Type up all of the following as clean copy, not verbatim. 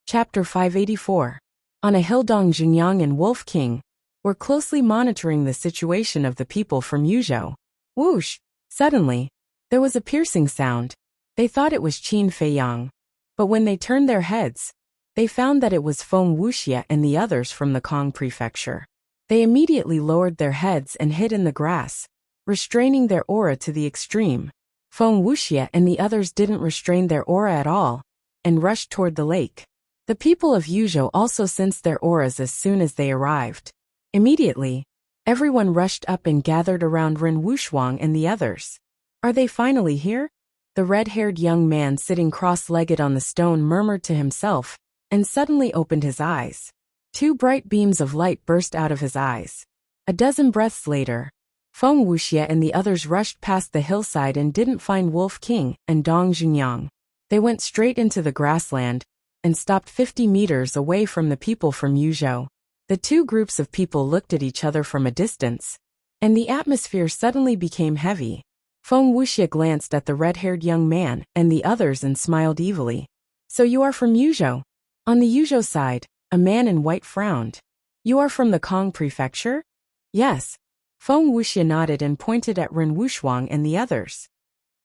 Chapter 584. On a hill, Dong Jungyang and Wolf King were closely monitoring the situation of the people from Yuzhou. Whoosh! Suddenly, there was a piercing sound. They thought it was Qin Feiyang. But when they turned their heads, they found that it was Feng Wuxia and the others from the Kong prefecture. They immediately lowered their heads and hid in the grass, restraining their aura to the extreme. Feng Wuxia and the others didn't restrain their aura at all, and rushed toward the lake. The people of Yuzhou also sensed their auras as soon as they arrived. Immediately, everyone rushed up and gathered around Ren Wuxuang and the others. Are they finally here? The red-haired young man sitting cross-legged on the stone murmured to himself, and suddenly opened his eyes. Two bright beams of light burst out of his eyes. A dozen breaths later, Feng Wuxia and the others rushed past the hillside and didn't find Wolf King and Dong Jungyang. They went straight into the grassland and stopped 50 meters away from the people from Yuzhou. The two groups of people looked at each other from a distance, and the atmosphere suddenly became heavy. Feng Wuxia glanced at the red-haired young man and the others and smiled evilly. So you are from Yuzhou? On the Yuzhou side, a man in white frowned. You are from the Kong prefecture? Yes. Feng Wuxia nodded and pointed at Ren Wuxuang and the others.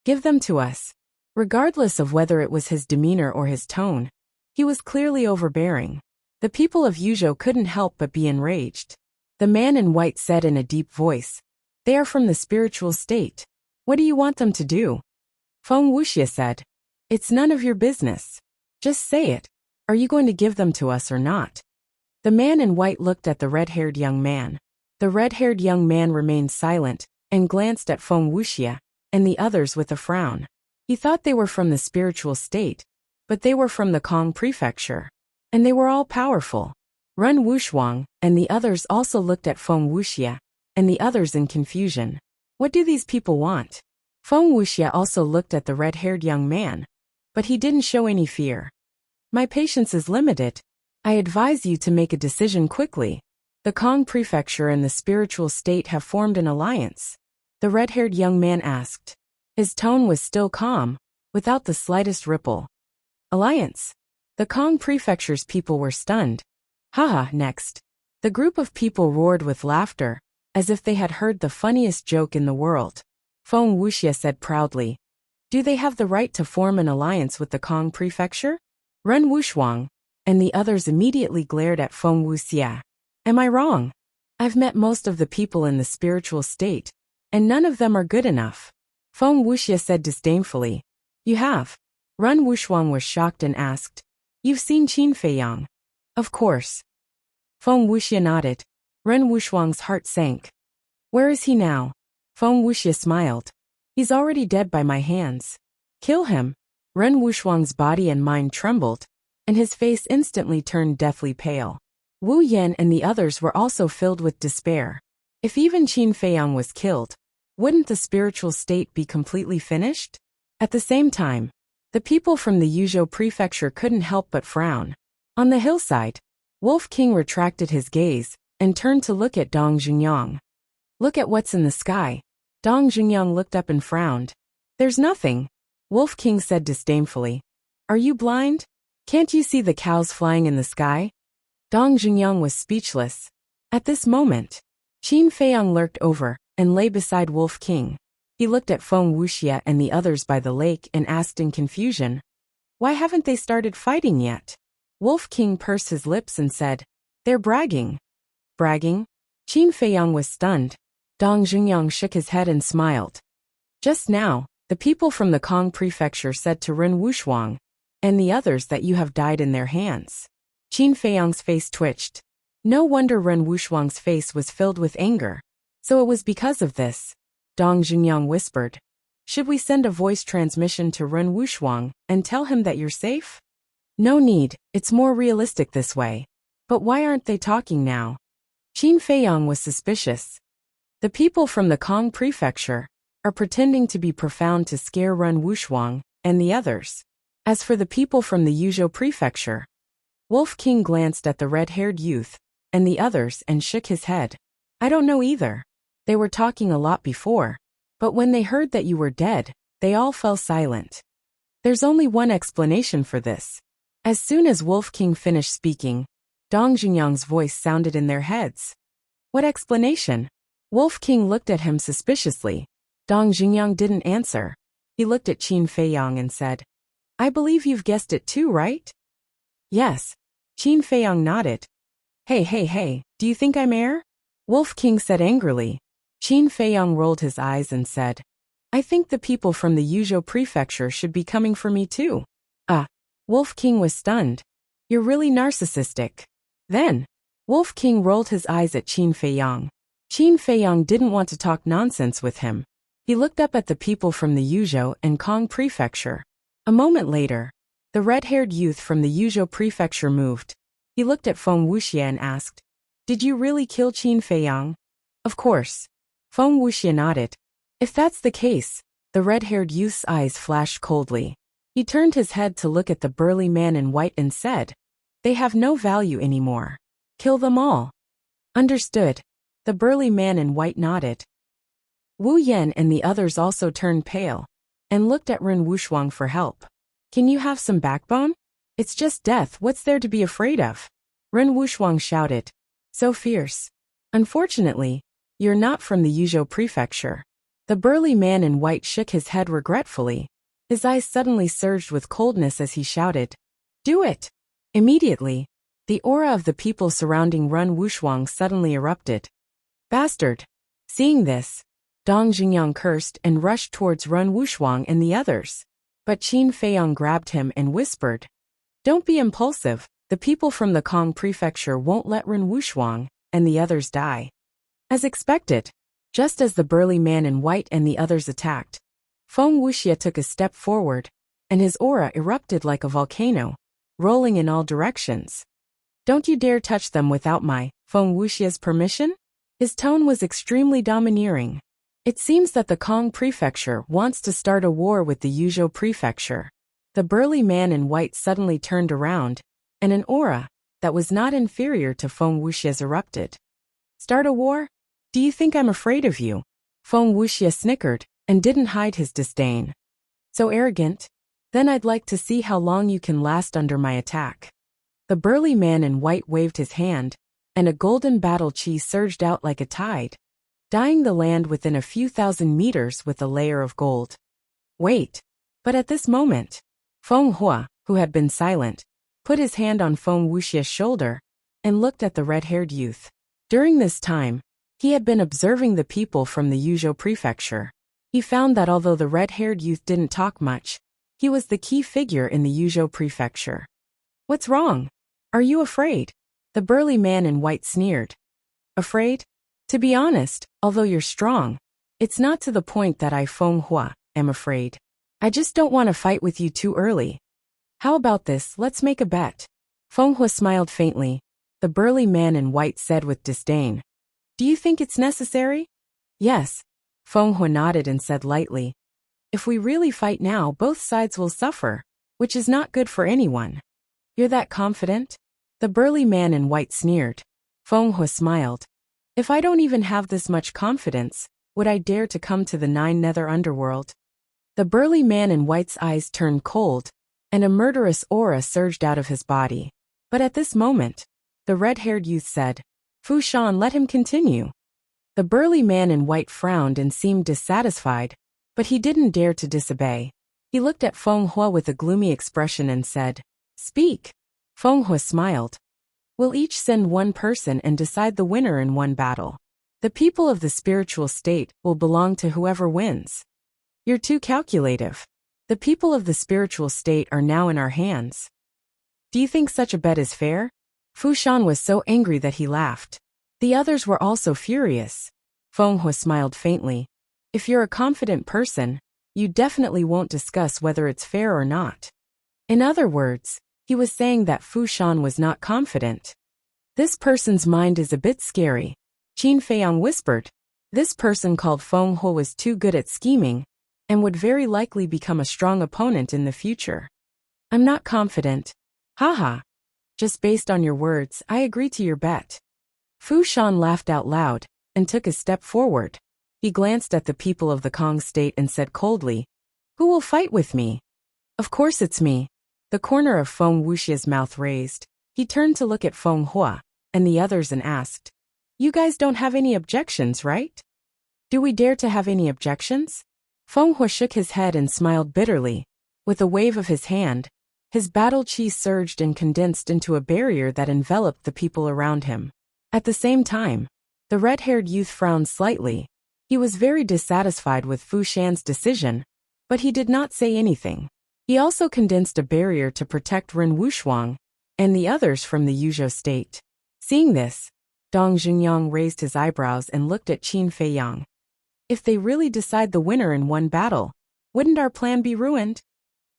Give them to us. Regardless of whether it was his demeanor or his tone, he was clearly overbearing. The people of Yuzhou couldn't help but be enraged. The man in white said in a deep voice, "They are from the spiritual state. What do you want them to do?" Feng Wuxia said, "It's none of your business. Just say it. Are you going to give them to us or not?" The man in white looked at the red-haired young man. The red-haired young man remained silent and glanced at Feng Wuxia and the others with a frown. He thought they were from the spiritual state, but they were from the Kong prefecture, and they were all powerful. Ren Wuxuang and the others also looked at Feng Wuxia and the others in confusion. What do these people want? Feng Wuxia also looked at the red-haired young man, but he didn't show any fear. My patience is limited. I advise you to make a decision quickly. The Kong prefecture and the spiritual state have formed an alliance. The red-haired young man asked. His tone was still calm, without the slightest ripple. Alliance? The Kong prefecture's people were stunned. Haha, next. The group of people roared with laughter, as if they had heard the funniest joke in the world. Feng Wuxia said proudly, "Do they have the right to form an alliance with the Kong prefecture?" Ren Wuxuang and the others immediately glared at Feng Wuxia. Am I wrong? I've met most of the people in the spiritual state, and none of them are good enough. Feng Wuxia said disdainfully. You have? Ren Wuxuang was shocked and asked. You've seen Qin Feiyang? Of course. Feng Wuxia nodded. Ren Wuxuang's heart sank. Where is he now? Feng Wuxia smiled. He's already dead by my hands. Kill him. Ren Wuxuang's body and mind trembled, and his face instantly turned deathly pale. Wu Yan and the others were also filled with despair. If even Qin Feiyang was killed, wouldn't the spiritual state be completely finished? At the same time, the people from the Yuzhou prefecture couldn't help but frown. On the hillside, Wolf King retracted his gaze and turned to look at Dong Jungyang. Look at what's in the sky. Dong Jungyang looked up and frowned. There's nothing, Wolf King said disdainfully. Are you blind? Can't you see the cows flying in the sky? Dong Jungyang was speechless. At this moment, Qin Feiyang lurked over and lay beside Wolf King. He looked at Feng Wuxia and the others by the lake and asked in confusion, why haven't they started fighting yet? Wolf King pursed his lips and said, they're bragging. Bragging? Qin Feiyang was stunned. Dong Jungyang shook his head and smiled. Just now, the people from the Kong prefecture said to Ren Wuxuang and the others that you have died in their hands. Qin Feiyang's face twitched. No wonder Ren Wuxuang's face was filled with anger. So it was because of this. Dong Jungyang whispered. Should we send a voice transmission to Ren Wuxuang and tell him that you're safe? No need, it's more realistic this way. But why aren't they talking now? Qin Feiyang was suspicious. The people from the Kong prefecture are pretending to be profound to scare Ren Wuxuang and the others. As for the people from the Yuzhou prefecture, Wolf King glanced at the red-haired youth and the others and shook his head. I don't know either. They were talking a lot before, but when they heard that you were dead, they all fell silent. There's only one explanation for this. As soon as Wolf King finished speaking, Dong Junyang's voice sounded in their heads. What explanation? Wolf King looked at him suspiciously. Dong Junyang didn't answer. He looked at Qin Feiyang and said, I believe you've guessed it too, right? Yes. Qin Feiyang nodded. Hey, do you think I'm heir? Wolf King said angrily. Qin Feiyang rolled his eyes and said, I think the people from the Yuzhou prefecture should be coming for me too. Wolf King was stunned. You're really narcissistic. Then, Wolf King rolled his eyes at Qin Feiyang. Qin Feiyang didn't want to talk nonsense with him. He looked up at the people from the Yuzhou and Kong prefecture. A moment later, the red-haired youth from the Yuzhou prefecture moved. He looked at Feng Wuxia and asked, Did you really kill Qin Feiyang? Of course. Feng Wuxia nodded. If that's the case, the red-haired youth's eyes flashed coldly. He turned his head to look at the burly man in white and said, They have no value anymore. Kill them all. Understood. The burly man in white nodded. Wu Yan and the others also turned pale and looked at Ren Wuxuang for help. Can you have some backbone? It's just death, what's there to be afraid of? Ren Wuxuang shouted. So fierce. Unfortunately, you're not from the Yuzhou prefecture. The burly man in white shook his head regretfully. His eyes suddenly surged with coldness as he shouted, Do it! Immediately, the aura of the people surrounding Ren Wuxuang suddenly erupted. Bastard! Seeing this, Dong Junyang cursed and rushed towards Ren Wuxuang and the others. But Qin Feiyang grabbed him and whispered, Don't be impulsive, the people from the Kong prefecture won't let Ren Wuxuang and the others die. As expected, just as the burly man in white and the others attacked, Feng Wuxia took a step forward, and his aura erupted like a volcano, rolling in all directions. Don't you dare touch them without my, Feng Wuxia's permission? His tone was extremely domineering. It seems that the Kong prefecture wants to start a war with the Yuzhou prefecture. The burly man in white suddenly turned around, and an aura that was not inferior to Feng Wuxia's erupted. Start a war? Do you think I'm afraid of you? Feng Wuxia snickered and didn't hide his disdain. So arrogant? Then I'd like to see how long you can last under my attack. The burly man in white waved his hand, and a golden battle chi surged out like a tide, dyeing the land within a few thousand meters with a layer of gold. Wait. But at this moment, Feng Hua, who had been silent, put his hand on Feng Wuxia's shoulder and looked at the red-haired youth. During this time, he had been observing the people from the Yuzhou prefecture. He found that although the red-haired youth didn't talk much, he was the key figure in the Yuzhou prefecture. What's wrong? Are you afraid? The burly man in white sneered. Afraid? To be honest, although you're strong, it's not to the point that I, Feng Hua, am afraid. I just don't want to fight with you too early. How about this, let's make a bet. Feng Hua smiled faintly. The burly man in white said with disdain. Do you think it's necessary? Yes. Feng Hua nodded and said lightly. If we really fight now, both sides will suffer, which is not good for anyone. You're that confident? The burly man in white sneered. Feng Hua smiled. If I don't even have this much confidence, would I dare to come to the Nine Nether Underworld? The burly man in white's eyes turned cold, and a murderous aura surged out of his body. But at this moment, the red-haired youth said, Fu Shan, let him continue. The burly man in white frowned and seemed dissatisfied, but he didn't dare to disobey. He looked at Feng Hua with a gloomy expression and said, Speak. Feng Hua smiled. We'll each send one person and decide the winner in one battle. The people of the spiritual state will belong to whoever wins. You're too calculative. The people of the spiritual state are now in our hands. Do you think such a bet is fair? Fu Shan was so angry that he laughed. The others were also furious. Feng Hua smiled faintly. If you're a confident person, you definitely won't discuss whether it's fair or not. In other words, he was saying that Fu Shan was not confident. This person's mind is a bit scary. Qin Feiyang whispered. This person called Feng Hua was too good at scheming, and would very likely become a strong opponent in the future. I'm not confident. Haha. Just based on your words, I agree to your bet. Fu Shan laughed out loud, and took a step forward. He glanced at the people of the Kong state and said coldly, Who will fight with me? Of course it's me. The corner of Feng Wuxia's mouth raised. He turned to look at Feng Hua and the others and asked, "You guys don't have any objections, right? Do we dare to have any objections?" Feng Hua shook his head and smiled bitterly. With a wave of his hand, his battle chi surged and condensed into a barrier that enveloped the people around him. At the same time, the red-haired youth frowned slightly. He was very dissatisfied with Fu Shan's decision, but he did not say anything. He also condensed a barrier to protect Ren Wushuang and the others from the Yuzhou state. Seeing this, Dong Jungyang raised his eyebrows and looked at Qin Feiyang. If they really decide the winner in one battle, wouldn't our plan be ruined?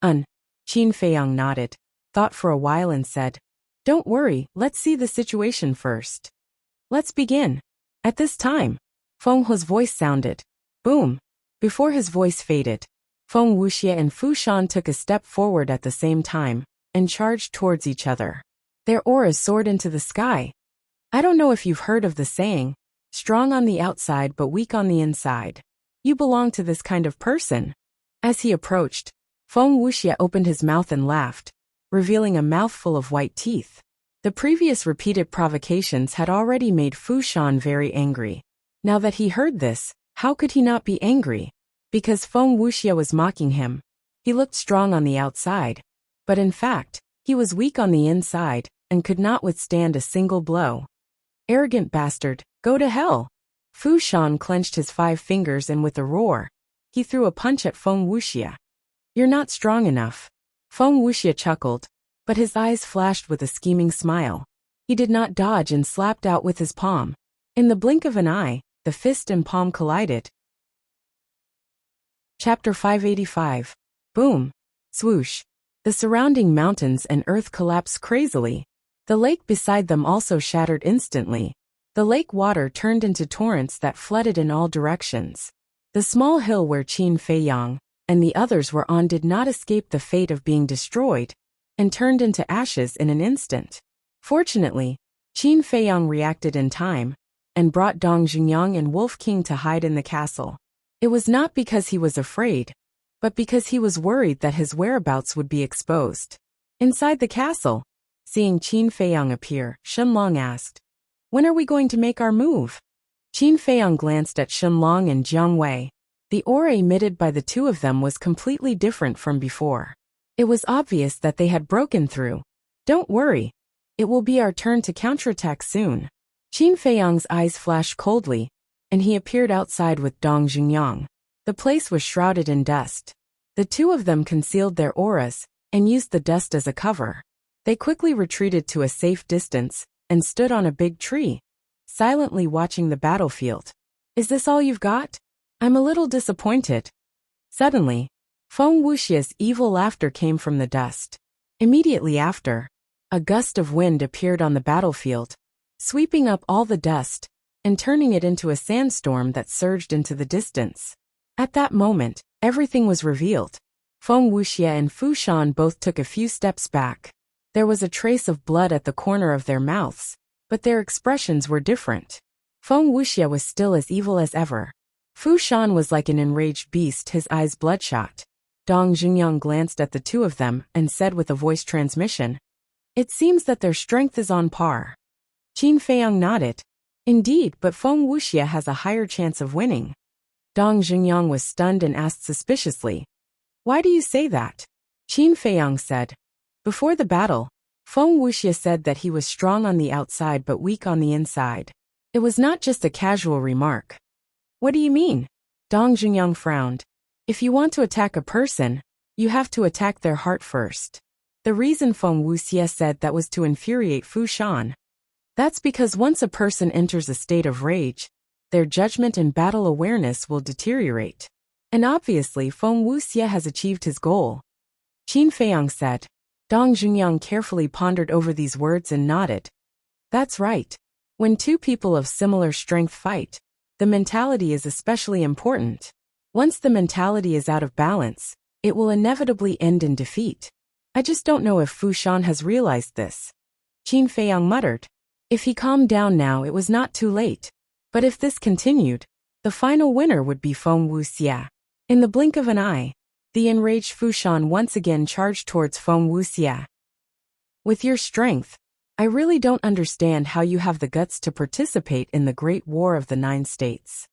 Qin Feiyang nodded, thought for a while and said, "Don't worry, let's see the situation first. Let's begin." At this time, Feng Hua's voice sounded. Boom! Before his voice faded, Feng Wuxia and Fu Shan took a step forward at the same time and charged towards each other. Their auras soared into the sky. I don't know if you've heard of the saying, strong on the outside but weak on the inside. You belong to this kind of person. As he approached, Feng Wuxia opened his mouth and laughed, revealing a mouthful of white teeth. The previous repeated provocations had already made Fu Shan very angry. Now that he heard this, how could he not be angry? Because Feng Wuxia was mocking him. He looked strong on the outside, but in fact, he was weak on the inside and could not withstand a single blow. Arrogant bastard, go to hell! Fu Shan clenched his 5 fingers and with a roar, he threw a punch at Feng Wuxia. You're not strong enough. Feng Wuxia chuckled, but his eyes flashed with a scheming smile. He did not dodge and slapped out with his palm. In the blink of an eye, the fist and palm collided. Chapter 585. Boom! Swoosh! The surrounding mountains and earth collapsed crazily. The lake beside them also shattered instantly. The lake water turned into torrents that flooded in all directions. The small hill where Qin Feiyang and the others were on did not escape the fate of being destroyed and turned into ashes in an instant. Fortunately, Qin Feiyang reacted in time and brought Dong Jungyang and Wolf King to hide in the castle. It was not because he was afraid, but because he was worried that his whereabouts would be exposed. Inside the castle, seeing Qin Feiyang appear, Shenlong asked, "When are we going to make our move?" Qin Feiyang glanced at Shenlong and Jiang Wei. The aura emitted by the two of them was completely different from before. It was obvious that they had broken through. "Don't worry. It will be our turn to counterattack soon." Qin Feiyang's eyes flashed coldly, and he appeared outside with Dong Jungyang. The place was shrouded in dust. The two of them concealed their auras and used the dust as a cover. They quickly retreated to a safe distance and stood on a big tree, silently watching the battlefield. "Is this all you've got? I'm a little disappointed." Suddenly, Feng Wuxia's evil laughter came from the dust. Immediately after, a gust of wind appeared on the battlefield, sweeping up all the dust and turning it into a sandstorm that surged into the distance. At that moment, everything was revealed. Feng Wuxia and Fu Shan both took a few steps back. There was a trace of blood at the corner of their mouths, but their expressions were different. Feng Wuxia was still as evil as ever. Fu Shan was like an enraged beast, his eyes bloodshot. Dong Jungyang glanced at the two of them and said with a voice transmission, "It seems that their strength is on par." Qin Feiyang nodded. "Indeed, but Feng Wuxia has a higher chance of winning." Dong Jungyang was stunned and asked suspiciously, "Why do you say that?" Qin Feiyang said, "Before the battle, Feng Wuxia said that he was strong on the outside but weak on the inside. It was not just a casual remark." "What do you mean?" Dong Jungyang frowned. "If you want to attack a person, you have to attack their heart first." The reason Feng Wuxia said that was to infuriate Fu Shan. That's because once a person enters a state of rage, their judgment and battle awareness will deteriorate. And obviously Feng Wuxia has achieved his goal. Qin Feiyang said. Dong Jungyang carefully pondered over these words and nodded. That's right. When two people of similar strength fight, the mentality is especially important. Once the mentality is out of balance, it will inevitably end in defeat. I just don't know if Fu Shan has realized this. Qin Feiyang muttered. If he calmed down now, it was not too late. But if this continued, the final winner would be Feng Wuxia. In the blink of an eye, The enraged Fushan once again charged towards Feng Wuxia. With your strength, I really don't understand how you have the guts to participate in the Great War of the Nine States.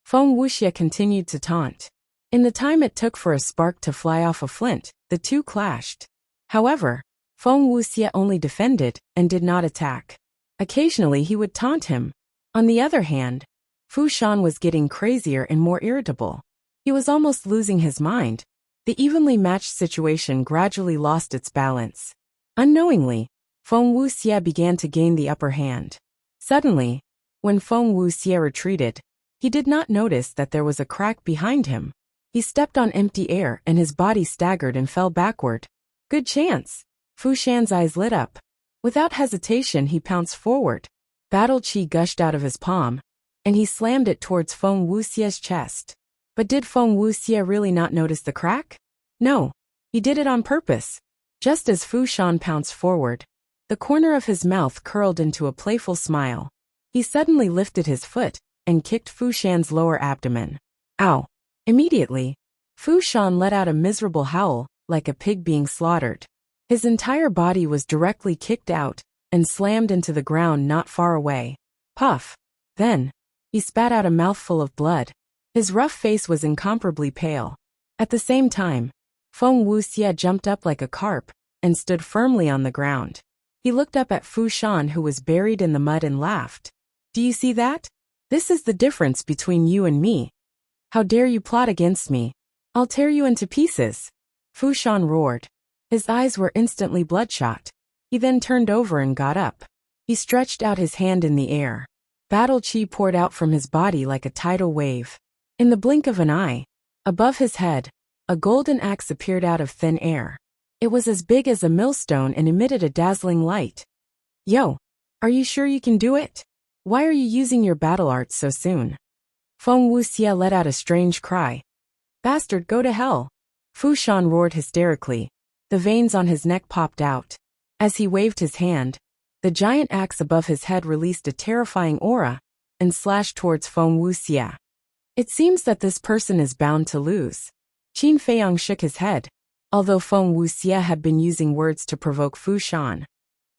Feng Wuxia continued to taunt. In the time it took for a spark to fly off a flint, the two clashed. However, Feng Wuxia only defended and did not attack. Occasionally he would taunt him. On the other hand, Fushan was getting crazier and more irritable. He was almost losing his mind. The evenly matched situation gradually lost its balance. Unknowingly, Feng Wuxia began to gain the upper hand. Suddenly, when Feng Wuxia retreated, he did not notice that there was a crack behind him. He stepped on empty air and his body staggered and fell backward. Good chance! Fushan's eyes lit up. Without hesitation he pounced forward. Battle chi gushed out of his palm, and he slammed it towards Feng Wuxia's chest. But did Feng Wuxia really not notice the crack? No, he did it on purpose. Just as Fushan pounced forward, the corner of his mouth curled into a playful smile. He suddenly lifted his foot and kicked Fushan's lower abdomen. Ow! Immediately, Fushan let out a miserable howl, like a pig being slaughtered. His entire body was directly kicked out and slammed into the ground not far away. Puff! Then, he spat out a mouthful of blood. His rough face was incomparably pale. At the same time, Feng Wuxia jumped up like a carp and stood firmly on the ground. He looked up at Fushan, who was buried in the mud, and laughed. Do you see that? This is the difference between you and me. How dare you plot against me? I'll tear you into pieces. Fushan roared. His eyes were instantly bloodshot. He then turned over and got up. He stretched out his hand in the air. Battle chi poured out from his body like a tidal wave. In the blink of an eye, above his head, a golden axe appeared out of thin air. It was as big as a millstone and emitted a dazzling light. Yo, are you sure you can do it? Why are you using your battle arts so soon? Feng Wuxia let out a strange cry. Bastard, go to hell! Fushan roared hysterically. The veins on his neck popped out. As he waved his hand, the giant axe above his head released a terrifying aura and slashed towards Feng Wuxia. It seems that this person is bound to lose. Qin Feiyang shook his head. Although Feng Wuxia had been using words to provoke Fushan,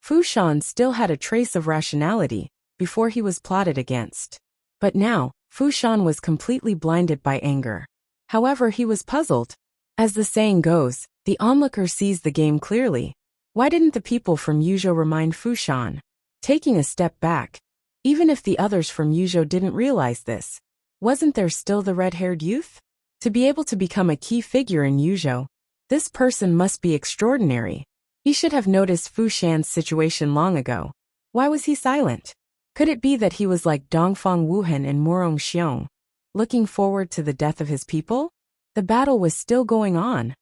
Fushan still had a trace of rationality before he was plotted against. But now, Fushan was completely blinded by anger. However, he was puzzled. As the saying goes, the onlooker sees the game clearly. Why didn't the people from Yuzhou remind Fushan? Taking a step back, even if the others from Yuzhou didn't realize this, wasn't there still the red-haired youth? To be able to become a key figure in Yuzhou, this person must be extraordinary. He should have noticed Fushan's situation long ago. Why was he silent? Could it be that he was like Dongfang Wuhan and Murong Xiong, looking forward to the death of his people? The battle was still going on.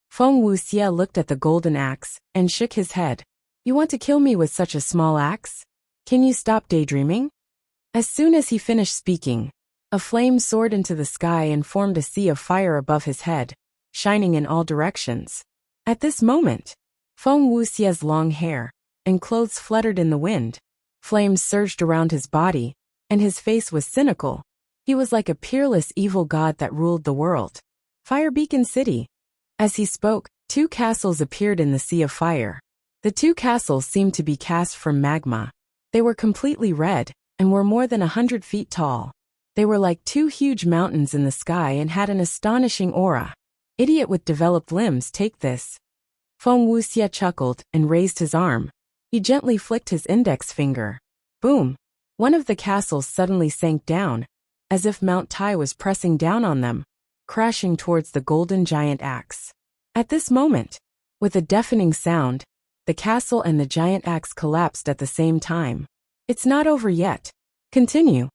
Feng Wuxia looked at the golden axe and shook his head. You want to kill me with such a small axe? Can you stop daydreaming? As soon as he finished speaking, a flame soared into the sky and formed a sea of fire above his head, shining in all directions. At this moment, Feng Wuxia's long hair and clothes fluttered in the wind. Flames surged around his body, and his face was cynical. He was like a peerless evil god that ruled the world. Fire Beacon City. As he spoke, two castles appeared in the sea of fire. The two castles seemed to be cast from magma. They were completely red and were more than 100 feet tall. They were like two huge mountains in the sky and had an astonishing aura. Idiot with developed limbs, take this. Feng Wuxia chuckled and raised his arm. He gently flicked his index finger. Boom! One of the castles suddenly sank down, as if Mount Tai was pressing down on them, crashing towards the golden giant axe. At this moment, with a deafening sound, the castle and the giant axe collapsed at the same time. It's not over yet. Continue.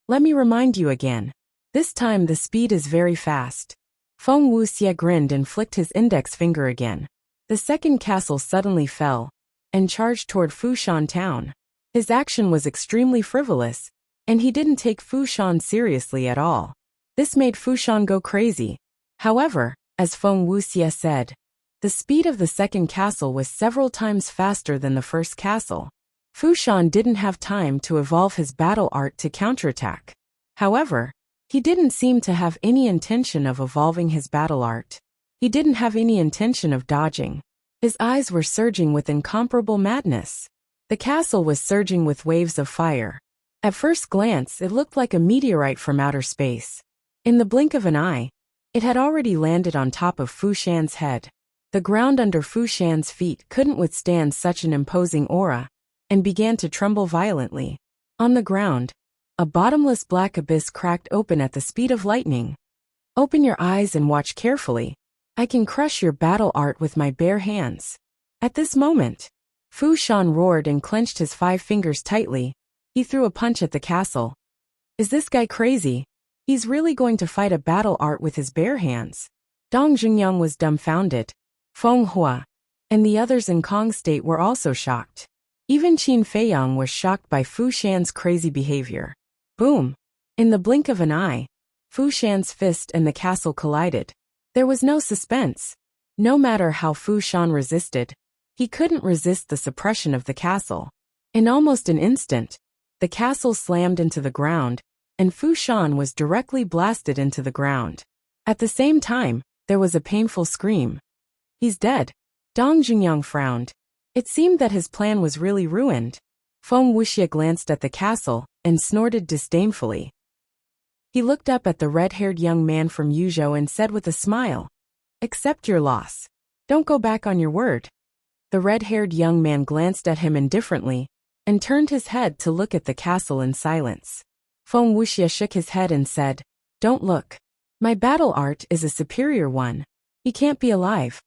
Let me remind you again. This time the speed is very fast. Feng Wuxia grinned and flicked his index finger again. The second castle suddenly fell and charged toward Fushan town. His action was extremely frivolous, and he didn't take Fushan seriously at all. This made Fushan go crazy. However, as Feng Wuxia said, the speed of the second castle was several times faster than the first castle. Fushan didn't have time to evolve his battle art to counterattack. However, He didn't seem to have any intention of evolving his battle art. He didn't have any intention of dodging. His eyes were surging with incomparable madness. The castle was surging with waves of fire. At first glance, it looked like a meteorite from outer space. In the blink of an eye, it had already landed on top of Fu Shan's head. The ground under Fu Shan's feet couldn't withstand such an imposing aura, and began to tremble violently. On the ground, a bottomless black abyss cracked open at the speed of lightning. Open your eyes and watch carefully. I can crush your battle art with my bare hands. At this moment, Fu Shan roared and clenched his 5 fingers tightly. He threw a punch at the castle. Is this guy crazy? He's really going to fight a battle art with his bare hands? Dong Jungyang was dumbfounded. Feng Hua and the others in Kong State were also shocked. Even Qin Feiyang was shocked by Fu Shan's crazy behavior. Boom! In the blink of an eye, Fu Shan's fist and the castle collided. There was no suspense. No matter how Fu Shan resisted, he couldn't resist the suppression of the castle. In almost an instant, the castle slammed into the ground, and Fu Shan was directly blasted into the ground. At the same time, there was a painful scream. He's dead. Dong Jungyang frowned. It seemed that his plan was really ruined. Feng Wuxia glanced at the castle and snorted disdainfully. He looked up at the red-haired young man from Yuzhou and said with a smile, "Accept your loss. Don't go back on your word." The red-haired young man glanced at him indifferently and turned his head to look at the castle in silence. Feng Wuxia shook his head and said, "Don't look. My battle art is a superior one. He can't be alive."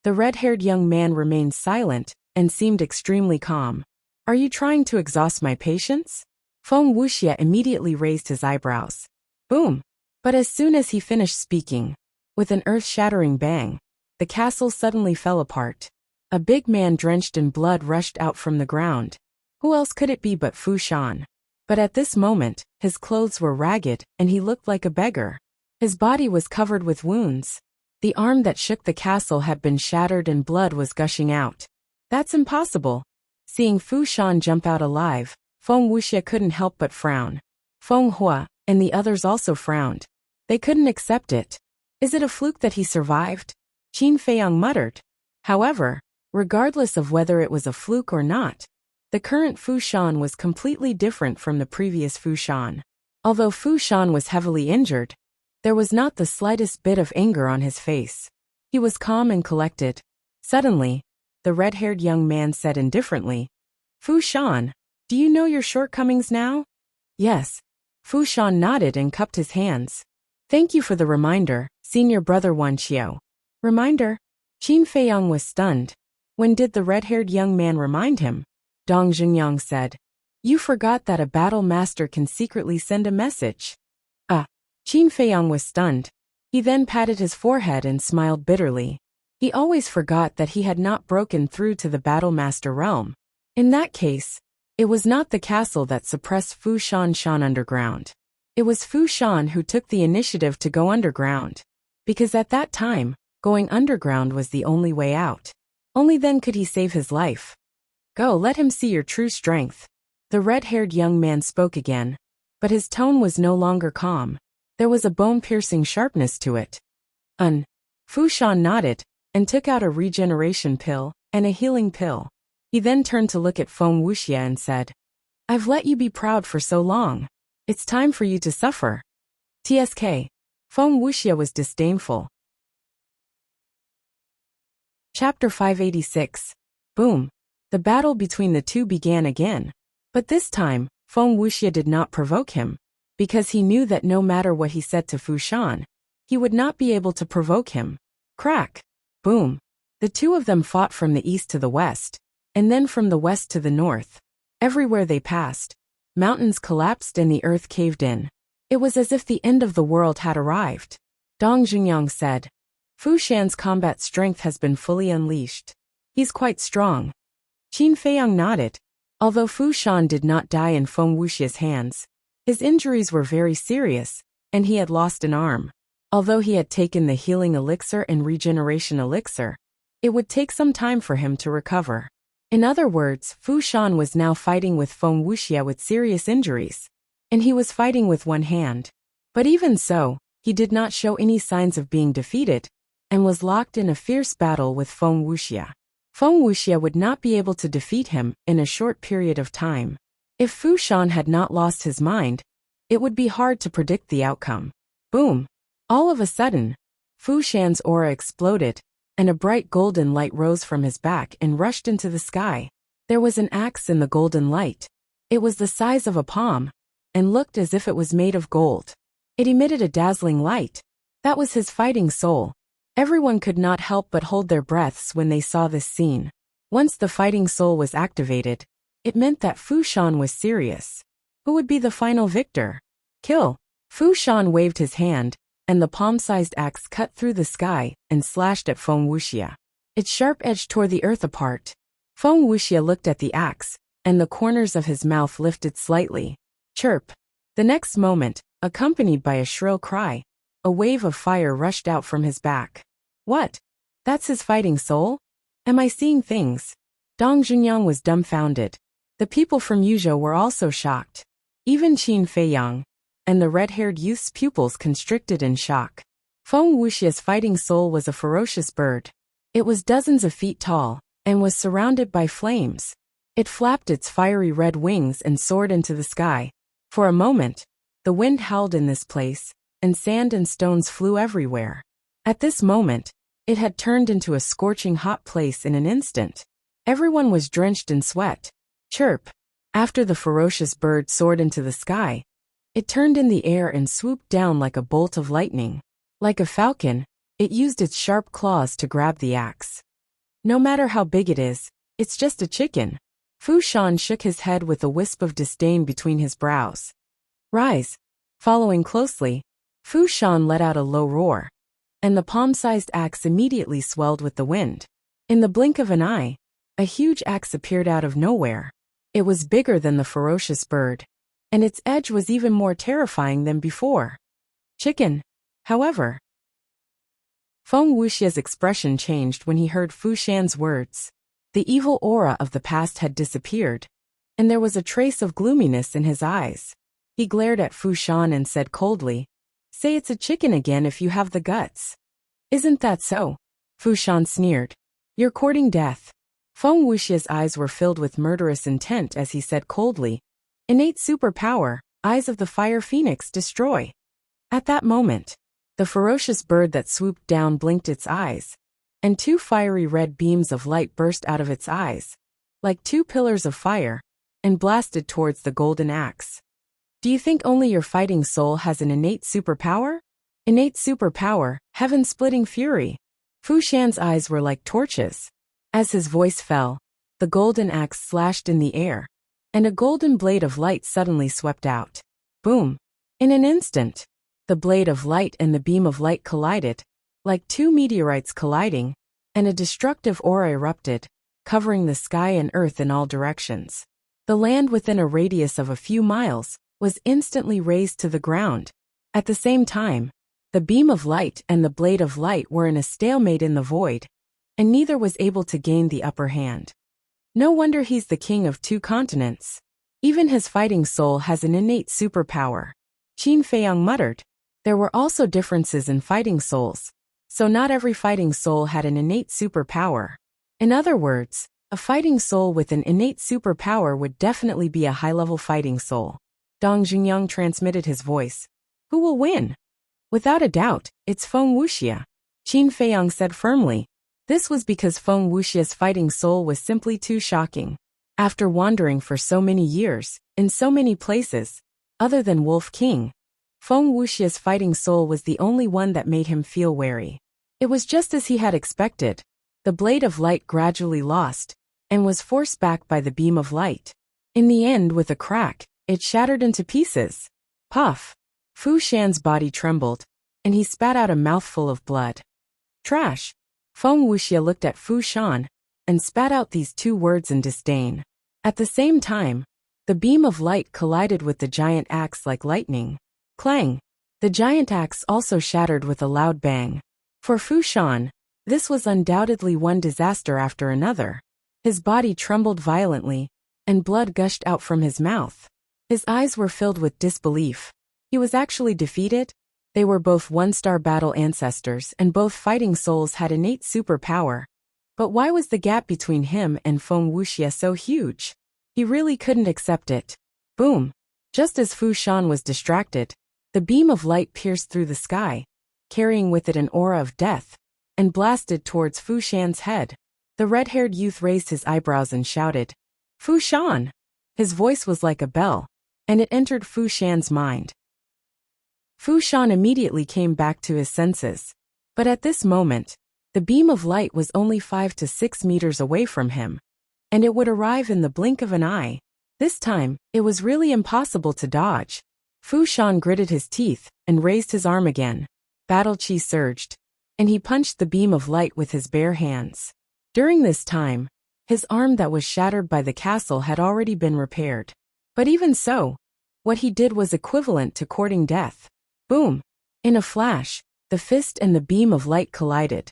The red-haired young man remained silent and seemed extremely calm. "Are you trying to exhaust my patience?" Feng Wuxia immediately raised his eyebrows. Boom! But as soon as he finished speaking, with an earth-shattering bang, the castle suddenly fell apart. A big man drenched in blood rushed out from the ground. Who else could it be but Fu Shan? But at this moment, his clothes were ragged and he looked like a beggar. His body was covered with wounds. The arm that shook the castle had been shattered and blood was gushing out. That's impossible. Seeing Fu Shan jump out alive, Feng Wuxia couldn't help but frown. Feng Hua and the others also frowned. They couldn't accept it. Is it a fluke that he survived? Qin Feiyang muttered. However, regardless of whether it was a fluke or not, the current Fu Shan was completely different from the previous Fu Shan. Although Fu Shan was heavily injured, there was not the slightest bit of anger on his face. He was calm and collected. Suddenly, the red-haired young man said indifferently, "Fu Shan, do you know your shortcomings now?" "Yes." Fu Shan nodded and cupped his hands. "Thank you for the reminder, senior brother Wan Qiu." "Reminder?" Qin Feiyang was stunned. When did the red-haired young man remind him? Dong Jungyang said, "You forgot that a battle master can secretly send a message." Qin Feiyang was stunned. He then patted his forehead and smiled bitterly. He always forgot that he had not broken through to the battle master realm. In that case, it was not the castle that suppressed Fu Shan underground. It was Fu Shan who took the initiative to go underground. Because at that time, going underground was the only way out. Only then could he save his life. "Go, let him see your true strength." The red-haired young man spoke again, but his tone was no longer calm. There was a bone-piercing sharpness to it. Fu Shan nodded and took out a regeneration pill and a healing pill. He then turned to look at Feng Wuxia and said, "I've let you be proud for so long. It's time for you to suffer." TSK. Feng Wuxia was disdainful. Chapter 586. Boom. The battle between the two began again. But this time, Feng Wuxia did not provoke him, because he knew that no matter what he said to Fu Shan, he would not be able to provoke him. Crack! Boom! The two of them fought from the east to the west, and then from the west to the north. Everywhere they passed, mountains collapsed and the earth caved in. It was as if the end of the world had arrived. Dong Jungyang said, "Fu Shan's combat strength has been fully unleashed. He's quite strong." Qin Feiyang nodded. Although Fu Shan did not die in Feng Wuxia's hands, his injuries were very serious, and he had lost an arm. Although he had taken the healing elixir and regeneration elixir, it would take some time for him to recover. In other words, Fu Shan was now fighting with Feng Wuxia with serious injuries, and he was fighting with one hand. But even so, he did not show any signs of being defeated, and was locked in a fierce battle with Feng Wuxia. Feng Wuxia would not be able to defeat him in a short period of time. If Fu Shan had not lost his mind, it would be hard to predict the outcome. Boom! All of a sudden, Fu Shan's aura exploded, and a bright golden light rose from his back and rushed into the sky. There was an axe in the golden light. It was the size of a palm, and looked as if it was made of gold. It emitted a dazzling light. That was his fighting soul. Everyone could not help but hold their breaths when they saw this scene. Once the fighting soul was activated, it meant that Fu Shan was serious. Who would be the final victor? Kill! Fu Shan waved his hand, and the palm-sized axe cut through the sky and slashed at Feng Wuxia. Its sharp edge tore the earth apart. Feng Wuxia looked at the axe, and the corners of his mouth lifted slightly. Chirp! The next moment, accompanied by a shrill cry, a wave of fire rushed out from his back. What? That's his fighting soul? Am I seeing things? Dong Junyang was dumbfounded. The people from Yuzhou were also shocked. Even Qin Feiyang and the red-haired youth's pupils constricted in shock. Feng Wuxia's fighting soul was a ferocious bird. It was dozens of feet tall, and was surrounded by flames. It flapped its fiery red wings and soared into the sky. For a moment, the wind howled in this place, and sand and stones flew everywhere. At this moment, it had turned into a scorching hot place in an instant. Everyone was drenched in sweat. Chirp! After the ferocious bird soared into the sky, it turned in the air and swooped down like a bolt of lightning. Like a falcon, it used its sharp claws to grab the axe. No matter how big it is, it's just a chicken. Fu Shan shook his head with a wisp of disdain between his brows. Rise! Following closely, Fu Shan let out a low roar, and the palm-sized axe immediately swelled with the wind. In the blink of an eye, a huge axe appeared out of nowhere. It was bigger than the ferocious bird, and its edge was even more terrifying than before. Chicken, however. Feng Wuxia's expression changed when he heard Fu Shan's words. The evil aura of the past had disappeared, and there was a trace of gloominess in his eyes. He glared at Fu Shan and said coldly, "Say it's a chicken again if you have the guts." "Isn't that so?" Fu Shan sneered. "You're courting death." Feng Wuxia's eyes were filled with murderous intent as he said coldly, "Innate superpower, eyes of the fire phoenix destroy." At that moment, the ferocious bird that swooped down blinked its eyes, and two fiery red beams of light burst out of its eyes, like two pillars of fire, and blasted towards the golden axe. "Do you think only your fighting soul has an innate superpower?" "Innate superpower, heaven-splitting fury." Fu Shan's eyes were like torches. As his voice fell, the golden axe slashed in the air, and a golden blade of light suddenly swept out. Boom! In an instant, the blade of light and the beam of light collided, like two meteorites colliding, and a destructive aura erupted, covering the sky and earth in all directions. The land within a radius of a few miles was instantly razed to the ground. At the same time, the beam of light and the blade of light were in a stalemate in the void, and neither was able to gain the upper hand. No wonder he's the king of two continents. Even his fighting soul has an innate superpower. Qin Feiyang muttered. There were also differences in fighting souls, so not every fighting soul had an innate superpower. In other words, a fighting soul with an innate superpower would definitely be a high-level fighting soul. Dong Junyang transmitted his voice. Who will win? Without a doubt, it's Feng Wuxia. Qin Feiyang said firmly. This was because Feng Wuxia's fighting soul was simply too shocking. After wandering for so many years, in so many places, other than Wolf King, Feng Wuxia's fighting soul was the only one that made him feel wary. It was just as he had expected. The blade of light gradually lost, and was forced back by the beam of light. In the end, with a crack, it shattered into pieces. Puff! Fu Shan's body trembled, and he spat out a mouthful of blood. Trash! Feng Wuxia looked at Fu Shan, and spat out these two words in disdain. At the same time, the beam of light collided with the giant axe like lightning. Clang! The giant axe also shattered with a loud bang. For Fu Shan, this was undoubtedly one disaster after another. His body trembled violently, and blood gushed out from his mouth. His eyes were filled with disbelief. He was actually defeated? They were both one-star battle ancestors and both fighting souls had innate superpower. But why was the gap between him and Feng Wuxia so huge? He really couldn't accept it. Boom! Just as Fu Shan was distracted, the beam of light pierced through the sky, carrying with it an aura of death, and blasted towards Fu Shan's head. The red-haired youth raised his eyebrows and shouted, "Fu Shan!" His voice was like a bell, and it entered Fu Shan's mind. Fu Shan immediately came back to his senses. But at this moment, the beam of light was only 5 to 6 meters away from him, and it would arrive in the blink of an eye. This time, it was really impossible to dodge. Fu Shan gritted his teeth and raised his arm again. Battle chi surged, and he punched the beam of light with his bare hands. During this time, his arm that was shattered by the castle had already been repaired. But even so, what he did was equivalent to courting death. Boom! In a flash, the fist and the beam of light collided.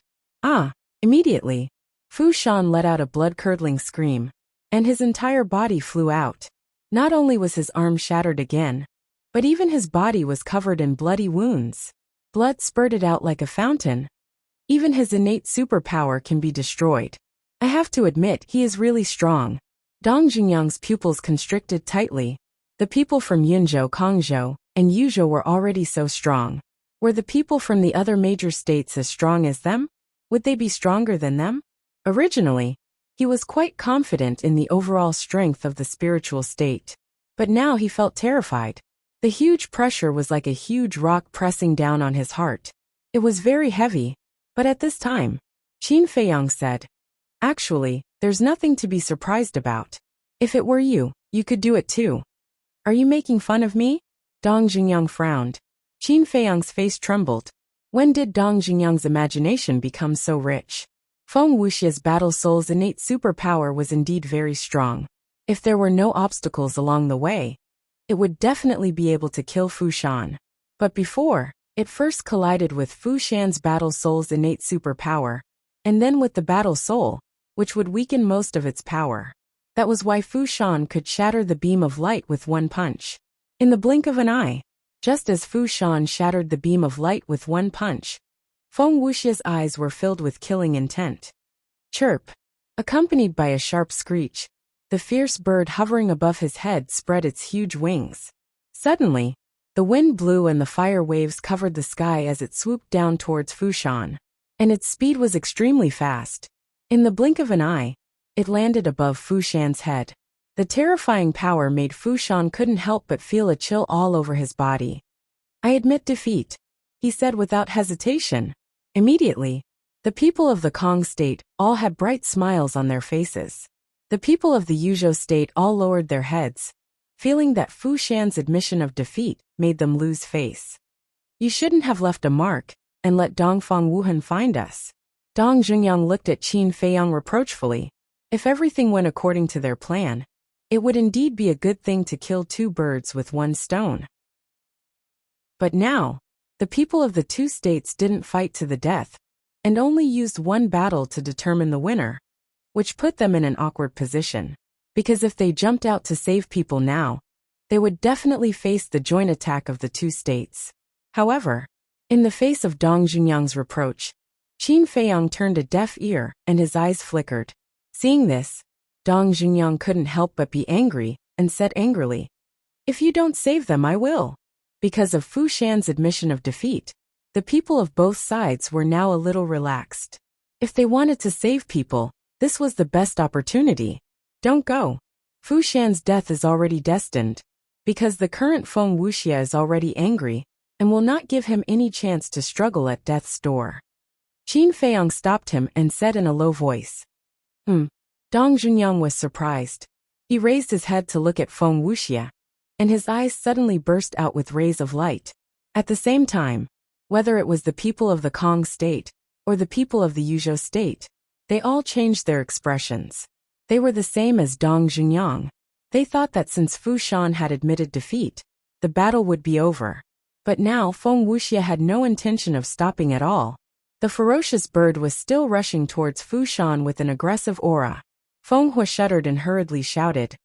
Immediately, Fu Shan let out a blood-curdling scream, and his entire body flew out. Not only was his arm shattered again, but even his body was covered in bloody wounds. Blood spurted out like a fountain. Even his innate superpower can be destroyed. I have to admit, he is really strong. Dong Junyan's pupils constricted tightly. The people from Yunzhou, Kongzhou, and Yuzhou were already so strong. Were the people from the other major states as strong as them? Would they be stronger than them? Originally, he was quite confident in the overall strength of the spiritual state. But now he felt terrified. The huge pressure was like a huge rock pressing down on his heart. It was very heavy. But at this time, Qin Feiyang said, "Actually, there's nothing to be surprised about. If it were you, you could do it too." "Are you making fun of me?" Dong Junyang frowned. Qin Feiyang's face trembled. When did Dong Junyang's imagination become so rich? Feng Wuxia's battle soul's innate superpower was indeed very strong. If there were no obstacles along the way, it would definitely be able to kill Fu Shan. But before, it first collided with Fu Shan's battle soul's innate superpower, and then with the battle soul, which would weaken most of its power. That was why Fu Shan could shatter the beam of light with one punch. In the blink of an eye, just as Fu Shan shattered the beam of light with one punch, Feng Wuxia's eyes were filled with killing intent. Chirp! Accompanied by a sharp screech, the fierce bird hovering above his head spread its huge wings. Suddenly, the wind blew and the fire waves covered the sky as it swooped down towards Fu Shan. And its speed was extremely fast. In the blink of an eye, it landed above Fu Shan's head. The terrifying power made Fu Shan couldn't help but feel a chill all over his body. "I admit defeat," he said without hesitation. Immediately, the people of the Kong state all had bright smiles on their faces. The people of the Yuzhou state all lowered their heads, feeling that Fu Shan's admission of defeat made them lose face. "You shouldn't have left a mark and let Dongfang Wuhan find us." Dong Junyang looked at Qin Feiyang reproachfully. If everything went according to their plan, it would indeed be a good thing to kill two birds with one stone. But now, the people of the two states didn't fight to the death, and only used one battle to determine the winner, which put them in an awkward position. Because if they jumped out to save people now, they would definitely face the joint attack of the two states. However, in the face of Dong Junyang's reproach, Qin Feiyang turned a deaf ear and his eyes flickered. Seeing this, Dong Junyang couldn't help but be angry and said angrily, "If you don't save them, I will." Because of Fu Shan's admission of defeat, the people of both sides were now a little relaxed. If they wanted to save people, this was the best opportunity. Don't go. Fu Shan's death is already destined, because the current Feng Wuxia is already angry and will not give him any chance to struggle at death's door. Qin Feiyang stopped him and said in a low voice, Dong Junyang was surprised. He raised his head to look at Feng Wuxia, and his eyes suddenly burst out with rays of light. At the same time, whether it was the people of the Kong state or the people of the Yuzhou state, they all changed their expressions. They were the same as Dong Junyang. They thought that since Fu Shan had admitted defeat, the battle would be over. But now Feng Wuxia had no intention of stopping at all. The ferocious bird was still rushing towards Fu Shan with an aggressive aura. Feng Hua shuddered and hurriedly shouted,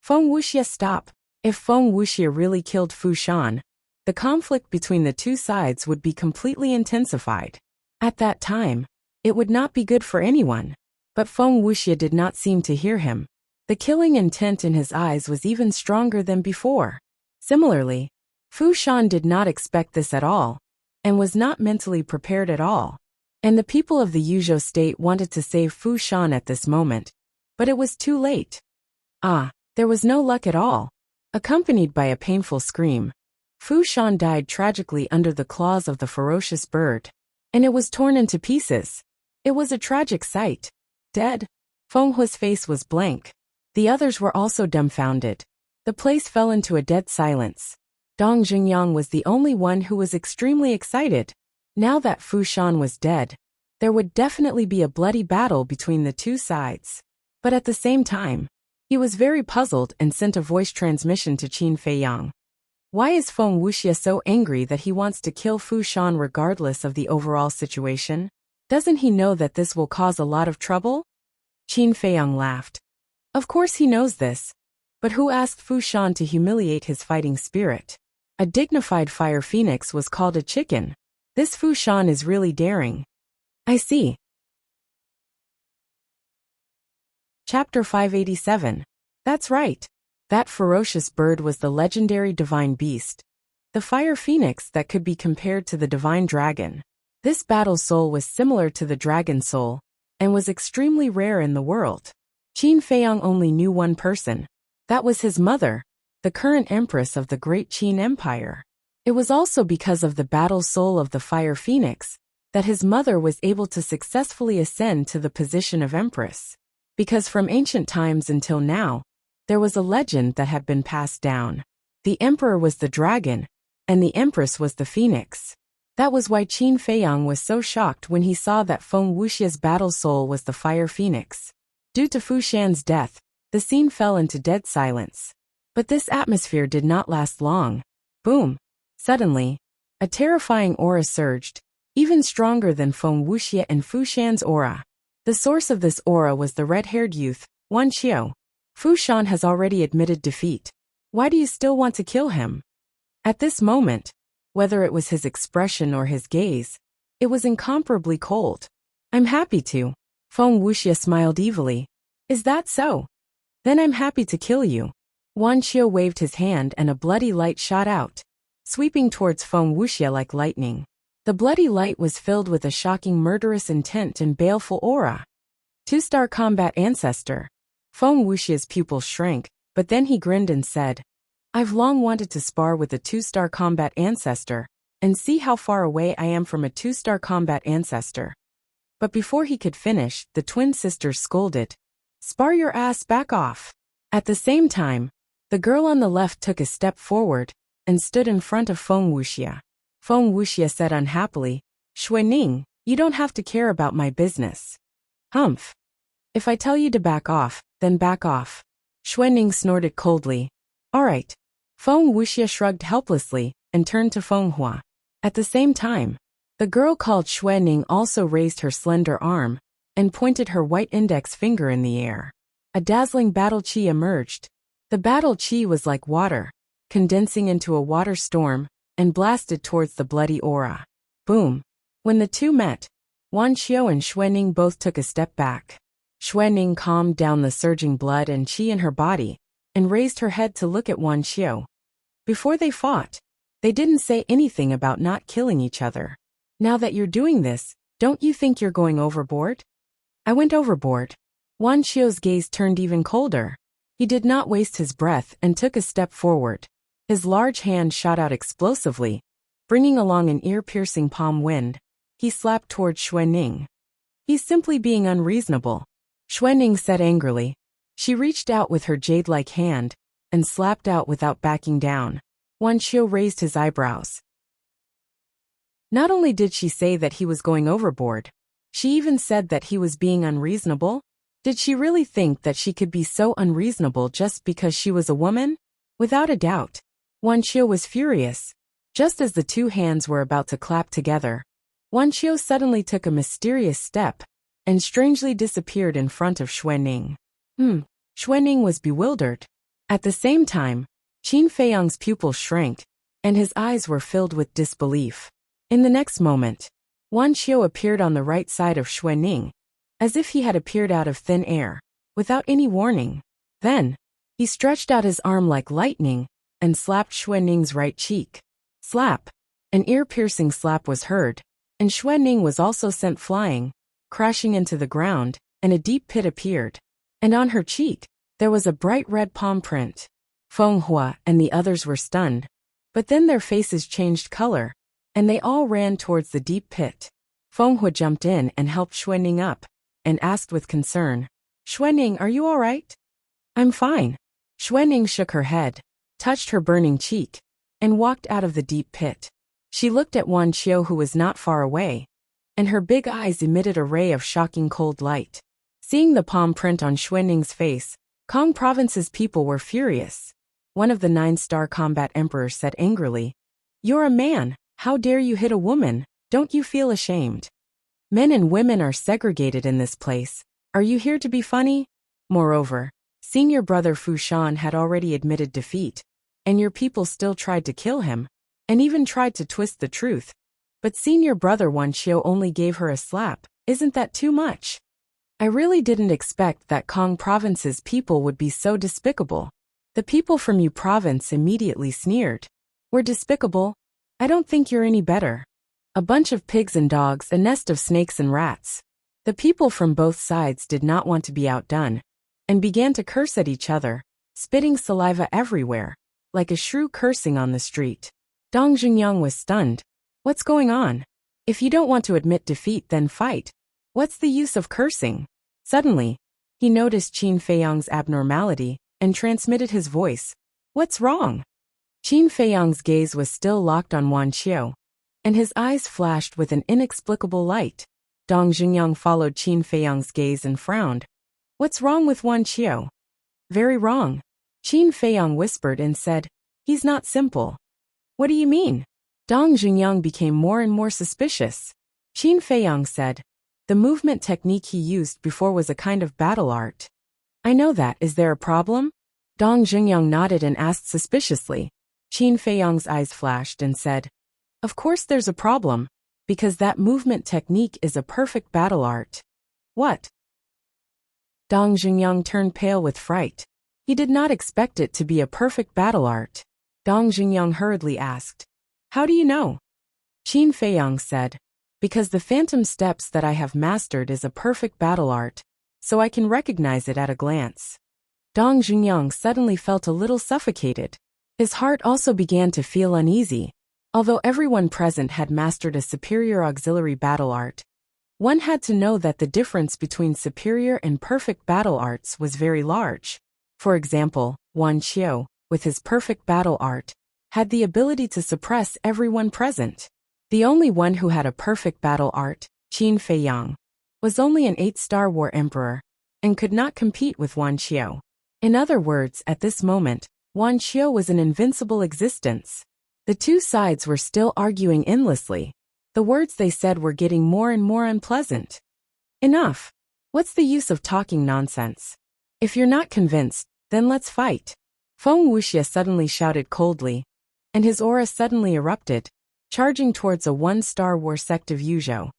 "Feng Wuxia, stop!" If Feng Wuxia really killed Fu Shan, the conflict between the two sides would be completely intensified. At that time, it would not be good for anyone. But Feng Wuxia did not seem to hear him. The killing intent in his eyes was even stronger than before. Similarly, Fu Shan did not expect this at all, and was not mentally prepared at all. And the people of the Yuzhou state wanted to save Fu Shan at this moment, but it was too late. There was no luck at all. Accompanied by a painful scream, Fu Shan died tragically under the claws of the ferocious bird, and it was torn into pieces. It was a tragic sight. Dead? Feng Hua's face was blank. The others were also dumbfounded. The place fell into a dead silence. Dong Jingyang was the only one who was extremely excited. Now that Fu Shan was dead, there would definitely be a bloody battle between the two sides. But at the same time, he was very puzzled and sent a voice transmission to Qin Feiyang. Why is Feng Wuxia so angry that he wants to kill Fu Shan regardless of the overall situation? Doesn't he know that this will cause a lot of trouble? Qin Feiyang laughed. Of course he knows this. But who asked Fu Shan to humiliate his fighting spirit? A dignified fire phoenix was called a chicken. This Fu Shan is really daring. I see. Chapter 587. That's right. That ferocious bird was the legendary divine beast, the fire phoenix that could be compared to the divine dragon. This battle soul was similar to the dragon soul, and was extremely rare in the world. Qin Feiyang only knew one person. That was his mother, the current empress of the great Qin Empire. It was also because of the battle soul of the fire phoenix that his mother was able to successfully ascend to the position of empress. Because from ancient times until now, there was a legend that had been passed down. The emperor was the dragon, and the empress was the phoenix. That was why Qin Feiyang was so shocked when he saw that Feng Wuxia's battle soul was the fire phoenix. Due to Fu Shan's death, the scene fell into dead silence. But this atmosphere did not last long. Boom! Suddenly, a terrifying aura surged, even stronger than Feng Wuxia and Fu Shan's aura. The source of this aura was the red-haired youth, Wan Qiu. Fu Shan has already admitted defeat. Why do you still want to kill him? At this moment, whether it was his expression or his gaze, it was incomparably cold. I'm happy to. Feng Wuxia smiled evilly. Is that so? Then I'm happy to kill you. Wan Qiu waved his hand and a bloody light shot out, sweeping towards Feng Wuxia like lightning. The bloody light was filled with a shocking murderous intent and baleful aura. Two-star combat ancestor. Feng Wuxia's pupils shrank, but then he grinned and said, I've long wanted to spar with a two-star combat ancestor, and see how far away I am from a two-star combat ancestor. But before he could finish, the twin sisters scolded, Spar your ass, back off. At the same time, the girl on the left took a step forward, and stood in front of Feng Wuxia. Feng Wuxia said unhappily, Xuening, you don't have to care about my business. Humph. If I tell you to back off, then back off. Xuening snorted coldly. All right. Feng Wuxia shrugged helplessly, and turned to Feng Hua. At the same time, the girl called Xuening also raised her slender arm, and pointed her white index finger in the air. A dazzling battle chi emerged. The battle chi was like water, condensing into a water storm, and blasted towards the bloody aura. Boom. When the two met, Wan Qiu and Xuening both took a step back. Xuening calmed down the surging blood and qi in her body, and raised her head to look at Wan Qiu. Before they fought, they didn't say anything about not killing each other. Now that you're doing this, don't you think you're going overboard? I went overboard. Wan Qiu's gaze turned even colder. He did not waste his breath and took a step forward. His large hand shot out explosively, bringing along an ear-piercing palm wind. He slapped towards Xuening. He's simply being unreasonable, Xuening said angrily. She reached out with her jade-like hand, and slapped out without backing down. Wan Qiu raised his eyebrows. Not only did she say that he was going overboard, she even said that he was being unreasonable. Did she really think that she could be so unreasonable just because she was a woman? Without a doubt. Wan Qiu was furious. Just as the two hands were about to clap together, Wan Qiu suddenly took a mysterious step, and strangely disappeared in front of Xuening. Xuening was bewildered. At the same time, Qin Feiyang's pupils shrank, and his eyes were filled with disbelief. In the next moment, Wan Qiu appeared on the right side of Xuening, as if he had appeared out of thin air, without any warning. Then, he stretched out his arm like lightning and slapped Xuening's right cheek. Slap! An ear-piercing slap was heard, and Xuening was also sent flying, crashing into the ground, and a deep pit appeared. And on her cheek, there was a bright red palm print. Feng Hua and the others were stunned, but then their faces changed color, and they all ran towards the deep pit. Feng Hua jumped in and helped Xuening up, and asked with concern, "Xuening, are you all right?" "I'm fine." Xuening shook her head, touched her burning cheek, and walked out of the deep pit. She looked at Wan Qiu, who was not far away, and her big eyes emitted a ray of shocking cold light. Seeing the palm print on Xuening's face, Kong Province's people were furious. One of the 9-star combat emperors said angrily, "You're a man, how dare you hit a woman? Don't you feel ashamed? Men and women are segregated in this place. Are you here to be funny?" Moreover, senior brother Fu Shan had already admitted defeat, and your people still tried to kill him, and even tried to twist the truth. But senior brother Wan Qiu only gave her a slap. Isn't that too much? I really didn't expect that Kong Province's people would be so despicable. The people from Yu Province immediately sneered. "We're despicable? I don't think you're any better. A bunch of pigs and dogs, a nest of snakes and rats." The people from both sides did not want to be outdone, and began to curse at each other, spitting saliva everywhere, like a shrew cursing on the street. Dong Jungyang was stunned. What's going on? If you don't want to admit defeat, then fight. What's the use of cursing? Suddenly, he noticed Qin Feiyang's abnormality and transmitted his voice. What's wrong? Qin Feiyang's gaze was still locked on Wan Qiu, and his eyes flashed with an inexplicable light. Dong Jungyang followed Qin Feiyang's gaze and frowned. What's wrong with Wan Qiu? Very wrong. Qin Feiyang whispered and said, He's not simple. What do you mean? Dong Jungyang became more and more suspicious. Qin Feiyang said, the movement technique he used before was a kind of battle art. I know that. Is there a problem? Dong Jungyang nodded and asked suspiciously. Qin Feiyang's eyes flashed and said, Of course there's a problem, because that movement technique is a perfect battle art. What? Dong Jungyang turned pale with fright. He did not expect it to be a perfect battle art. Dong Jungyang hurriedly asked, How do you know? Qin Feiyang said, Because the phantom steps that I have mastered is a perfect battle art, so I can recognize it at a glance. Dong Jungyang suddenly felt a little suffocated. His heart also began to feel uneasy. Although everyone present had mastered a superior auxiliary battle art, one had to know that the difference between superior and perfect battle arts was very large. For example, Wan Qiu, with his perfect battle art, had the ability to suppress everyone present. The only one who had a perfect battle art, Qin Feiyang, was only an 8-star war emperor, and could not compete with Wan Qiu. In other words, at this moment, Wan Qiu was an invincible existence. The two sides were still arguing endlessly. The words they said were getting more and more unpleasant. Enough. What's the use of talking nonsense? If you're not convinced, then let's fight. Feng Wuxia suddenly shouted coldly, and his aura suddenly erupted, charging towards a 1-star war sect of Yuzhou.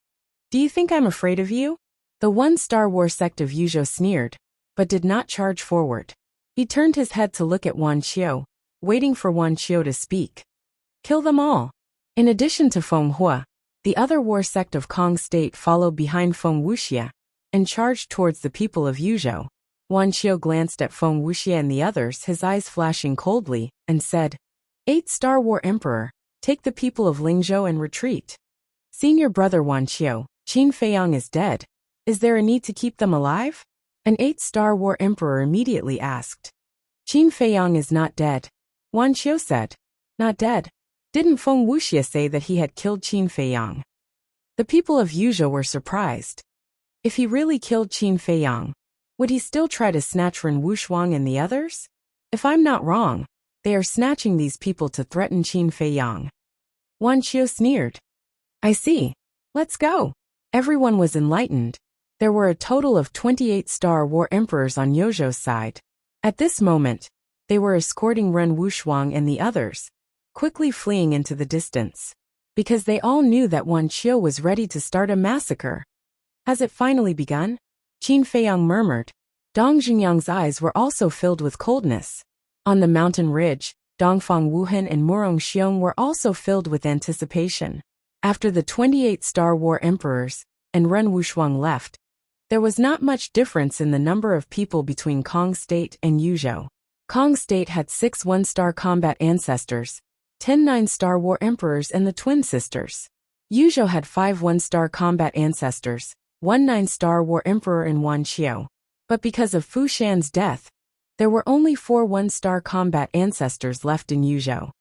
Do you think I'm afraid of you? The 1-star war sect of Yuzhou sneered, but did not charge forward. He turned his head to look at Wan Qiu, waiting for Wan Qiu to speak. Kill them all. In addition to Feng Hua, the other war sect of Kong State followed behind Feng Wuxia, and charged towards the people of Yuzhou. Wan Qiu glanced at Feng Wuxia and the others, his eyes flashing coldly, and said, 8-star war emperor, take the people of Lingzhou and retreat. Senior brother Wan Qiu, Qin Feiyang is dead. Is there a need to keep them alive? An 8-star war emperor immediately asked. Qin Feiyang is not dead. Wan Qiu said. Not dead. Didn't Feng Wuxia say that he had killed Qin Feiyang? The people of Yuzhou were surprised. If he really killed Qin Feiyang, would he still try to snatch Ren Wushuang and the others? If I'm not wrong, they are snatching these people to threaten Qin Feiyang. Wan Qiu sneered. I see. Let's go. Everyone was enlightened. There were a total of 28-star war emperors on Yuzhou's side. At this moment, they were escorting Ren Wushuang and the others, quickly fleeing into the distance. Because they all knew that Wuxia was ready to start a massacre. Has it finally begun? Qin Feiyang murmured. Dong Junyang's eyes were also filled with coldness. On the mountain ridge, Dongfang Wuhan and Murong Xiong were also filled with anticipation. After the 28 Star War Emperors and Ren Wushuang left, there was not much difference in the number of people between Kong State and Yuzhou. Kong State had 6 one-star combat ancestors, 10 9-star war emperors and the twin sisters. Yuzhou had 5 one-star combat ancestors, 1 9-star war emperor and Wan Qiu. But because of Fu Shan's death, there were only 4 one-star combat ancestors left in Yuzhou.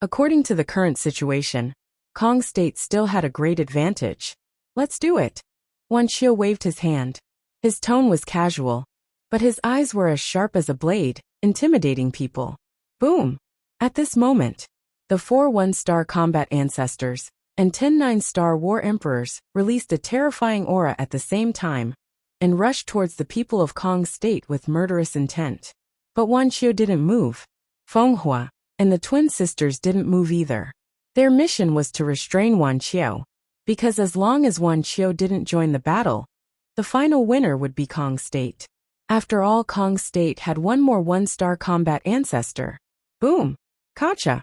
According to the current situation, Kong State still had a great advantage. Let's do it. Wan Qiu waved his hand. His tone was casual, but his eyes were as sharp as a blade, intimidating people. Boom! At this moment, the 4 one-star combat ancestors and 10 9-star war emperors released a terrifying aura at the same time and rushed towards the people of Kong State with murderous intent. But Wan Qiu didn't move. Fenghua and the twin sisters didn't move either. Their mission was to restrain Wan Qiu, because as long as Wan Qiu didn't join the battle, the final winner would be Kong State. After all, Kong State had one more one-star combat ancestor. Boom! Kacha!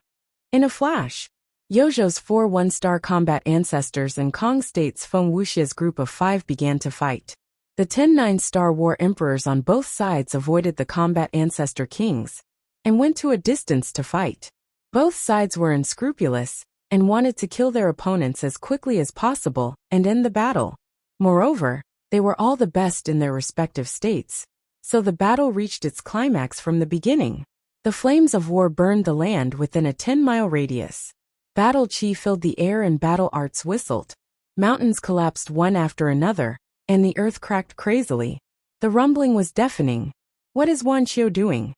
In a flash, Yozhou's 4 one-star combat ancestors and Kong State's Feng Wuxia's group of 5 began to fight. The 10 9-star war emperors on both sides avoided the combat ancestor kings and went to a distance to fight. Both sides were unscrupulous and wanted to kill their opponents as quickly as possible and end the battle. Moreover, they were all the best in their respective states, so the battle reached its climax from the beginning. The flames of war burned the land within a 10-mile radius. Battle chi filled the air and battle arts whistled. Mountains collapsed one after another, and the earth cracked crazily. The rumbling was deafening. What is Wan Qiu doing?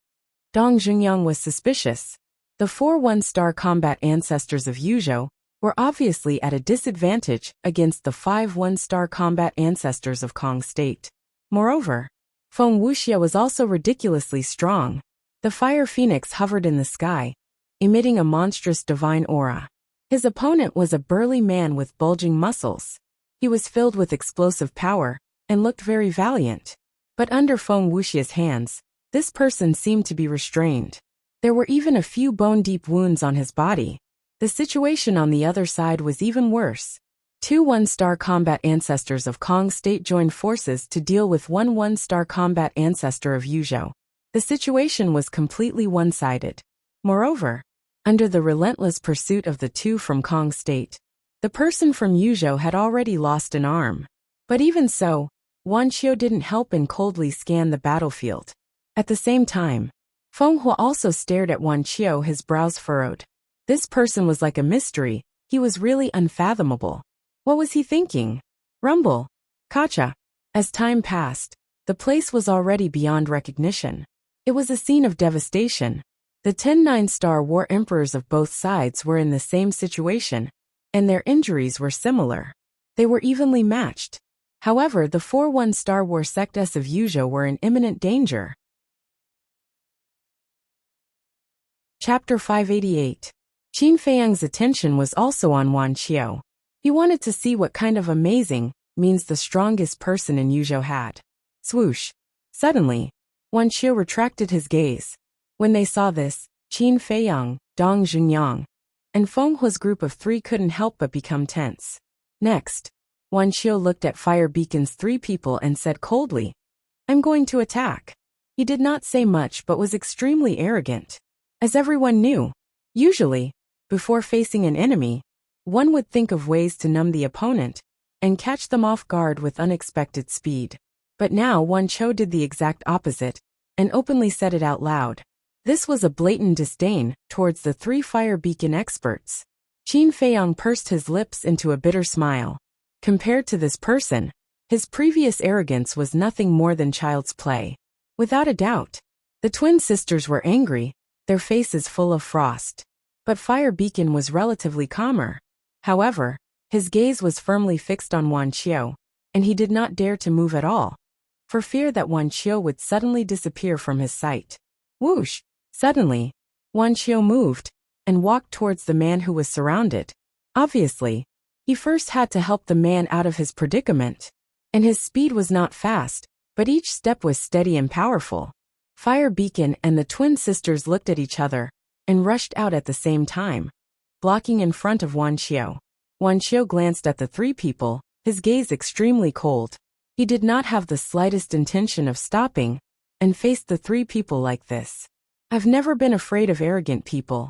Dong Junyang was suspicious. The 4 one-star combat ancestors of Yuzhou were obviously at a disadvantage against the 5 one-star combat ancestors of Kong State. Moreover, Feng Wuxia was also ridiculously strong. The fire phoenix hovered in the sky, emitting a monstrous divine aura. His opponent was a burly man with bulging muscles. He was filled with explosive power and looked very valiant. But under Feng Wuxia's hands, this person seemed to be restrained. There were even a few bone-deep wounds on his body. The situation on the other side was even worse. 2 one-star combat ancestors of Kong State joined forces to deal with 1 one-star combat ancestor of Yuzhou. The situation was completely one-sided. Moreover, under the relentless pursuit of the 2 from Kong State, the person from Yuzhou had already lost an arm. But even so, Wan Qiu didn't help and coldly scanned the battlefield. At the same time, Fenghua also stared at Wan Qiu, his brows furrowed. This person was like a mystery. He was really unfathomable. What was he thinking? Rumble. Kacha. As time passed, the place was already beyond recognition. It was a scene of devastation. The 10 9-star war emperors of both sides were in the same situation, and their injuries were similar. They were evenly matched. However, the 4 one-star war sects of Yuzhou were in imminent danger. Chapter 588. Qin Feiyang's attention was also on Wan Qiu. He wanted to see what kind of amazing means the strongest person in Yuzhou had. Swoosh. Suddenly, Wan Qiu retracted his gaze. When they saw this, Qin Feiyang, Dong Junyang, and Fenghua's group of 3 couldn't help but become tense. Next, Wan Qiu looked at Fire Beacon's 3 people and said coldly, "I'm going to attack." He did not say much but was extremely arrogant. As everyone knew, usually, before facing an enemy, one would think of ways to numb the opponent and catch them off guard with unexpected speed. But now Wan Qiu did the exact opposite and openly said it out loud. This was a blatant disdain towards the 3 Fire Beacon experts. Qin Feiyang pursed his lips into a bitter smile. Compared to this person, his previous arrogance was nothing more than child's play. Without a doubt, the twin sisters were angry, their faces full of frost. But Fire Beacon was relatively calmer. However, his gaze was firmly fixed on Wan Qiu, and he did not dare to move at all, for fear that Wan Qiu would suddenly disappear from his sight. Whoosh! Suddenly, Wan Xiao moved and walked towards the man who was surrounded. Obviously, he first had to help the man out of his predicament. And his speed was not fast, but each step was steady and powerful. Fire Beacon and the twin sisters looked at each other and rushed out at the same time, blocking in front of Wan Xiao. Wan Xiao glanced at the three people, his gaze extremely cold. He did not have the slightest intention of stopping and faced the three people like this. I've never been afraid of arrogant people.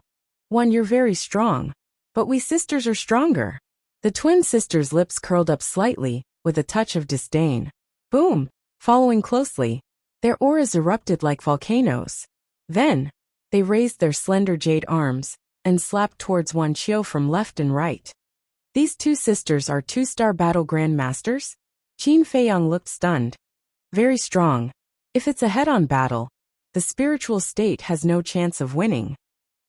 Wan, you're very strong, but we sisters are stronger. The twin sisters' lips curled up slightly with a touch of disdain. Boom! Following closely, their auras erupted like volcanoes. Then, they raised their slender jade arms and slapped towards Wan Xiao from left and right. These two sisters are two-star battle grandmasters? Qin Feiyang looked stunned. Very strong. If it's a head-on battle, the spiritual state has no chance of winning.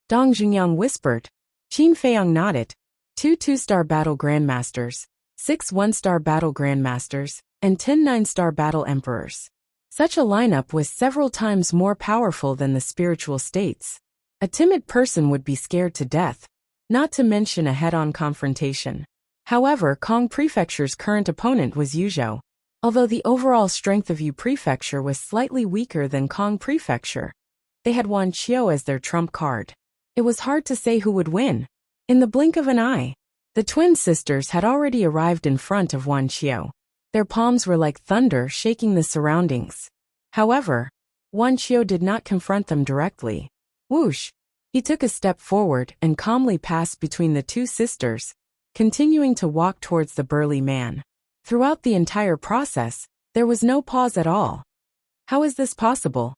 Dong Jungyang whispered. Qin Feiyang nodded. Two two-star battle grandmasters, 6 one-star battle grandmasters, and 10 nine-star battle emperors. Such a lineup was several times more powerful than the spiritual states. A timid person would be scared to death, not to mention a head-on confrontation. However, Kong Prefecture's current opponent was Yuzhou. Although the overall strength of Yu Prefecture was slightly weaker than Kong Prefecture, they had Wan Xiao as their trump card. It was hard to say who would win. In the blink of an eye, the twin sisters had already arrived in front of Wan Xiao. Their palms were like thunder shaking the surroundings. However, Wan Xiao did not confront them directly. Whoosh! He took a step forward and calmly passed between the two sisters, continuing to walk towards the burly man. Throughout the entire process, there was no pause at all. How is this possible?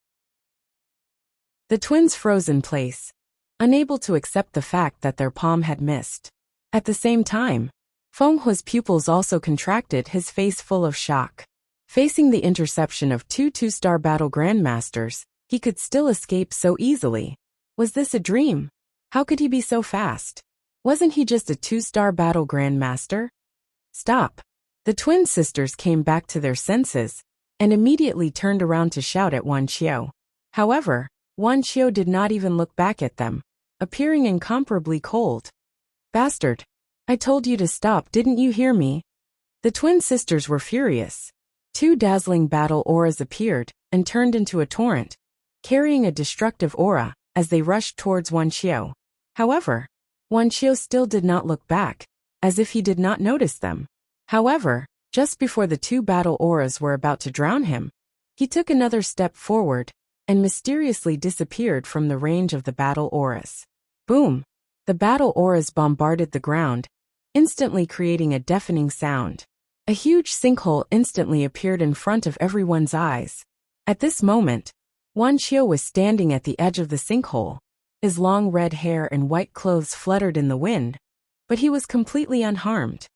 The twins froze in place, unable to accept the fact that their palm had missed. At the same time, Feng Hua's pupils also contracted, his face full of shock. Facing the interception of two two-star battle grandmasters, he could still escape so easily. Was this a dream? How could he be so fast? Wasn't he just a two-star battle grandmaster? Stop! The twin sisters came back to their senses and immediately turned around to shout at Wan Xiao. However, Wan Xiao did not even look back at them, appearing incomparably cold. Bastard! I told you to stop, didn't you hear me? The twin sisters were furious. Two dazzling battle auras appeared and turned into a torrent, carrying a destructive aura as they rushed towards Wan Xiao. However, Wan Xiao still did not look back, as if he did not notice them. However, just before the two battle auras were about to drown him, he took another step forward and mysteriously disappeared from the range of the battle auras. Boom! The battle auras bombarded the ground, instantly creating a deafening sound. A huge sinkhole instantly appeared in front of everyone's eyes. At this moment, Wan Xiao was standing at the edge of the sinkhole. His long red hair and white clothes fluttered in the wind, but he was completely unharmed.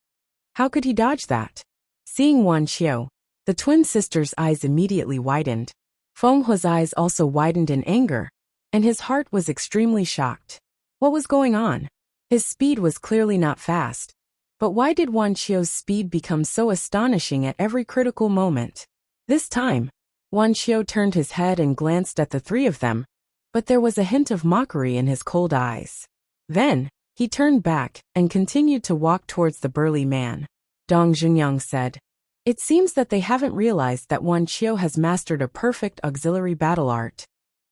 How could he dodge that? Seeing Wan Xiao, the twin sisters' eyes immediately widened. Feng Hua's eyes also widened in anger, and his heart was extremely shocked. What was going on? His speed was clearly not fast. But why did Wan Xiao's speed become so astonishing at every critical moment? This time, Wan Xiao turned his head and glanced at the three of them, but there was a hint of mockery in his cold eyes. Then, he turned back and continued to walk towards the burly man. Dong Jungyang said, "It seems that they haven't realized that Wan Xiao has mastered a perfect auxiliary battle art.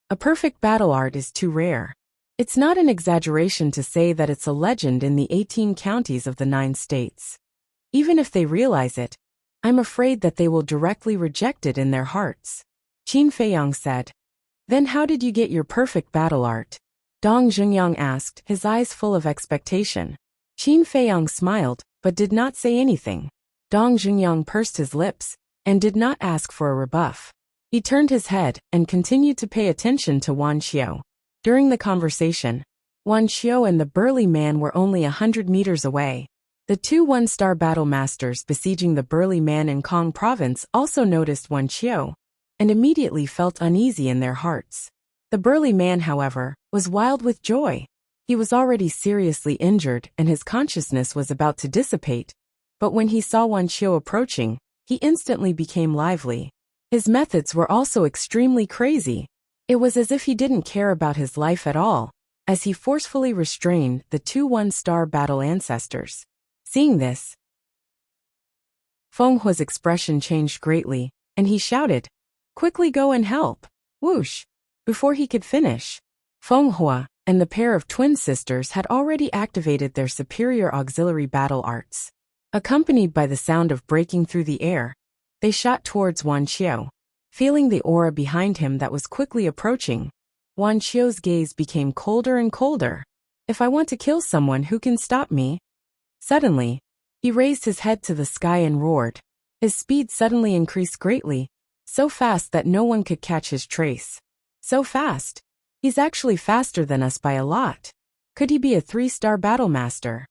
A perfect battle art is too rare. It's not an exaggeration to say that it's a legend in the 18 counties of the 9 states. Even if they realize it, I'm afraid that they will directly reject it in their hearts." Qin Feiyang said. "Then how did you get your perfect battle art?" Dong Jungyang asked, his eyes full of expectation. Qin Feiyang smiled, but did not say anything. Dong Jungyang pursed his lips and did not ask for a rebuff. He turned his head and continued to pay attention to Wan Xiao. During the conversation, Wan Xiao and the burly man were only 100 meters away. The two one-star battle masters besieging the burly man in Kong province also noticed Wan Xiao and immediately felt uneasy in their hearts. The burly man, however, was wild with joy. He was already seriously injured and his consciousness was about to dissipate, but when he saw Wan Xiao approaching, he instantly became lively. His methods were also extremely crazy. It was as if he didn't care about his life at all, as he forcefully restrained the two one-star battle ancestors. Seeing this, Feng Hua's expression changed greatly, and he shouted, "Quickly go and help!" Whoosh! Before he could finish, Feng Hua and the pair of twin sisters had already activated their superior auxiliary battle arts. Accompanied by the sound of breaking through the air, they shot towards Wan Qiu. Feeling the aura behind him that was quickly approaching, Wan Qiu's gaze became colder and colder. "If I want to kill someone, who can stop me?" Suddenly, he raised his head to the sky and roared. His speed suddenly increased greatly, so fast that no one could catch his trace. So fast? He's actually faster than us by a lot. Could he be a 3-star battle master?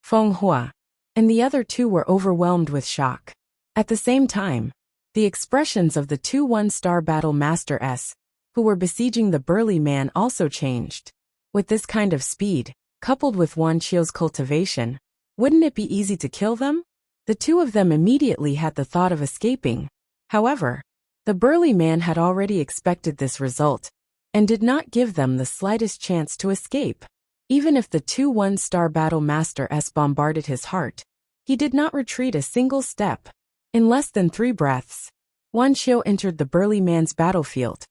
Feng Hua and the other two were overwhelmed with shock. At the same time, the expressions of the two 1-star battle masters, who were besieging the burly man, also changed. With this kind of speed, coupled with Wan Qiu's cultivation, wouldn't it be easy to kill them? The two of them immediately had the thought of escaping. However, the burly man had already expected this result, and did not give them the slightest chance to escape. Even if the two 1-star battle masters bombarded his heart, he did not retreat a single step. In less than 3 breaths, Wan Qiu entered the burly man's battlefield.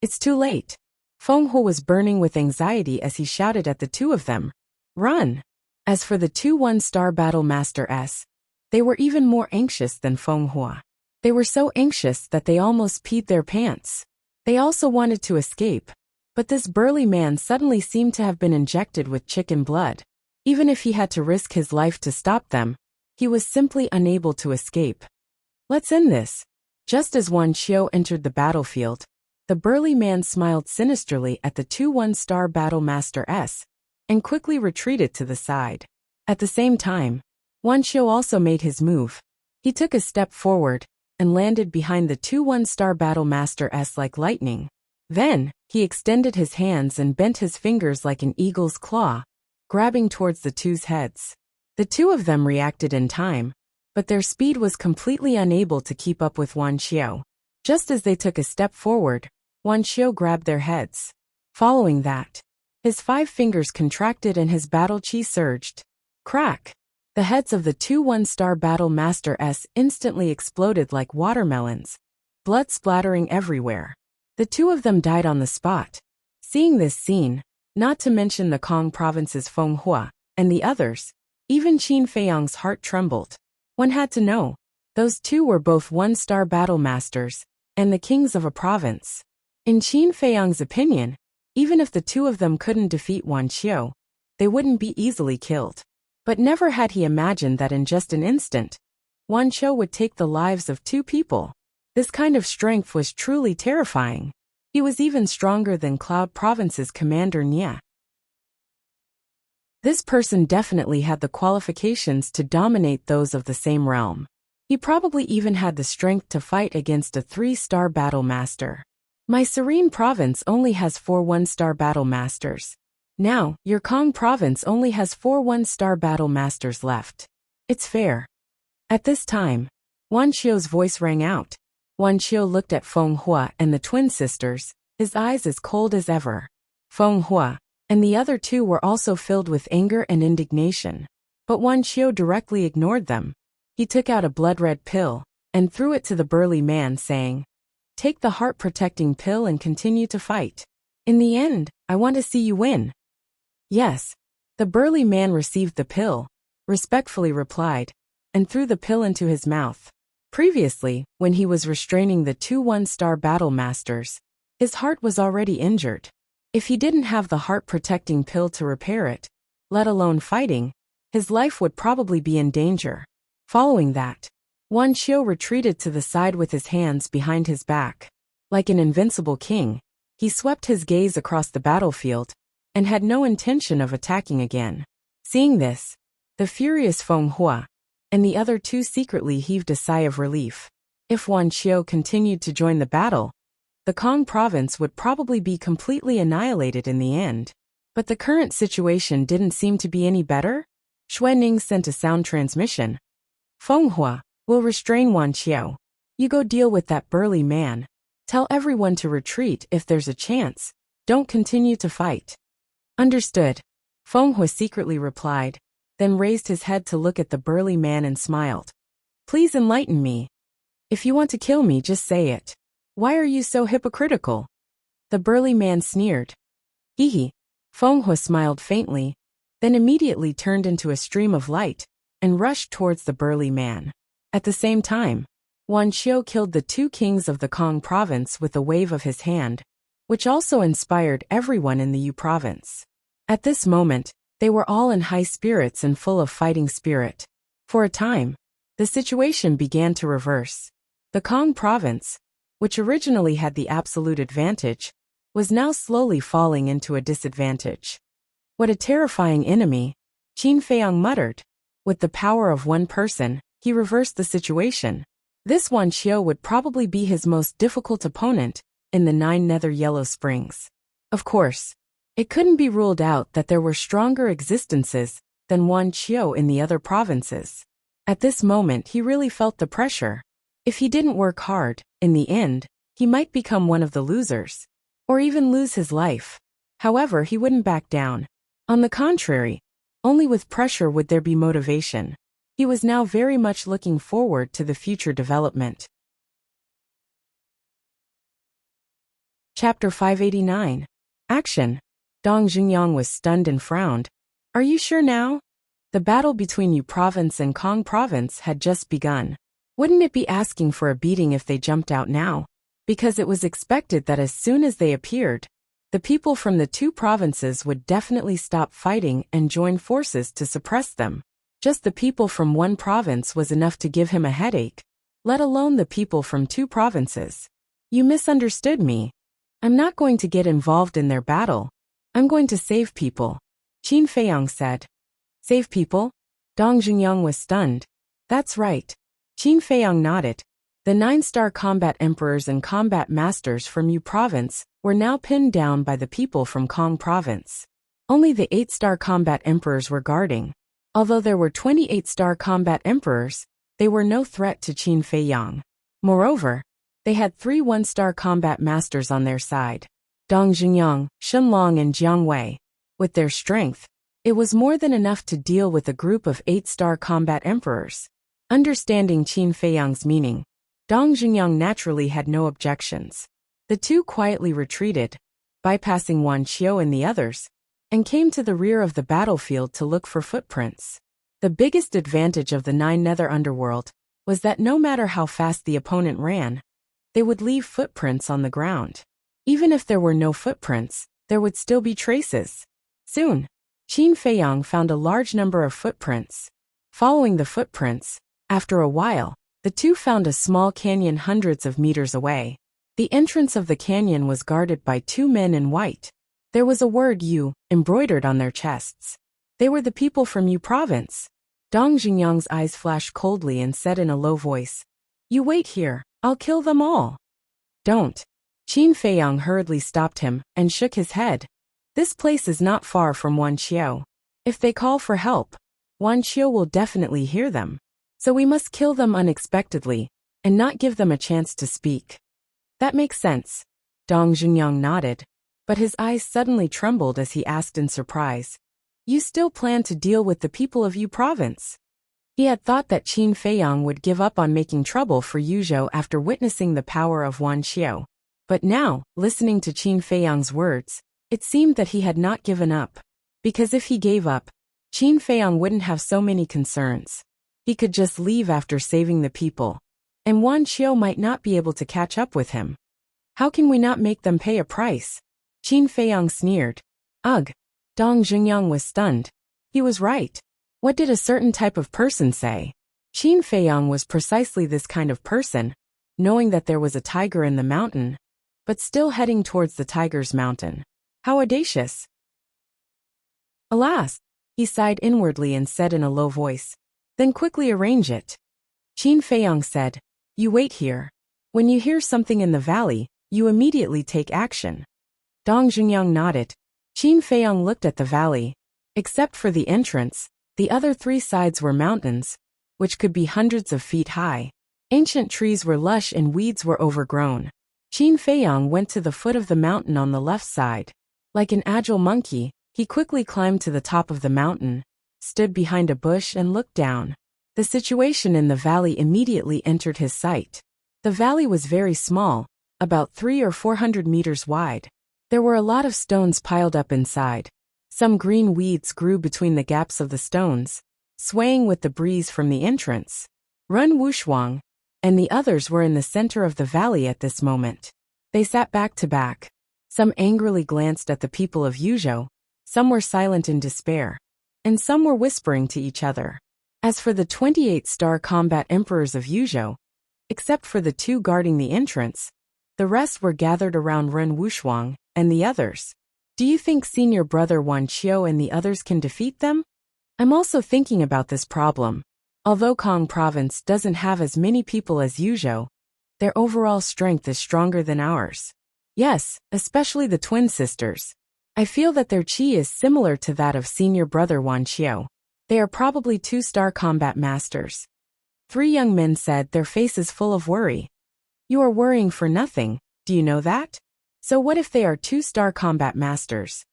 It's too late. Feng Hua was burning with anxiety as he shouted at the two of them, "Run!" As for the two 1-star battle masters, they were even more anxious than Feng Hua. They were so anxious that they almost peed their pants. They also wanted to escape, but this burly man suddenly seemed to have been injected with chicken blood. Even if he had to risk his life to stop them, he was simply unable to escape. "Let's end this." Just as Wan Qiu entered the battlefield, the burly man smiled sinisterly at the two 1-star battle masters, and quickly retreated to the side. At the same time, Wan Qiu also made his move. He took a step forward, and landed behind the two 1-star battle masters like lightning. Then, he extended his hands and bent his fingers like an eagle's claw, grabbing towards the two's heads. The two of them reacted in time, but their speed was completely unable to keep up with Wan Qiu. Just as they took a step forward, Wan Qiu grabbed their heads. Following that, his 5 fingers contracted and his battle chi surged. Crack! The heads of the two 1-star battle masters instantly exploded like watermelons, blood splattering everywhere. The two of them died on the spot. Seeing this scene, not to mention the Kong province's Feng Hua and the others, even Qin Feiyang's heart trembled. One had to know, those two were both 1-star battle masters, and the kings of a province. In Qin Feiyang's opinion, even if the two of them couldn't defeat Wan Qiu, they wouldn't be easily killed. But never had he imagined that in just an instant, Wan Qiu would take the lives of 2 people. This kind of strength was truly terrifying. He was even stronger than Cloud Province's commander Nia. This person definitely had the qualifications to dominate those of the same realm. He probably even had the strength to fight against a 3-star battle master. My serene province only has 4 1-star battle masters. Now, your Kong province only has 4 1-star battle masters left. It's fair. At this time, Wan Qiu's voice rang out. Wan Qiu looked at Feng Hua and the twin sisters, his eyes as cold as ever. Feng Hua and the other two were also filled with anger and indignation. But Wan Qiu directly ignored them. He took out a blood-red pill and threw it to the burly man, saying, "Take the heart-protecting pill and continue to fight. In the end, I want to see you win." "Yes." The burly man received the pill, respectfully replied, and threw the pill into his mouth. Previously, when he was restraining the two 1-star battle masters, his heart was already injured. If he didn't have the heart-protecting pill to repair it, let alone fighting, his life would probably be in danger. Following that, Wan Qiu retreated to the side with his hands behind his back. Like an invincible king, he swept his gaze across the battlefield, and had no intention of attacking again. Seeing this, the furious Feng Hua and the other two secretly heaved a sigh of relief. If Wan Qiu continued to join the battle, the Kong province would probably be completely annihilated in the end. But the current situation didn't seem to be any better. Xuening sent a sound transmission. "Feng Hua will restrain Wan Qiu. You go deal with that burly man. Tell everyone to retreat if there's a chance. Don't continue to fight." Understood. Feng Hui secretly replied, then raised his head to look at the burly man and smiled. Please enlighten me. If you want to kill me, just say it. Why are you so hypocritical? The burly man sneered. Hee. Feng Hui smiled faintly, then immediately turned into a stream of light and rushed towards the burly man. At the same time, Wan Qiu killed the 2 kings of the Kong province with a wave of his hand, which also inspired everyone in the Yu province. At this moment, they were all in high spirits and full of fighting spirit. For a time, the situation began to reverse. The Kong province, which originally had the absolute advantage, was now slowly falling into a disadvantage. What a terrifying enemy, Qin Feiyang muttered. With the power of one person, he reversed the situation. This Wan Qiu would probably be his most difficult opponent in the 9 Nether Yellow Springs. Of course, it couldn't be ruled out that there were stronger existences than Wan Qiu in the other provinces. At this moment he really felt the pressure. If he didn't work hard, in the end, he might become one of the losers, or even lose his life. However, he wouldn't back down. On the contrary, only with pressure would there be motivation. He was now very much looking forward to the future development. Chapter 589. Action. Dong Xingyang was stunned and frowned. Are you sure now? The battle between Yu province and Kong province had just begun. Wouldn't it be asking for a beating if they jumped out now? Because it was expected that as soon as they appeared, the people from the 2 provinces would definitely stop fighting and join forces to suppress them. Just the people from one province was enough to give him a headache, let alone the people from 2 provinces. You misunderstood me. I'm not going to get involved in their battle. I'm going to save people, Qin Feiyang said. Save people? Dong Xingyang was stunned. That's right. Qin Feiyang nodded. The 9-star combat emperors and combat masters from Yu province were now pinned down by the people from Kong province. Only the 8-star combat emperors were guarding. Although there were 28-star combat emperors, they were no threat to Qin Feiyang. Moreover, they had 3 1-star combat masters on their side. Dong Xingyang, Shenlong and Jiang Wei. With their strength, it was more than enough to deal with a group of 8-star combat emperors. Understanding Qin Feiyang's meaning, Dong Xingyang naturally had no objections. The 2 quietly retreated, bypassing Wan Qiu and the others, and came to the rear of the battlefield to look for footprints. The biggest advantage of the 9 Nether Underworld was that no matter how fast the opponent ran, they would leave footprints on the ground. Even if there were no footprints, there would still be traces. Soon, Qin Feiyang found a large number of footprints. Following the footprints, after a while, the 2 found a small canyon hundreds of meters away. The entrance of the canyon was guarded by 2 men in white. There was a word Yu embroidered on their chests. They were the people from Yu province. Dong Xingyang's eyes flashed coldly and said in a low voice, You wait here, I'll kill them all. Don't. Qin Feiyang hurriedly stopped him and shook his head. This place is not far from Wan Qiu. If they call for help, Wan Qiu will definitely hear them. So we must kill them unexpectedly and not give them a chance to speak. That makes sense. Dong Xingyang nodded, but his eyes suddenly trembled as he asked in surprise, You still plan to deal with the people of Yu province? He had thought that Qin Feiyang would give up on making trouble for Yuzhou after witnessing the power of Wan Qiu. But now, listening to Qin Feiyang's words, it seemed that he had not given up. Because if he gave up, Qin Feiyang wouldn't have so many concerns. He could just leave after saving the people, and Wan Qiu might not be able to catch up with him. How can we not make them pay a price? Qin Feiyang sneered. Ugh. Dong Xingyang was stunned. He was right. What did a certain type of person say? Qin Feiyang was precisely this kind of person, knowing that there was a tiger in the mountain, but still heading towards the tiger's mountain. How audacious. Alas, he sighed inwardly and said in a low voice, Then quickly arrange it. Qin Feiyang said, You wait here. When you hear something in the valley, you immediately take action. Dong Xingyang nodded. Qin Feiyang looked at the valley. Except for the entrance, the other 3 sides were mountains, which could be hundreds of feet high. Ancient trees were lush and weeds were overgrown. Qin Feiyang went to the foot of the mountain on the left side. Like an agile monkey, He quickly climbed to the top of the mountain, stood behind a bush and looked down. The situation in the valley immediately entered his sight. The valley was very small, about 300 or 400 meters wide. There were a lot of stones piled up inside. Some green weeds grew between the gaps of the stones, swaying with the breeze from the entrance. Ren Wuxia and the others were in the center of the valley at this moment. They sat back to back. Some angrily glanced at the people of Yuzhou, some were silent in despair, and some were whispering to each other. As for the 28-star combat emperors of Yuzhou, except for the two guarding the entrance, the rest were gathered around Ren Wuxia and the others. Do you think senior brother Wan Qiu and the others can defeat them? I'm also thinking about this problem. Although Kong province doesn't have as many people as Yuzhou, their overall strength is stronger than ours. Yes, especially the twin sisters. I feel that their chi is similar to that of senior brother Wan Qiu. They are probably 2-star combat masters. 3 young men said, their faces full of worry. You are worrying for nothing, do you know that? So what if they are 2-star combat masters?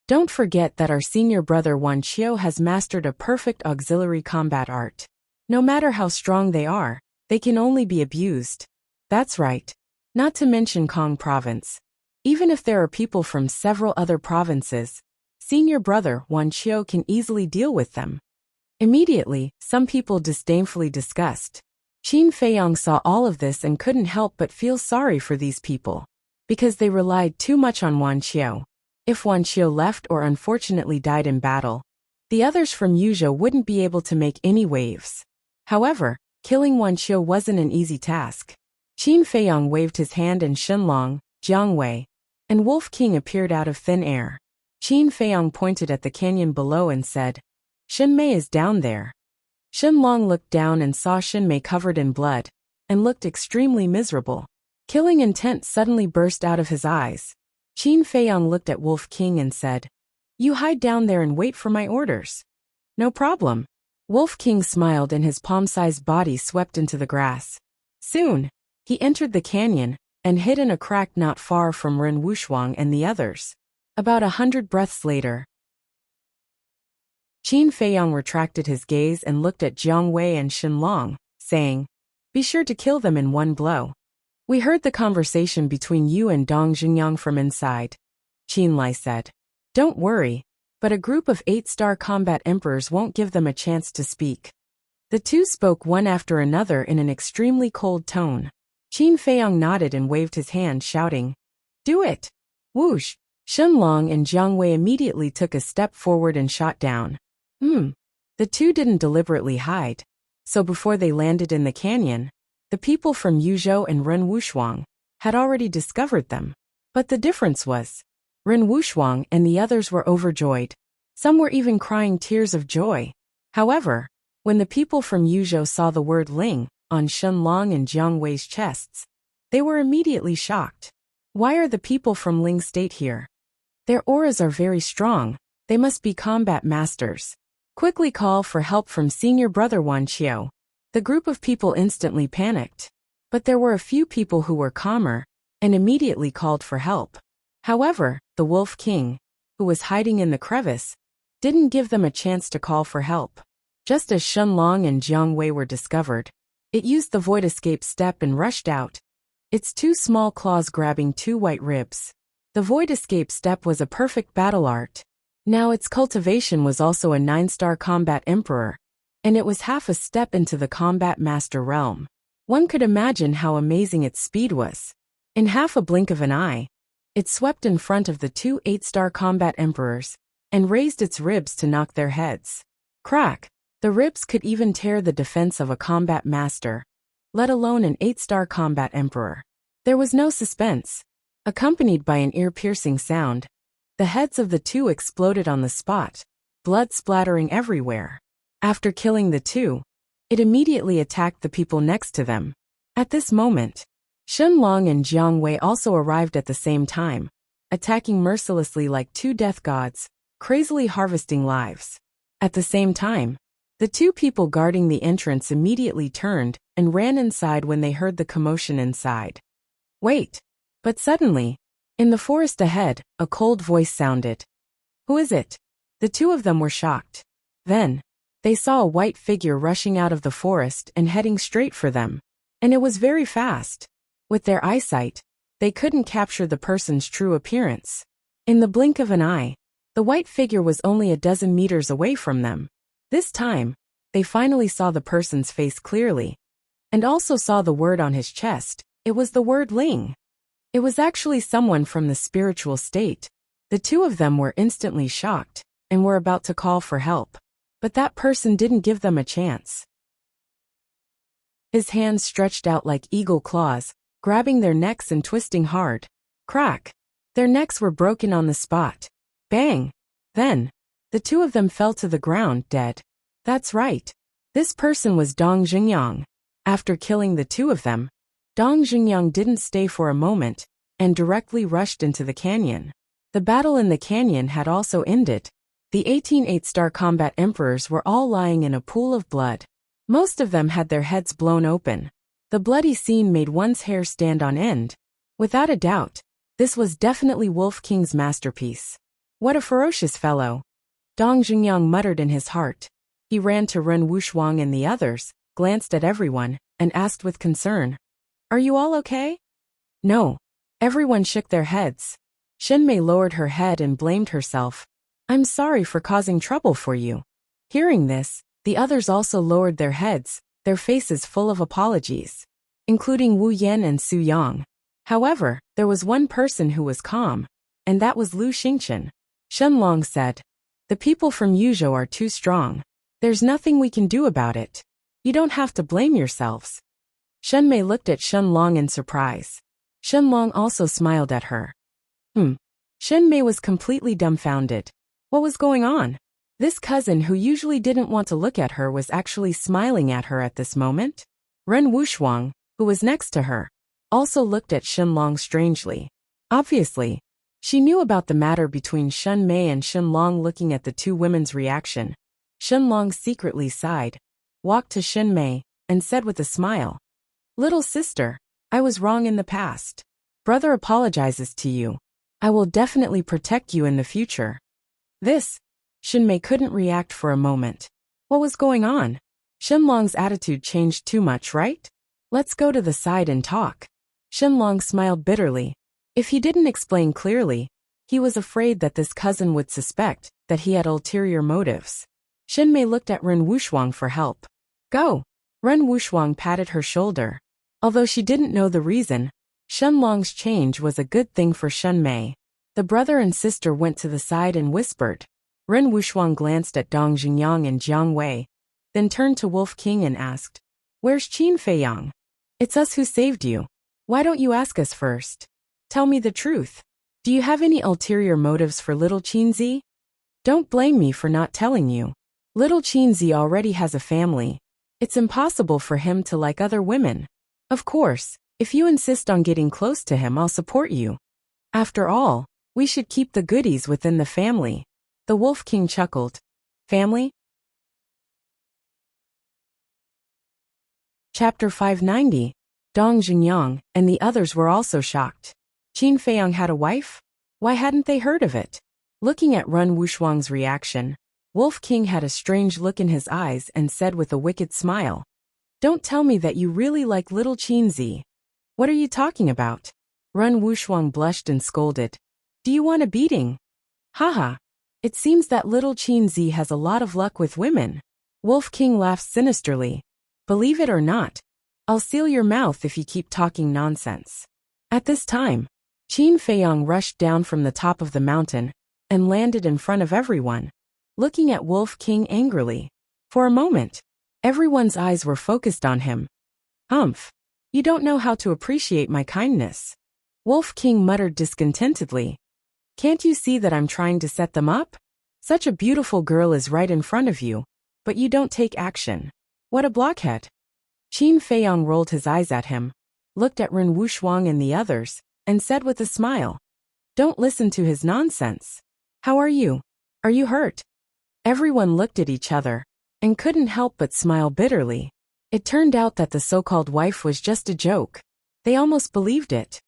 Don't forget that our senior brother Wan Qiu has mastered a perfect auxiliary combat art. No matter how strong they can only be abused. That's right. Not to mention Kong province. Even if there are people from several other provinces, senior brother Wan Qiu can easily deal with them. Immediately, some people disdainfully discussed. Qin Feiyang saw all of this and couldn't help but feel sorry for these people. Because they relied too much on Wan Qiu. If Wan Qiu left or unfortunately died in battle, the others from Yuzhou wouldn't be able to make any waves. However, killing Wan Qiu wasn't an easy task. Qin Feiyang waved his hand and Shenlong, Jiangwei, and Wolf King appeared out of thin air. Qin Feiyang pointed at the canyon below and said, Shenmei is down there. Shenlong looked down and saw Shenmei covered in blood, and looked extremely miserable. Killing intent suddenly burst out of his eyes. Qin Feiyang looked at Wolf King and said, You hide down there and wait for my orders. No problem. Wolf King smiled and his palm-sized body swept into the grass. Soon, he entered the canyon, and hid in a crack not far from Ren Wuxia and the others. About 100 breaths later, Qin Feiyang retracted his gaze and looked at Jiang Wei and Shenlong, saying, Be sure to kill them in one blow. We heard the conversation between you and Dong Xingyang from inside. Qin Lai said. Don't worry, but a group of 8-star combat emperors won't give them a chance to speak. The two spoke one after another in an extremely cold tone. Qin Feiyang nodded and waved his hand, shouting, Do it! Whoosh! Shenlong and Jiang Wei immediately took a step forward and shot down. The two didn't deliberately hide. So before they landed in the canyon, the people from Yuzhou and Ren Wuxia had already discovered them. But the difference was, Ren Wuxia and the others were overjoyed. Some were even crying tears of joy. However, when the people from Yuzhou saw the word Ling on Shenlong and Jiang Wei's chests, they were immediately shocked. Why are the people from Ling State here? Their auras are very strong. They must be combat masters. Quickly call for help from senior brother Wan Qiu. The group of people instantly panicked. But there were a few people who were calmer, and immediately called for help. However, the Wolf King, who was hiding in the crevice, didn't give them a chance to call for help. Just as Shenlong and Jiang Wei were discovered, it used the void escape step and rushed out, its 2 small claws grabbing 2 white ribs. The void escape step was a perfect battle art. Now its cultivation was also a 9-star combat emperor, and it was half a step into the combat master realm. One could imagine how amazing its speed was. In half a blink of an eye, it swept in front of the 2 8-star combat emperors, and raised its ribs to knock their heads. Crack! The ribs could even tear the defense of a combat master, let alone an 8-star combat emperor. There was no suspense. Accompanied by an ear-piercing sound, the heads of the 2 exploded on the spot, blood splattering everywhere. After killing the 2, it immediately attacked the people next to them. At this moment, Shenlong and Jiang Wei also arrived at the same time, attacking mercilessly like 2 death gods, crazily harvesting lives. At the same time, the 2 people guarding the entrance immediately turned and ran inside when they heard the commotion inside. Wait! But suddenly, in the forest ahead, a cold voice sounded. Who is it? The two of them were shocked. Then, they saw a white figure rushing out of the forest and heading straight for them. And it was very fast. With their eyesight, they couldn't capture the person's true appearance. In the blink of an eye, the white figure was only a dozen meters away from them. This time, they finally saw the person's face clearly. And also saw the word on his chest. It was the word Ling. It was actually someone from the spiritual state. The two of them were instantly shocked, and were about to call for help. But that person didn't give them a chance. His hands stretched out like eagle claws, grabbing their necks and twisting hard. Crack! Their necks were broken on the spot. Bang! Then, the two of them fell to the ground, dead. That's right. This person was Dong Jingyang. After killing the two of them, Dong Jingyang didn't stay for a moment, and directly rushed into the canyon. The battle in the canyon had also ended. The 18 8-star combat emperors were all lying in a pool of blood. Most of them had their heads blown open. The bloody scene made one's hair stand on end. Without a doubt, this was definitely Wolf King's masterpiece. What a ferocious fellow! Dong Jingyang muttered in his heart. He ran to Ren Wuxia and the others, glanced at everyone, and asked with concern, "Are you all okay?" No. Everyone shook their heads. Shenmei lowered her head and blamed herself. "I'm sorry for causing trouble for you." Hearing this, the others also lowered their heads, their faces full of apologies, including Wu Yan and Su Yang. However, there was one person who was calm, and that was Lu Xingchen. Shenlong said, "The people from Yuzhou are too strong. There's nothing we can do about it. You don't have to blame yourselves." Shenmei looked at Shenlong in surprise. Shenlong also smiled at her. Shenmei was completely dumbfounded. What was going on? This cousin who usually didn't want to look at her was actually smiling at her at this moment. Ren Wuxia, who was next to her, also looked at Shenlong strangely. Obviously, she knew about the matter between Shenmei and Shenlong. Looking at the two women's reaction, Shenlong secretly sighed, walked to Shenmei, and said with a smile, "Little sister, I was wrong in the past. Brother apologizes to you. I will definitely protect you in the future." This, Shenmei couldn't react for a moment. What was going on? Shenlong's attitude changed too much, right? Let's go to the side and talk. Shenlong smiled bitterly. If he didn't explain clearly, he was afraid that this cousin would suspect that he had ulterior motives. Shenmei looked at Ren Wuxia for help. "Go." Ren Wuxia patted her shoulder. Although she didn't know the reason, Shenlong's change was a good thing for Shenmei. The brother and sister went to the side and whispered. Ren Wuxia glanced at Dong Jingyang and Jiang Wei, then turned to Wolf King and asked, "Where's Qin Feiyang? It's us who saved you. Why don't you ask us first? Tell me the truth. Do you have any ulterior motives for little Qinzi? Don't blame me for not telling you. Little Qinzi already has a family. It's impossible for him to like other women. Of course, if you insist on getting close to him, I'll support you. After all, we should keep the goodies within the family." The Wolf King chuckled. Family? Chapter 590. Dong Jingyang and the others were also shocked. Qin Feiyang had a wife? Why hadn't they heard of it? Looking at Ren Wuxia's reaction, Wolf King had a strange look in his eyes and said with a wicked smile, "Don't tell me that you really like little Qinzi. What are you talking about?" Ren Wuxia blushed and scolded. "Do you want a beating? Haha. It seems that little Qinzi has a lot of luck with women." Wolf King laughed sinisterly. "Believe it or not, I'll seal your mouth if you keep talking nonsense." At this time, Qin Feiyang rushed down from the top of the mountain and landed in front of everyone, looking at Wolf King angrily. For a moment, everyone's eyes were focused on him. "Humph. You don't know how to appreciate my kindness." Wolf King muttered discontentedly. "Can't you see that I'm trying to set them up? Such a beautiful girl is right in front of you, but you don't take action. What a blockhead." Qin Feiyang rolled his eyes at him, looked at Ren Wuxia and the others, and said with a smile, "Don't listen to his nonsense. How are you? Are you hurt?" Everyone looked at each other, and couldn't help but smile bitterly. It turned out that the so-called wife was just a joke. They almost believed it.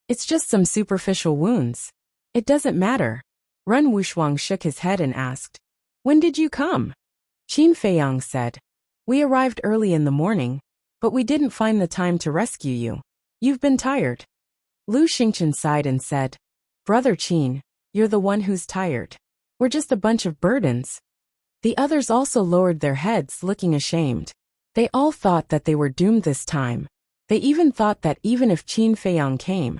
"It's just some superficial wounds. It doesn't matter." Run Wushuang shook his head and asked, "When did you come?" Qin Feiyang said, "We arrived early in the morning, but we didn't find the time to rescue you. You've been tired." Lu Xingchen sighed and said, "Brother Qin, you're the one who's tired. We're just a bunch of burdens." The others also lowered their heads, looking ashamed. They all thought that they were doomed this time. They even thought that even if Qin Feiyang came,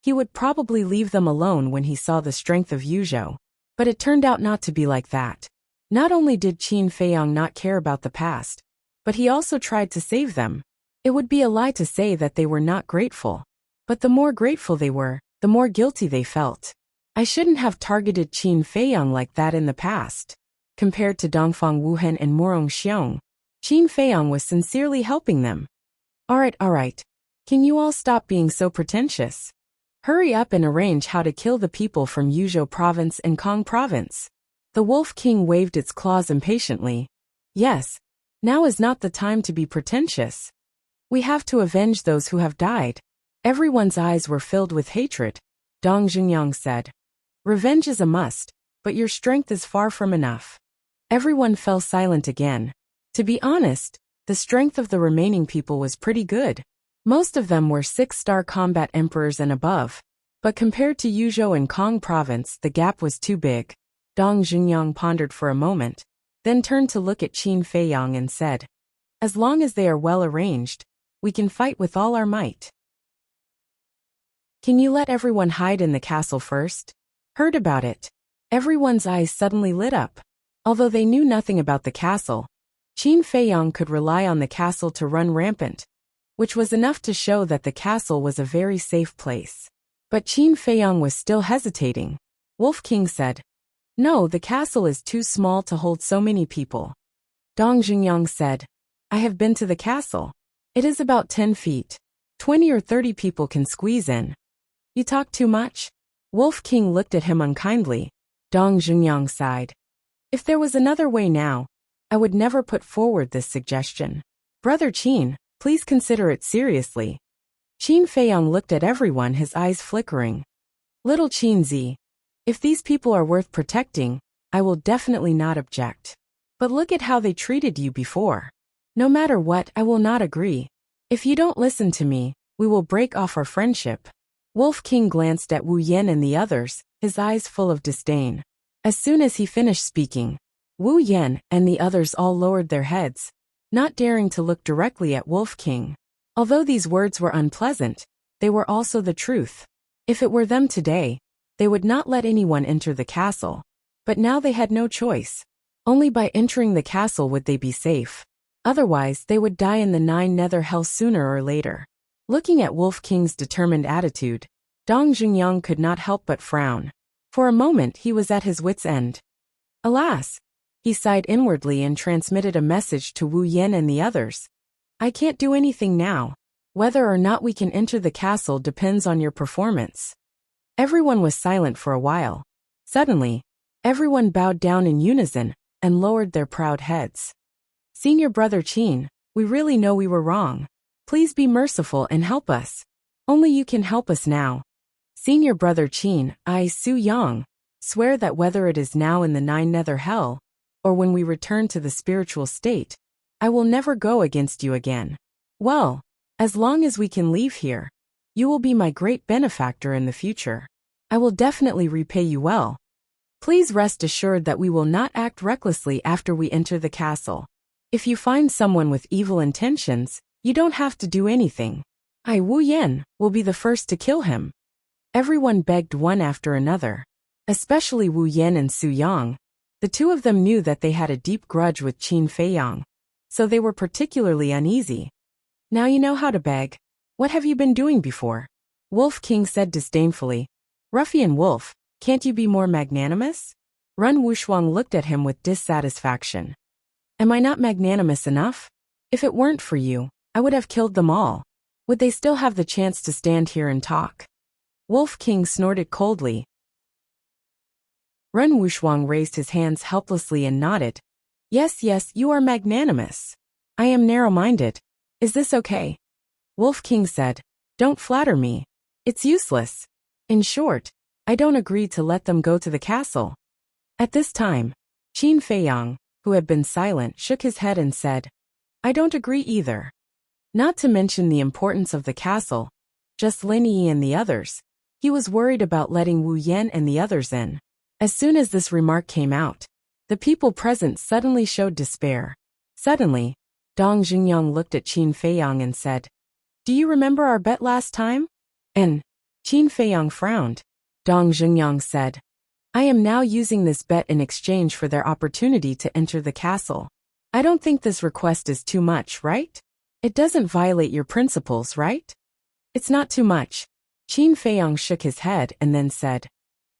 he would probably leave them alone when he saw the strength of Yuzhou. But it turned out not to be like that. Not only did Qin Feiyang not care about the past, but he also tried to save them. It would be a lie to say that they were not grateful. But the more grateful they were, the more guilty they felt. I shouldn't have targeted Qin Feiyang like that in the past. Compared to Dongfang Wuhen and Morong Xiong, Qin Feiyang was sincerely helping them. All right. Can you all stop being so pretentious? Hurry up and arrange how to kill the people from Yuzhou province and Kong province. The Wolf King waved its claws impatiently. Yes, now is not the time to be pretentious. We have to avenge those who have died. Everyone's eyes were filled with hatred. Dong Jungyang said, "Revenge is a must, but your strength is far from enough." Everyone fell silent again. To be honest, the strength of the remaining people was pretty good. Most of them were 6-star combat emperors and above. But compared to Yuzhou and Kong province, the gap was too big. Dong Jungyang pondered for a moment, then turned to look at Qin Feiyang and said, "As long as they are well arranged, we can fight with all our might. Can you let everyone hide in the castle first?" Heard about it. Everyone's eyes suddenly lit up. Although they knew nothing about the castle, Qin Feiyang could rely on the castle to run rampant, which was enough to show that the castle was a very safe place. But Qin Feiyang was still hesitating. Wolf King said, "No, the castle is too small to hold so many people." Dong Jungyang said, "I have been to the castle. It is about 10 feet. 20 or 30 people can squeeze in." "You talk too much." Wolf King looked at him unkindly. Dong Jungyang sighed. "If there was another way now, I would never put forward this suggestion. Brother Qin, please consider it seriously." Qin Feiyang looked at everyone, his eyes flickering. "Little Qin Zi, if these people are worth protecting, I will definitely not object. But look at how they treated you before. No matter what, I will not agree. If you don't listen to me, we will break off our friendship." Wolf King glanced at Wu Yan and the others, his eyes full of disdain. As soon as he finished speaking, Wu Yan and the others all lowered their heads, not daring to look directly at Wolf King. Although these words were unpleasant, they were also the truth. If it were them today, they would not let anyone enter the castle. But now they had no choice. Only by entering the castle would they be safe. Otherwise, they would die in the 9 nether hell sooner or later. Looking at Wolf King's determined attitude, Dong Jungyang could not help but frown. For a moment he was at his wit's end. Alas! He sighed inwardly and transmitted a message to Wu Yan and the others. "I can't do anything now. Whether or not we can enter the castle depends on your performance." Everyone was silent for a while. Suddenly, everyone bowed down in unison and lowered their proud heads. "Senior Brother Qin, we really know we were wrong. Please be merciful and help us. Only you can help us now. Senior Brother Qin, I, Su Yang, swear that whether it is now in the 9 nether hell, or when we return to the spiritual state, I will never go against you again. Well, as long as we can leave here, you will be my great benefactor in the future. I will definitely repay you well. Please rest assured that we will not act recklessly after we enter the castle. If you find someone with evil intentions, you don't have to do anything. I, Wu Yan, will be the first to kill him." Everyone begged one after another, especially Wu Yan and Su Yang. The two of them knew that they had a deep grudge with Qin Feiyang, so they were particularly uneasy. "Now you know how to beg. What have you been doing before?" Wolf King said disdainfully. "Ruffian wolf, can't you be more magnanimous?" Run Wushuang looked at him with dissatisfaction. "Am I not magnanimous enough? If it weren't for you, I would have killed them all. Would they still have the chance to stand here and talk?" Wolf King snorted coldly. Run Wushuang raised his hands helplessly and nodded. Yes, you are magnanimous. I am narrow-minded. Is this okay?" Wolf King said, "Don't flatter me. It's useless. In short, I don't agree to let them go to the castle. At this time, Qin Feiyang, who had been silent, shook his head and said, I don't agree either. Not to mention the importance of the castle, just Lin Yi and the others. He was worried about letting Wu Yan and the others in. As soon as this remark came out, the people present suddenly showed despair. Suddenly, Dong Xingyang looked at Qin Feiyang and said, Do you remember our bet last time? And Qin Feiyang frowned. Dong Xingyang said, I am now using this bet in exchange for their opportunity to enter the castle. I don't think this request is too much, right? It doesn't violate your principles, right? It's not too much. Qin Feiyang shook his head and then said,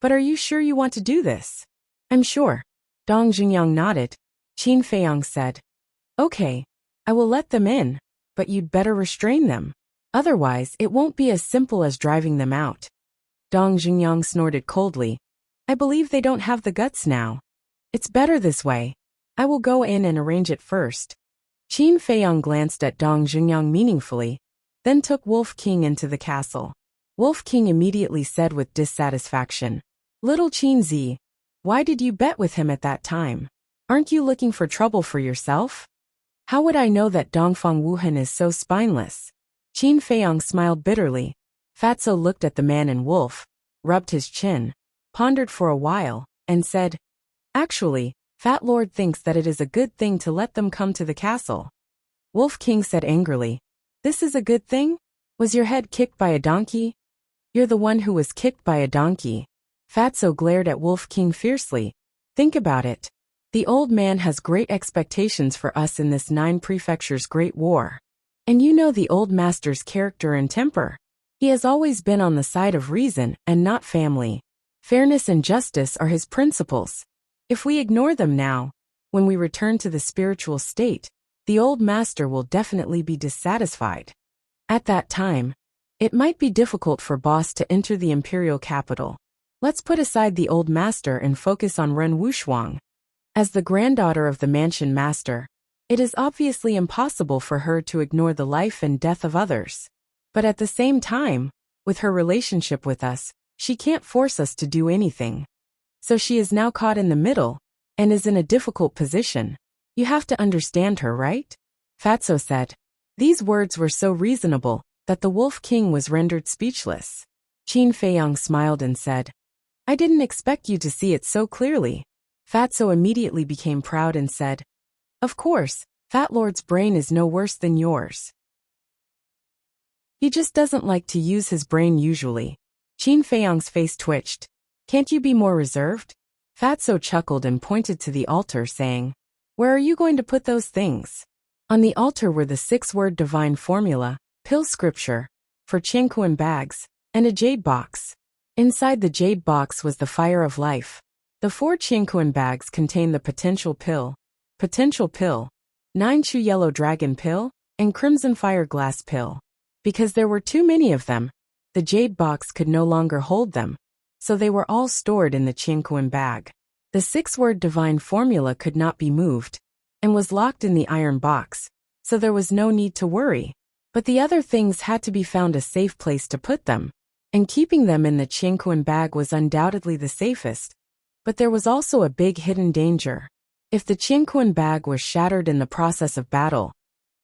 But are you sure you want to do this? I'm sure. Dong Xingyang nodded. Qin Feiyang said, Okay, I will let them in, but you'd better restrain them. Otherwise, it won't be as simple as driving them out. Dong Xingyang snorted coldly. I believe they don't have the guts now. It's better this way. I will go in and arrange it first. Qin Feiyang glanced at Dong Xingyang meaningfully, then took Wolf King into the castle. Wolf King immediately said with dissatisfaction, Little Qin Zi, why did you bet with him at that time? Aren't you looking for trouble for yourself? How would I know that Dongfang Wuhan is so spineless? Qin Feiyang smiled bitterly. Fatso looked at the man in wolf, rubbed his chin, pondered for a while, and said, Actually, Fat Lord thinks that it is a good thing to let them come to the castle. Wolf King said angrily, This is a good thing? Was your head kicked by a donkey? You're the one who was kicked by a donkey. Fatso glared at Wolf King fiercely. Think about it. The old man has great expectations for us in this 9 prefectures great war. And you know the old master's character and temper. He has always been on the side of reason and not family. Fairness and justice are his principles. If we ignore them now, when we return to the spiritual state, the old master will definitely be dissatisfied. At that time, it might be difficult for boss to enter the imperial capital. Let's put aside the old master and focus on Ren Wushuang. As the granddaughter of the mansion master, it is obviously impossible for her to ignore the life and death of others. But at the same time, with her relationship with us, she can't force us to do anything. So she is now caught in the middle, and is in a difficult position. You have to understand her, right? Fatso said. These words were so reasonable, that the Wolf King was rendered speechless. Qin Feiyang smiled and said, I didn't expect you to see it so clearly. Fatso immediately became proud and said, Of course, Fat Lord's brain is no worse than yours. He just doesn't like to use his brain usually. Qin Feiyang's face twitched. Can't you be more reserved? Fatso chuckled and pointed to the altar saying, Where are you going to put those things? On the altar were the 6-word divine formula, pill scripture, for Qiankuan bags, and a jade box. Inside the jade box was the fire of life. The 4 Qiankuan bags contained the potential pill, 9 Chu yellow dragon pill, and crimson fire glass pill. Because there were too many of them, the jade box could no longer hold them, so they were all stored in the Qiankuan bag. The 6-word divine formula could not be moved, and was locked in the iron box, so there was no need to worry. But the other things had to be found a safe place to put them, and keeping them in the Qiankuan bag was undoubtedly the safest. But there was also a big hidden danger. If the Qiankuan bag was shattered in the process of battle,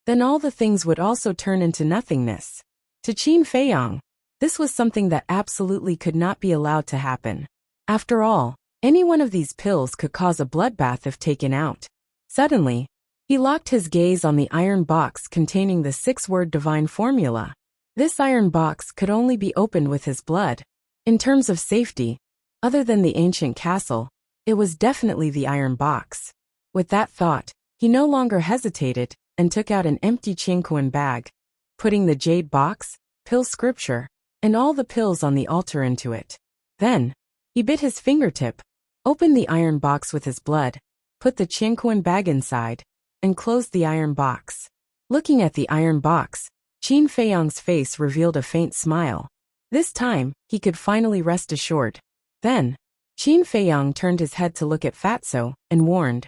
then all the things would also turn into nothingness. To Qin Feiyang, this was something that absolutely could not be allowed to happen. After all, any one of these pills could cause a bloodbath if taken out. Suddenly, he locked his gaze on the iron box containing the 6-word divine formula. This iron box could only be opened with his blood. In terms of safety, other than the ancient castle, it was definitely the iron box. With that thought, he no longer hesitated, and took out an empty Qiankuan bag, putting the jade box, pill scripture, and all the pills on the altar into it. Then, he bit his fingertip, opened the iron box with his blood, put the Qiankuan bag inside, and closed the iron box. Looking at the iron box, Qin Feiyang's face revealed a faint smile. This time, he could finally rest assured. Then, Qin Feiyang turned his head to look at Fatso, and warned,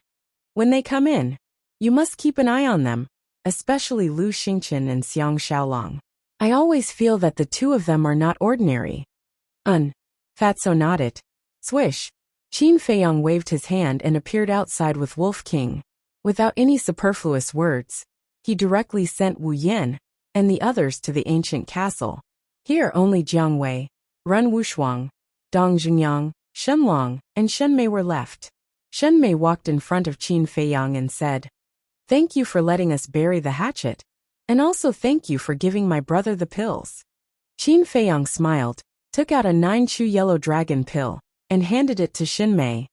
When they come in, you must keep an eye on them, especially Lu Xingqian and Xiang Xiaolong. I always feel that the 2 of them are not ordinary. Fatso nodded. Swish. Qin Feiyang waved his hand and appeared outside with Wolf King. Without any superfluous words, he directly sent Wu Yan and the others to the ancient castle. Here only Jiang Wei, Ren Wushuang, Dong Jingyang, Shenlong, and Shenmei were left. Shenmei walked in front of Qin Feiyang and said, "Thank you for letting us bury the hatchet, and also thank you for giving my brother the pills." Qin Feiyang smiled, took out a 9-chew yellow dragon pill, and handed it to Shenmei.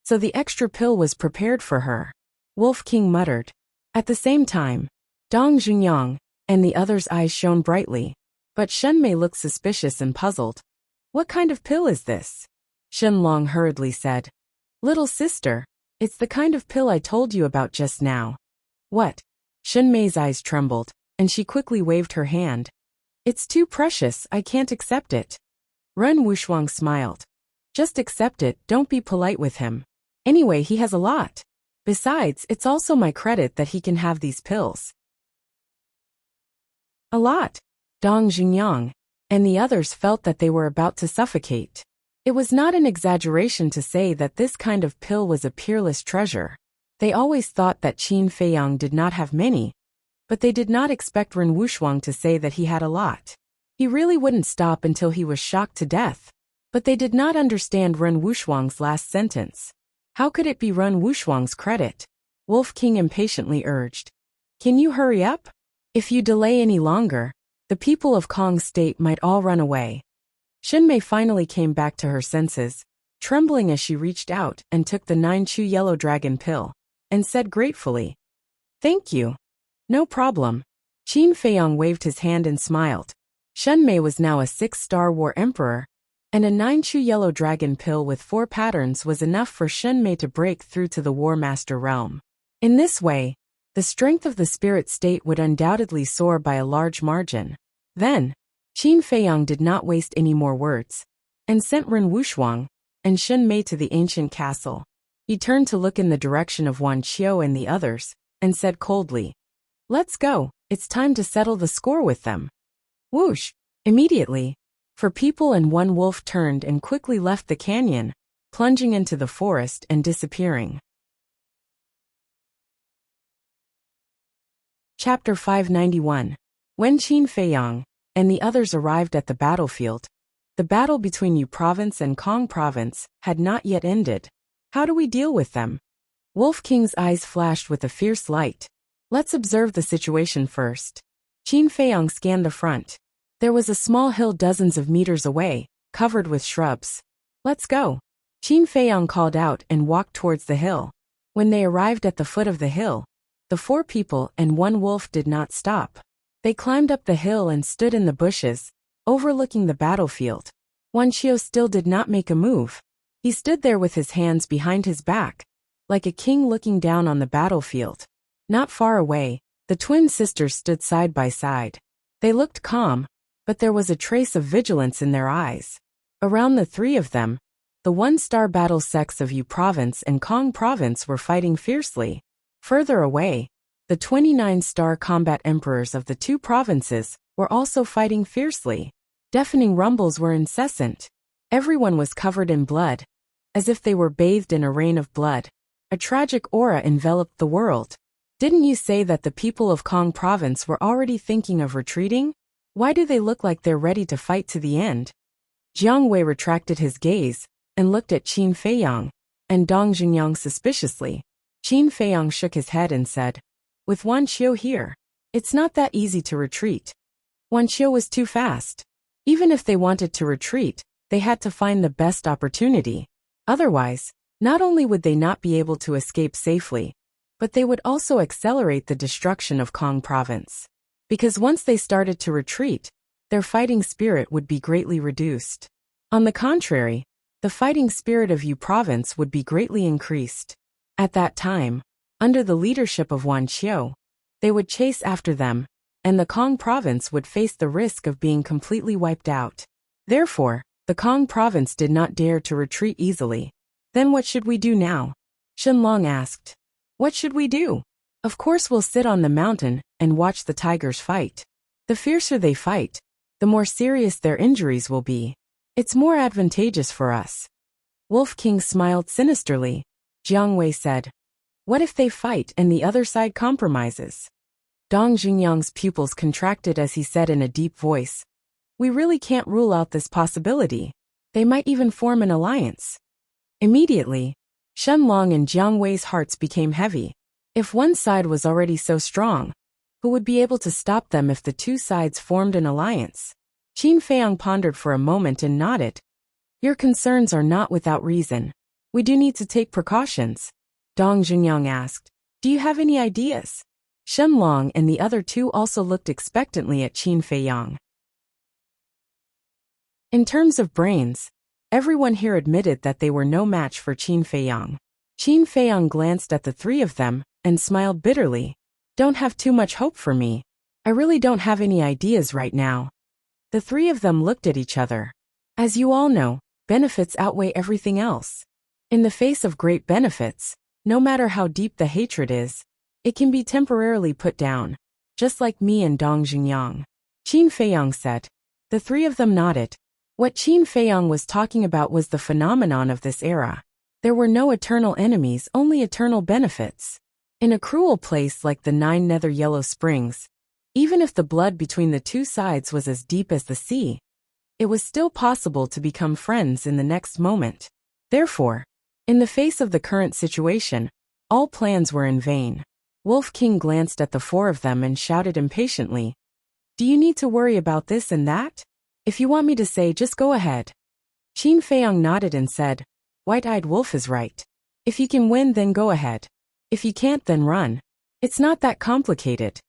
So the extra pill was prepared for her. Wolf King muttered. At the same time, Dong Jingyang and the others' eyes shone brightly, but Shenmei looked suspicious and puzzled. "What kind of pill is this?" Shenlong hurriedly said. "Little sister, it's the kind of pill I told you about just now." "What?" Shenmei's eyes trembled, and she quickly waved her hand. "It's too precious, I can't accept it." Ren Wushuang smiled. "Just accept it, don't be polite with him. Anyway, he has a lot. Besides, it's also my credit that he can have these pills." A lot. Dong Jingyang and the others felt that they were about to suffocate. It was not an exaggeration to say that this kind of pill was a peerless treasure. They always thought that Qin Feiyang did not have many, but they did not expect Ren Wushuang to say that he had a lot. He really wouldn't stop until he was shocked to death. But they did not understand Ren Wushuang's last sentence. How could it be Ren Wushuang's credit? Wolf King impatiently urged. "Can you hurry up? If you delay any longer, the people of Kong State might all run away." Shenmei finally came back to her senses, trembling as she reached out and took the 9-chew yellow dragon pill, and said gratefully, "Thank you." "No problem." Qin Feiyang waved his hand and smiled. Shenmei was now a 6-star war emperor, and a 9-chew yellow dragon pill with 4 patterns was enough for Shenmei to break through to the War Master realm. In this way, the strength of the spirit state would undoubtedly soar by a large margin. Then, Qin Feiyang did not waste any more words, and sent Ren Wushuang and Shenmei to the ancient castle. He turned to look in the direction of Wan Qiu and the others, and said coldly, "Let's go, it's time to settle the score with them." Whoosh! Immediately, 4 people and 1 wolf turned and quickly left the canyon, plunging into the forest and disappearing. Chapter 591. When Qin Feiyang and the others arrived at the battlefield, the battle between Yu Province and Kong Province had not yet ended. How do we deal with them? Wolf King's eyes flashed with a fierce light. Let's observe the situation first. Qin Feiyang scanned the front. There was a small hill dozens of meters away, covered with shrubs. "Let's go." Qin Feiyang called out and walked towards the hill. When they arrived at the foot of the hill, the 4 people and 1 wolf did not stop. They climbed up the hill and stood in the bushes, overlooking the battlefield. Wan Qiu still did not make a move. He stood there with his hands behind his back, like a king looking down on the battlefield. Not far away, the twin sisters stood side by side. They looked calm, but there was a trace of vigilance in their eyes. Around the 3 of them, the 1-star battle sects of Yu Province and Kong Province were fighting fiercely. Further away, the 29-star combat emperors of the 2 provinces were also fighting fiercely. Deafening rumbles were incessant. Everyone was covered in blood, as if they were bathed in a rain of blood. A tragic aura enveloped the world. Didn't you say that the people of Kong Province were already thinking of retreating? Why do they look like they're ready to fight to the end? Jiang Wei retracted his gaze and looked at Qin Feiyang and Dong Jingyang suspiciously. Qin Feiyang shook his head and said, "With Wan Qiu here, it's not that easy to retreat. Wan Qiu was too fast. Even if they wanted to retreat, they had to find the best opportunity. Otherwise, not only would they not be able to escape safely, but they would also accelerate the destruction of Kong Province. Because once they started to retreat, their fighting spirit would be greatly reduced. On the contrary, the fighting spirit of Yu Province would be greatly increased. At that time, under the leadership of Wan Qiu, they would chase after them, and the Kong Province would face the risk of being completely wiped out. Therefore, the Kong Province did not dare to retreat easily. Then what should we do now? Shenlong asked. What should we do? Of course we'll sit on the mountain and watch the tigers fight. The fiercer they fight, the more serious their injuries will be. It's more advantageous for us. Wolf King smiled sinisterly. Jiang Wei said, "What if they fight and the other side compromises?" Dong Junyang's pupils contracted as he said in a deep voice, "We really can't rule out this possibility. They might even form an alliance." Immediately, Shen Long and Jiang Wei's hearts became heavy. If one side was already so strong, who would be able to stop them if the two sides formed an alliance? Qin Feiyang pondered for a moment and nodded. "Your concerns are not without reason. We do need to take precautions." Dong Junyang asked, "Do you have any ideas?" Shen Long and the other two also looked expectantly at Qin Feiyang. In terms of brains, everyone here admitted that they were no match for Qin Feiyang. Qin Feiyang glanced at the three of them and smiled bitterly. "Don't have too much hope for me. I really don't have any ideas right now." The three of them looked at each other. As you all know, benefits outweigh everything else. In the face of great benefits, no matter how deep the hatred is, it can be temporarily put down, just like me and Dong Junyang. Qin Feiyang said. The three of them nodded. What Qin Feiyang was talking about was the phenomenon of this era. There were no eternal enemies, only eternal benefits. In a cruel place like the 9 Nether Yellow Springs, even if the blood between the two sides was as deep as the sea, it was still possible to become friends in the next moment. Therefore, in the face of the current situation, all plans were in vain. Wolf King glanced at the four of them and shouted impatiently, "Do you need to worry about this and that? If you want me to say, just go ahead." Qin Feiyang nodded and said, "White-eyed wolf is right. If you can win, then go ahead. If you can't, then run. It's not that complicated."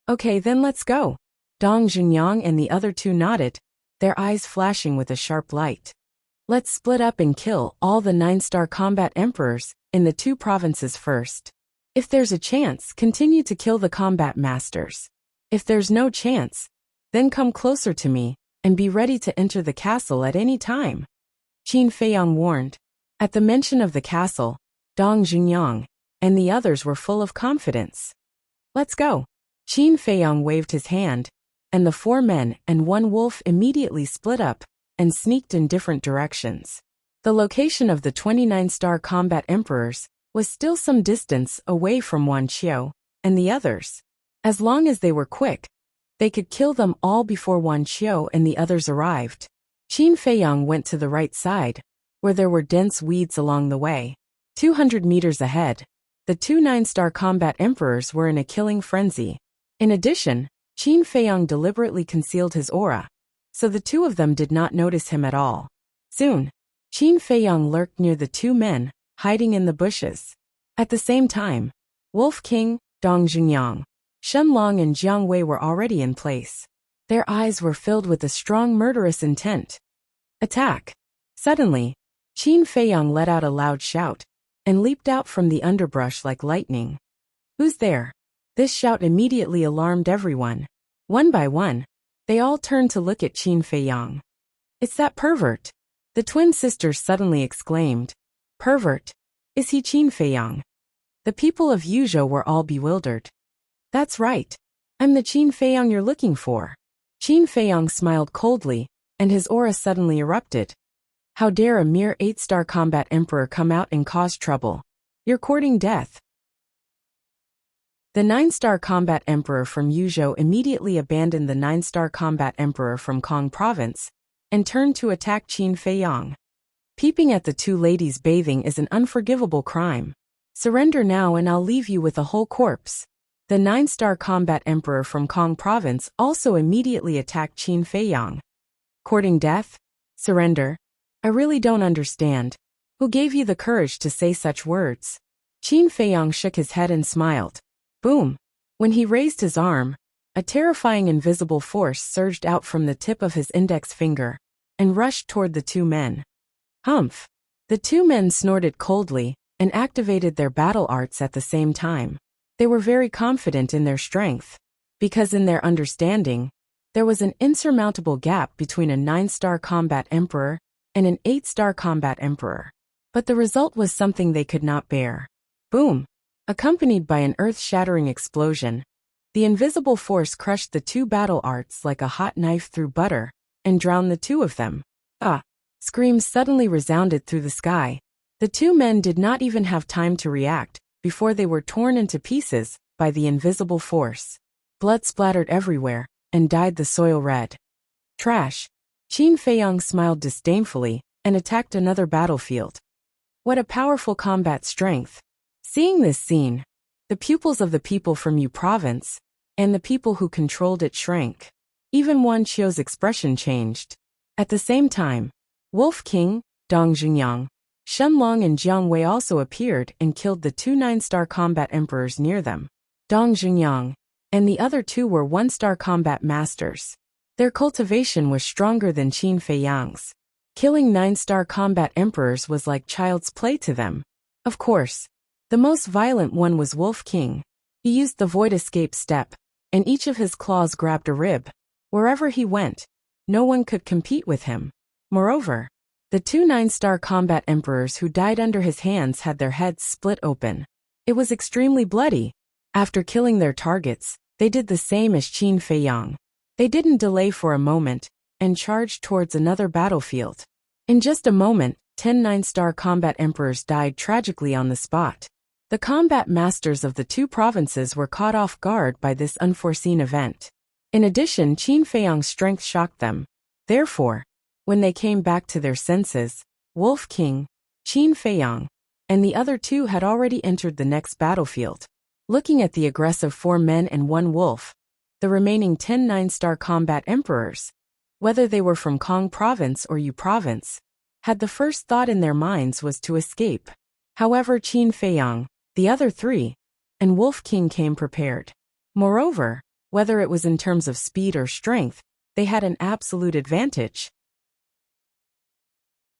"Okay, then let's go." Dong Junyang and the other two nodded, their eyes flashing with a sharp light. "Let's split up and kill all the 9-star combat emperors in the 2 provinces first. If there's a chance, continue to kill the combat masters. If there's no chance, then come closer to me and be ready to enter the castle at any time," Qin Feiyang warned. At the mention of the castle, Dong Junyang and the others were full of confidence. "Let's go." Qin Feiyang waved his hand, and the 4 men and 1 wolf immediately split up and sneaked in different directions. The location of the 29-star combat emperors was still some distance away from Wan Qiu and the others. As long as they were quick, they could kill them all before Wan Qiu and the others arrived. Qin Feiyang went to the right side, where there were dense weeds along the way. 200 meters ahead, the 2 9-star combat emperors were in a killing frenzy. In addition, Qin Feiyang deliberately concealed his aura, so the 2 of them did not notice him at all. Soon, Qin Feiyang lurked near the 2 men, hiding in the bushes. At the same time, Wolf King, Dong Junyang, Shen Long and Jiang Wei were already in place. Their eyes were filled with a strong murderous intent. Attack! Suddenly, Qin Feiyang let out a loud shout and leaped out from the underbrush like lightning. "Who's there?" This shout immediately alarmed everyone. One by one, they all turned to look at Qin Feiyang. "It's that pervert!" The twin sisters suddenly exclaimed. "Pervert? Is he Qin Feiyang?" The people of Yuzhou were all bewildered. "That's right. I'm the Qin Feiyang you're looking for." Qin Feiyang smiled coldly, and his aura suddenly erupted. "How dare a mere 8-star combat emperor come out and cause trouble? You're courting death." The 9-star combat emperor from Yuzhou immediately abandoned the 9-star combat emperor from Kong province and turned to attack Qin Feiyang. Peeping at the 2 ladies bathing is an unforgivable crime. Surrender now and I'll leave you with a whole corpse. The 9-star combat emperor from Kong province also immediately attacked Qin Feiyang. Courting death? Surrender? I really don't understand. Who gave you the courage to say such words? Qin Feiyang shook his head and smiled. Boom! When he raised his arm, a terrifying invisible force surged out from the tip of his index finger and rushed toward the 2 men. Humph! The 2 men snorted coldly and activated their battle arts at the same time. They were very confident in their strength, because in their understanding, there was an insurmountable gap between a 9-star combat emperor and an 8-star combat emperor. But the result was something they could not bear. Boom! Accompanied by an earth-shattering explosion, the invisible force crushed the 2 battle arts like a hot knife through butter and drowned the 2 of them. Ah! Screams suddenly resounded through the sky. The two men did not even have time to react before they were torn into pieces by the invisible force. Blood splattered everywhere and dyed the soil red. Trash. Qin Feiyang smiled disdainfully and attacked another battlefield. What a powerful combat strength. Seeing this scene, the pupils of the people from Yu province and the people who controlled it shrank. Even Wan Qiu's expression changed. At the same time, Wolf King, Dong Zhengyang, Shenlong and Jiang Wei also appeared and killed the two 9-star combat emperors near them. Dong Zhengyang and the other two were 1-star combat masters. Their cultivation was stronger than Qin Feiyang's. Killing 9-star combat emperors was like child's play to them. Of course, the most violent one was Wolf King. He used the void escape step, and each of his claws grabbed a rib. Wherever he went, no one could compete with him. Moreover, the two 9-star combat emperors who died under his hands had their heads split open. It was extremely bloody. After killing their targets, they did the same as Qin Feiyang. They didn't delay for a moment and charged towards another battlefield. In just a moment, 10 9-star combat emperors died tragically on the spot. The combat masters of the two provinces were caught off guard by this unforeseen event. In addition, Qin Feiyang's strength shocked them. Therefore, when they came back to their senses, Wolf King, Qin Feiyang, and the other two had already entered the next battlefield. Looking at the aggressive 4 men and 1 wolf, the remaining 10 9-star combat emperors, whether they were from Kong province or Yu province, had the first thought in their minds was to escape. However, Qin Feiyang, the other 3, and Wolf King came prepared. Moreover, whether it was in terms of speed or strength, they had an absolute advantage.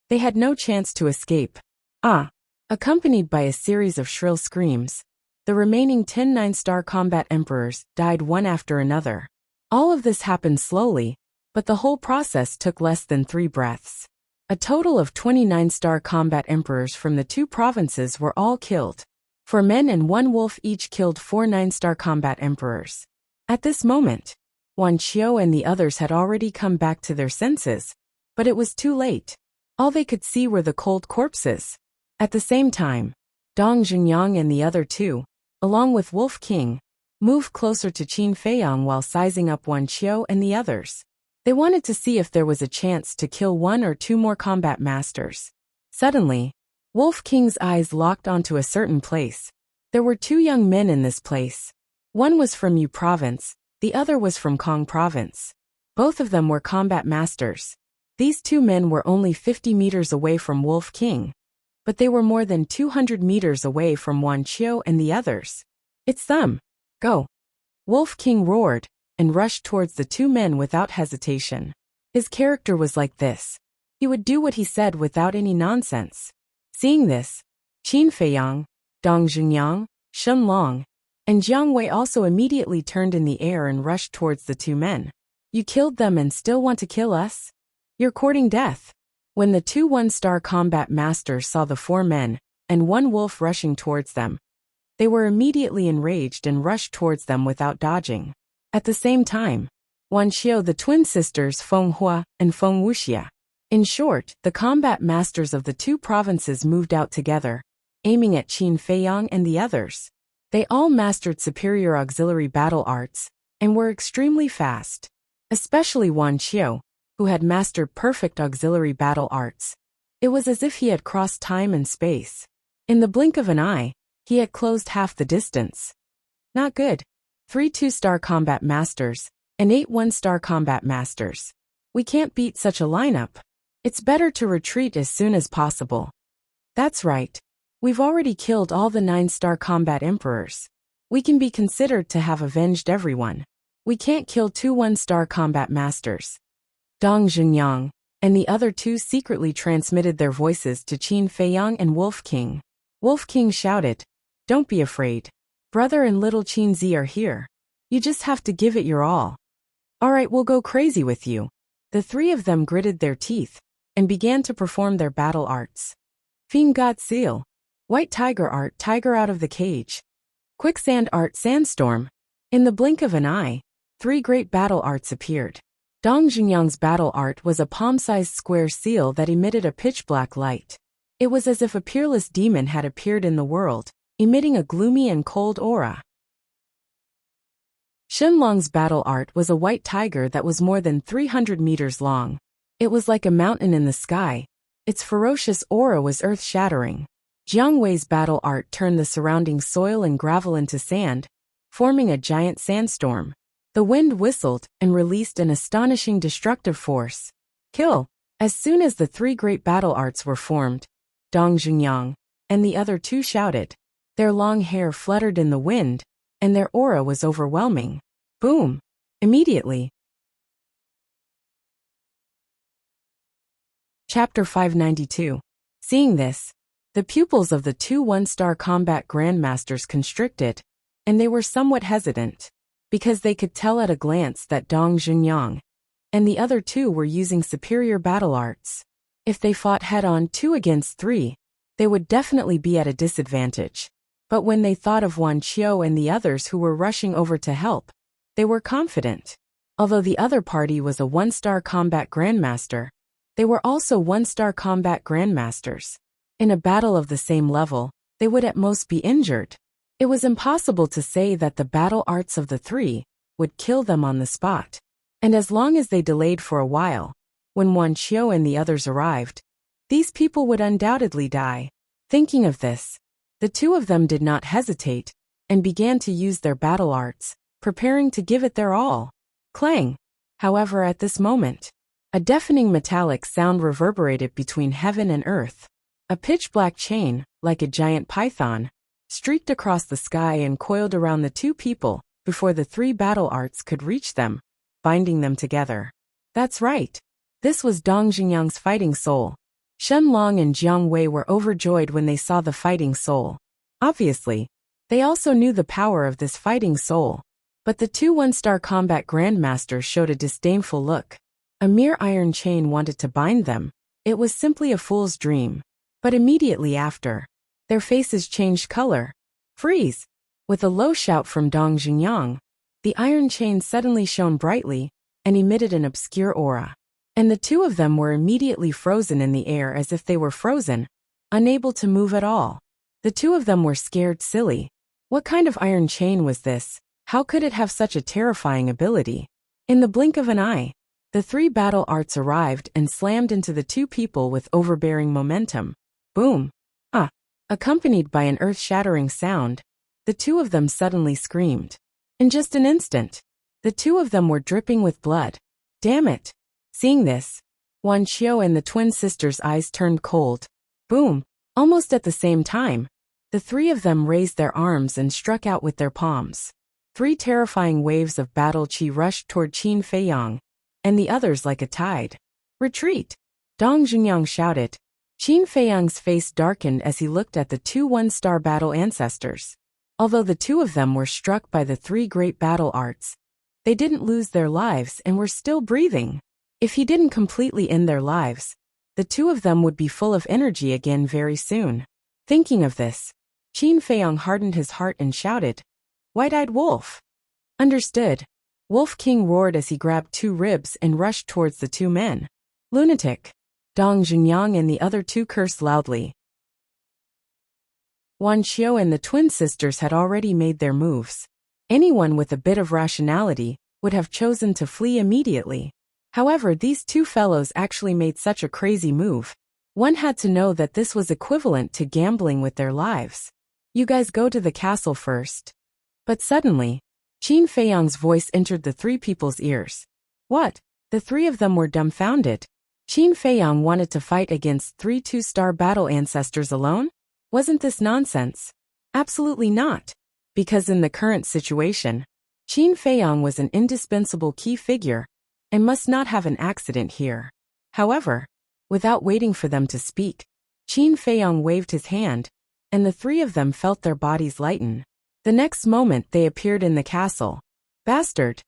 They had no chance to escape. Ah! Accompanied by a series of shrill screams, the remaining 10 9-star combat emperors died one after another. All of this happened slowly, but the whole process took less than 3 breaths. A total of 29-star combat emperors from the two provinces were all killed. 4 men and 1 wolf each killed 4 9-star combat emperors. At this moment, Wan Qiu and the others had already come back to their senses, but it was too late. All they could see were the cold corpses. At the same time, Dong Zhengyang and the other two, along with Wolf King, moved closer to Qin Feiyang while sizing up Wan Qiu and the others. They wanted to see if there was a chance to kill 1 or 2 more combat masters. Suddenly, Wolf King's eyes locked onto a certain place. There were 2 young men in this place. One was from Yu province, the other was from Kong province. Both of them were combat masters. These 2 men were only 50 meters away from Wolf King, but they were more than 200 meters away from Wan Qiu and the others. It's them. Go! Wolf King roared and rushed towards the 2 men without hesitation. His character was like this. He would do what he said without any nonsense. Seeing this, Qin Feiyang, Dong Zhengyang, Shenlong, and Jiang Wei also immediately turned in the air and rushed towards the 2 men. You killed them and still want to kill us? You're courting death. When the 2 1-star combat masters saw the 4 men and 1 wolf rushing towards them, they were immediately enraged and rushed towards them without dodging. At the same time, Wan Qiu, the twin sisters Feng Hua and Feng Wuxia. In short, the combat masters of the 2 provinces moved out together, aiming at Qin Feiyang and the others. They all mastered superior auxiliary battle arts and were extremely fast. Especially Wan Qiu, who had mastered perfect auxiliary battle arts. It was as if he had crossed time and space. In the blink of an eye, he had closed half the distance. Not good. 3 2-star combat masters and 8 1-star combat masters. We can't beat such a lineup. It's better to retreat as soon as possible. That's right. We've already killed all the 9-star combat emperors. We can be considered to have avenged everyone. We can't kill 2 1-star combat masters. Dong Zhengyang and the other 2 secretly transmitted their voices to Qin Feiyang and Wolf King. Wolf King shouted, "Don't be afraid. Brother and little Qin Zi are here. You just have to give it your all. Alright, we'll go crazy with you." The 3 of them gritted their teeth and began to perform their battle arts. Fiend God Seal. White Tiger art, Tiger out of the cage. Quicksand art, Sandstorm. In the blink of an eye, 3 great battle arts appeared. Dong Junyang's battle art was a palm-sized square seal that emitted a pitch-black light. It was as if a peerless demon had appeared in the world, emitting a gloomy and cold aura. Shenlong's battle art was a white tiger that was more than 300 meters long. It was like a mountain in the sky. Its ferocious aura was earth-shattering. Jiang Wei's battle art turned the surrounding soil and gravel into sand, forming a giant sandstorm. The wind whistled and released an astonishing destructive force. Kill! As soon as the three great battle arts were formed, Dong Junyang and the other two shouted. Their long hair fluttered in the wind, and their aura was overwhelming. Boom! Immediately. Chapter 592. Seeing this, the pupils of the two one-star combat grandmasters constricted, and they were somewhat hesitant, because they could tell at a glance that Dong Junyang and the other two were using superior battle arts. If they fought head-on 2 against 3, they would definitely be at a disadvantage. But when they thought of Wan Qiu and the others who were rushing over to help, they were confident. Although the other party was a one-star combat grandmaster, they were also one-star combat grandmasters. In a battle of the same level, they would at most be injured. It was impossible to say that the battle arts of the three would kill them on the spot. And as long as they delayed for a while, when Wan Qiu and the others arrived, these people would undoubtedly die. Thinking of this, the two of them did not hesitate, and began to use their battle arts, preparing to give it their all. Clang! However, at this moment, a deafening metallic sound reverberated between heaven and earth. A pitch-black chain, like a giant python, streaked across the sky and coiled around the two people before the three battle arts could reach them, binding them together. That's right. This was Dong Junyang's fighting soul. Shenlong and Jiang Wei were overjoyed when they saw the fighting soul. Obviously, they also knew the power of this fighting soul. But the two one-star combat grandmasters showed a disdainful look. A mere iron chain wanted to bind them. It was simply a fool's dream. But immediately after, their faces changed color. Freeze! With a low shout from Dong Junyang, the iron chain suddenly shone brightly and emitted an obscure aura. And the two of them were immediately frozen in the air as if they were frozen, unable to move at all. The two of them were scared silly. What kind of iron chain was this? How could it have such a terrifying ability? In the blink of an eye, the three battle arts arrived and slammed into the two people with overbearing momentum. Boom! Ah! Accompanied by an earth-shattering sound, the two of them suddenly screamed. In just an instant, the two of them were dripping with blood. Damn it! Seeing this, Wan Qiu and the twin sisters' eyes turned cold. Boom! Almost at the same time, the three of them raised their arms and struck out with their palms. 3 terrifying waves of battle qi rushed toward Qin Feiyang, and the others like a tide. Retreat! Dong Junyang shouted. Qin Feiyang's face darkened as he looked at the two one-star battle ancestors. Although the two of them were struck by the 3 great battle arts, they didn't lose their lives and were still breathing. If he didn't completely end their lives, the two of them would be full of energy again very soon. Thinking of this, Qin Feiyang hardened his heart and shouted, "White-eyed wolf!" Understood. Wolf King roared as he grabbed 2 ribs and rushed towards the 2 men. Lunatic! Dong Junyang and the other 2 cursed loudly. Wan Qiu and the twin sisters had already made their moves. Anyone with a bit of rationality would have chosen to flee immediately. However, these 2 fellows actually made such a crazy move. One had to know that this was equivalent to gambling with their lives. You guys go to the castle first. But suddenly, Qin Feiyang's voice entered the 3 people's ears. What? The 3 of them were dumbfounded. Qin Feiyang wanted to fight against 3 two-star battle ancestors alone? Wasn't this nonsense? Absolutely not. Because in the current situation, Qin Feiyang was an indispensable key figure and must not have an accident here. However, without waiting for them to speak, Qin Feiyang waved his hand, and the 3 of them felt their bodies lighten. The next moment they appeared in the castle. Bastard!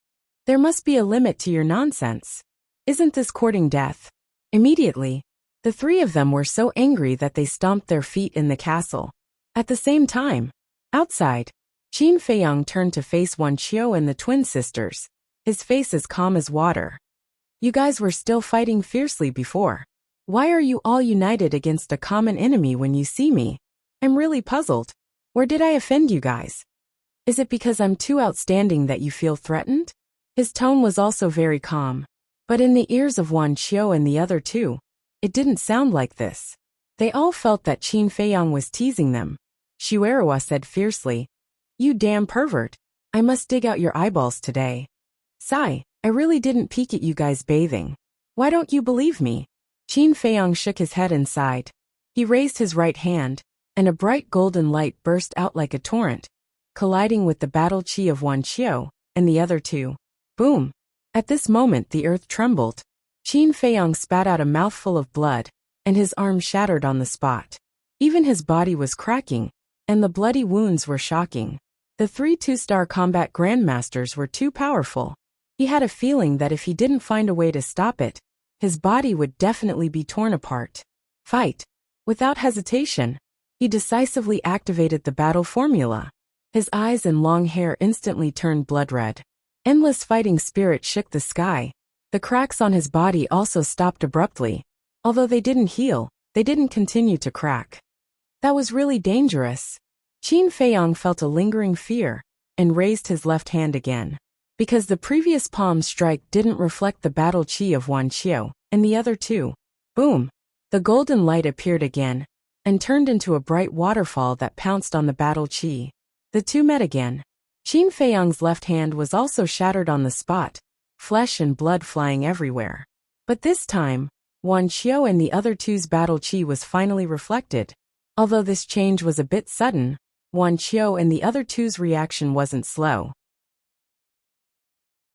There must be a limit to your nonsense. Isn't this courting death? Immediately, the 3 of them were so angry that they stomped their feet in the castle. At the same time, outside, Qin Feiyang turned to face Wan Qiu and the twin sisters, his face as calm as water. You guys were still fighting fiercely before. Why are you all united against a common enemy when you see me? I'm really puzzled. Where did I offend you guys? Is it because I'm too outstanding that you feel threatened? His tone was also very calm. But in the ears of Wan Qiu and the other two, it didn't sound like this. They all felt that Qin Feiyang was teasing them. Xuerua said fiercely, "You damn pervert. I must dig out your eyeballs today. Sigh, I really didn't peek at you guys bathing. Why don't you believe me?" Qin Feiyang shook his head and sighed. He raised his right hand, and a bright golden light burst out like a torrent, colliding with the battle chi of Wan Qiu and the other two. Boom! At this moment the earth trembled. Qin Feiyang spat out a mouthful of blood, and his arm shattered on the spot. Even his body was cracking, and the bloody wounds were shocking. The 3 two-star combat grandmasters were too powerful. He had a feeling that if he didn't find a way to stop it, his body would definitely be torn apart. Fight! Without hesitation, he decisively activated the battle formula. His eyes and long hair instantly turned blood red. Endless fighting spirit shook the sky. The cracks on his body also stopped abruptly. Although they didn't heal, they didn't continue to crack. That was really dangerous. Qin Feiyang felt a lingering fear and raised his left hand again. Because the previous palm strike didn't reflect the battle chi of Wan Qiu and the other two. Boom! The golden light appeared again and turned into a bright waterfall that pounced on the battle chi. The two met again. Qin Feiyang's left hand was also shattered on the spot, flesh and blood flying everywhere. But this time, Wan Qiu and the other two's battle chi was finally reflected. Although this change was a bit sudden, Wan Qiu and the other two's reaction wasn't slow.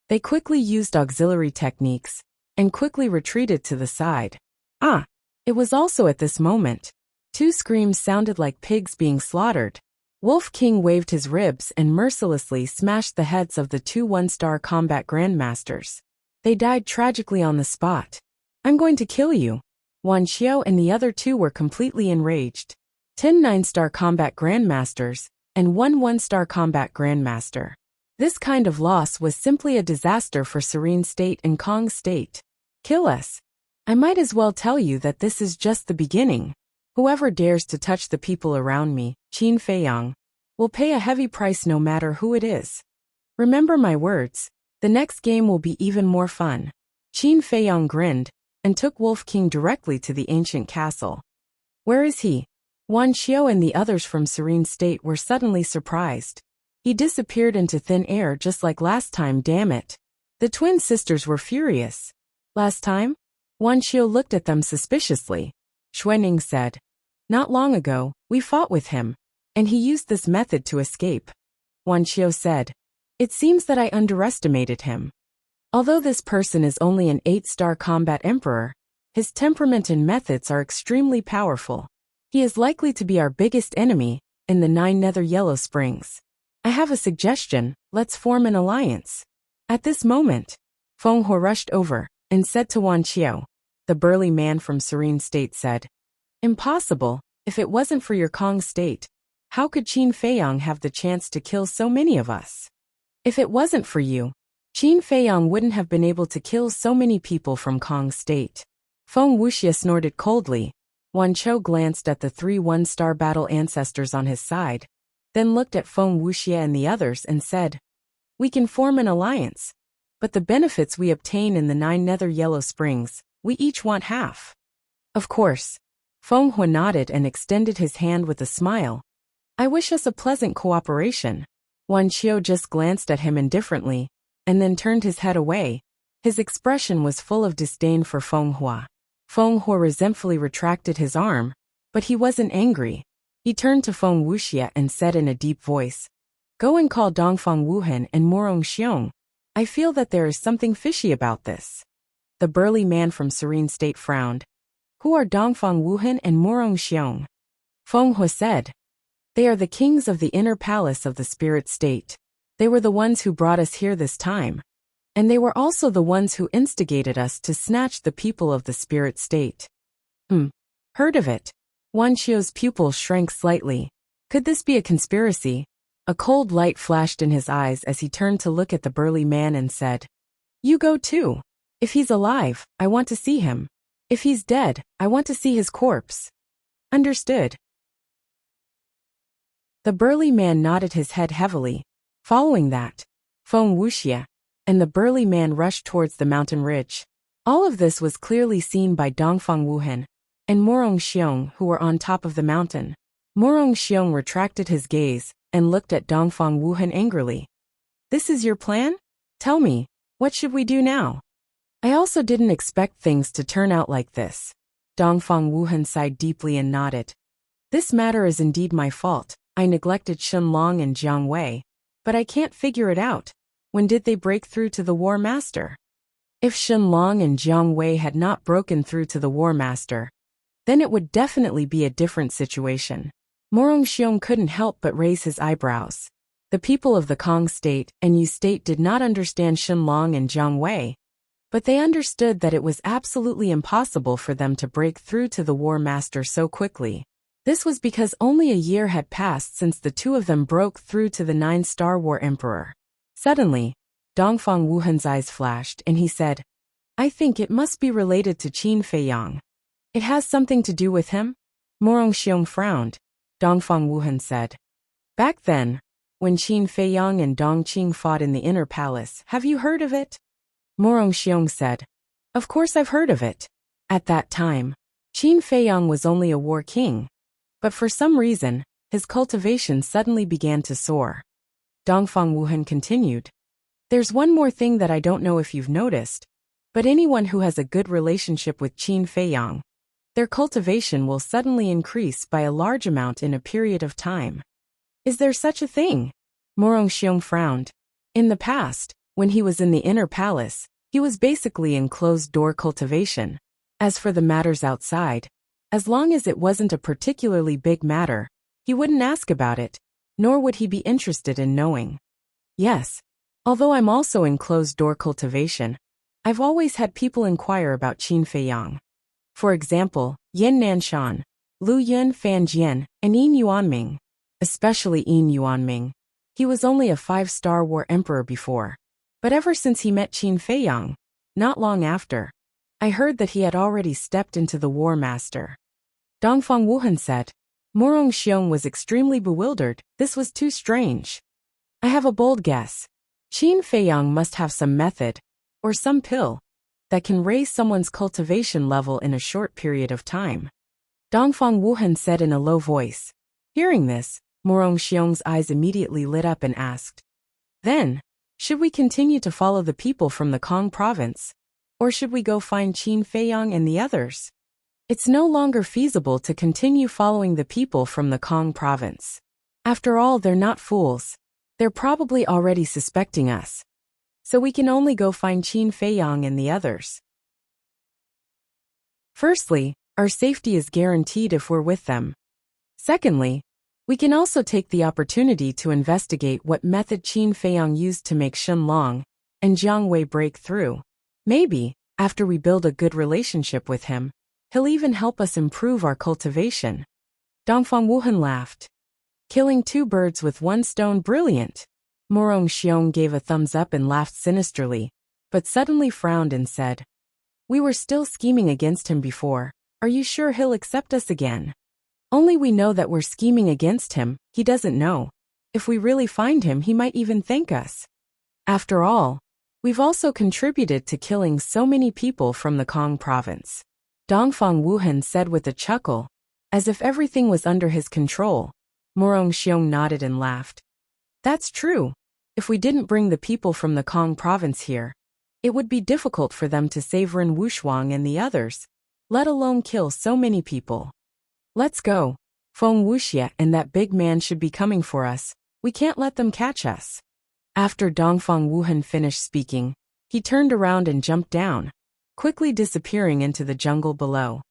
They quickly used auxiliary techniques and quickly retreated to the side. Ah! It was also at this moment. Two screams sounded like pigs being slaughtered. Wolf King waved his ribs and mercilessly smashed the heads of the 2 one-star combat grandmasters. They died tragically on the spot. "I'm going to kill you." Wan Qiu and the other two were completely enraged. 10 9-star combat grandmasters and 1 one-star combat grandmaster. This kind of loss was simply a disaster for Serene State and Kong State. Kill us. I might as well tell you that this is just the beginning. Whoever dares to touch the people around me, Qin Feiyang, will pay a heavy price no matter who it is. Remember my words, the next game will be even more fun. Qin Feiyang grinned and took Wolf King directly to the ancient castle. Where is he? Wan Qiu and the others from Serene State were suddenly surprised. He disappeared into thin air just like last time, damn it. The twin sisters were furious. Last time? Wan Qiu looked at them suspiciously. Xuening said, "Not long ago, we fought with him, and he used this method to escape." Wan Qiu said, "It seems that I underestimated him. Although this person is only an 8-star combat emperor, his temperament and methods are extremely powerful. He is likely to be our biggest enemy in the 9 Nether Yellow Springs. I have a suggestion, let's form an alliance." At this moment, Feng He rushed over and said to Wan Qiu. The burly man from Serene State said, "Impossible. If it wasn't for your Kong State, how could Qin Feiyang have the chance to kill so many of us? If it wasn't for you, Qin Feiyang wouldn't have been able to kill so many people from Kong State." Feng Wuxia snorted coldly. Wan Qiu glanced at the 3 one-star battle ancestors on his side, then looked at Feng Wuxia and the others and said, "We can form an alliance, but the benefits we obtain in the 9 Nether Yellow Springs, we each want half." Of course. Feng He nodded and extended his hand with a smile. "I wish us a pleasant cooperation." Wan Qiu just glanced at him indifferently, and then turned his head away. His expression was full of disdain for Feng He. Feng He resentfully retracted his arm, but he wasn't angry. He turned to Feng Wuxia and said in a deep voice, "Go and call Dongfang Wuhan and Morong Xiong. I feel that there is something fishy about this." The burly man from Serene State frowned. "Who are Dongfang Wuhan and Morong Xiong?" Feng He said, "They are the kings of the inner palace of the spirit state. They were the ones who brought us here this time. And they were also the ones who instigated us to snatch the people of the spirit state." Heard of it? Wan Qiu's pupils shrank slightly. Could this be a conspiracy? A cold light flashed in his eyes as he turned to look at the burly man and said, "You go too. If he's alive, I want to see him. If he's dead, I want to see his corpse. Understood. The burly man nodded his head heavily. Following that, Feng Wuxia and the burly man rushed towards the mountain ridge. All of this was clearly seen by Dongfang Wuhan and Morong Xiong, who were on top of the mountain. Morong Xiong retracted his gaze and looked at Dongfang Wuhan angrily. This is your plan? Tell me, what should we do now? I also didn't expect things to turn out like this. Dongfang Wuhan sighed deeply and nodded. This matter is indeed my fault. I neglected Shenlong and Jiang Wei. But I can't figure it out. When did they break through to the War Master? If Shenlong and Jiang Wei had not broken through to the War Master, then it would definitely be a different situation. Morong Xiong couldn't help but raise his eyebrows. The people of the Kong State and Yu State did not understand Shenlong and Jiang Wei, but they understood that it was absolutely impossible for them to break through to the War Master so quickly. This was because only a year had passed since the two of them broke through to the 9-star War Emperor. Suddenly, Dongfang Wuhan's eyes flashed and he said, I think it must be related to Qin Feiyang. It has something to do with him? Morong Xiong frowned. Dongfang Wuhan said, Back then, when Qin Feiyang and Dong Qing fought in the inner palace, have you heard of it? Morong Xiong said, Of course I've heard of it. At that time, Qin Feiyang was only a war king. But for some reason, his cultivation suddenly began to soar. Dongfang Wuhan continued. There's one more thing that I don't know if you've noticed, but anyone who has a good relationship with Qin Feiyang, their cultivation will suddenly increase by a large amount in a period of time. Is there such a thing? Morong Xiong frowned. In the past, when he was in the inner palace, he was basically in closed-door cultivation. As for the matters outside, as long as it wasn't a particularly big matter, he wouldn't ask about it, nor would he be interested in knowing. Yes, although I'm also in closed-door cultivation, I've always had people inquire about Qin Feiyang. For example, Yin Nanshan, Lu Yun Fanjian, and Yin Yuanming. Especially Yin Yuanming. He was only a 5-star war emperor before. But ever since he met Qin Feiyang, not long after, I heard that he had already stepped into the War Master. Dongfang Wuhan said. Morong Xiong was extremely bewildered. This was too strange. I have a bold guess. Qin Feiyang must have some method, or some pill, that can raise someone's cultivation level in a short period of time. Dongfang Wuhan said in a low voice. Hearing this, Morong Xiong's eyes immediately lit up and asked, Then, should we continue to follow the people from the Kong province, or should we go find Qin Feiyang and the others? It's no longer feasible to continue following the people from the Kong province. After all, they're not fools. They're probably already suspecting us. So we can only go find Qin Feiyang and the others. Firstly, our safety is guaranteed if we're with them. Secondly, we can also take the opportunity to investigate what method Qin Feiyang used to make Shenlong and Jiang Wei break through. Maybe, after we build a good relationship with him, he'll even help us improve our cultivation. Dongfang Wuhan laughed. Killing 2 birds with 1 stone, brilliant. Morong Xiong gave a thumbs up and laughed sinisterly, but suddenly frowned and said, We were still scheming against him before. Are you sure he'll accept us again? Only we know that we're scheming against him, he doesn't know. If we really find him, he might even thank us. After all, we've also contributed to killing so many people from the Kong province. Dongfang Wuhan said with a chuckle, as if everything was under his control. Morong Xiong nodded and laughed. That's true. If we didn't bring the people from the Kong province here, it would be difficult for them to save Ren Wushuang and the others, let alone kill so many people. Let's go. Feng Wuxia and that big man should be coming for us. We can't let them catch us. After Dongfang Wuhan finished speaking, he turned around and jumped down, quickly disappearing into the jungle below.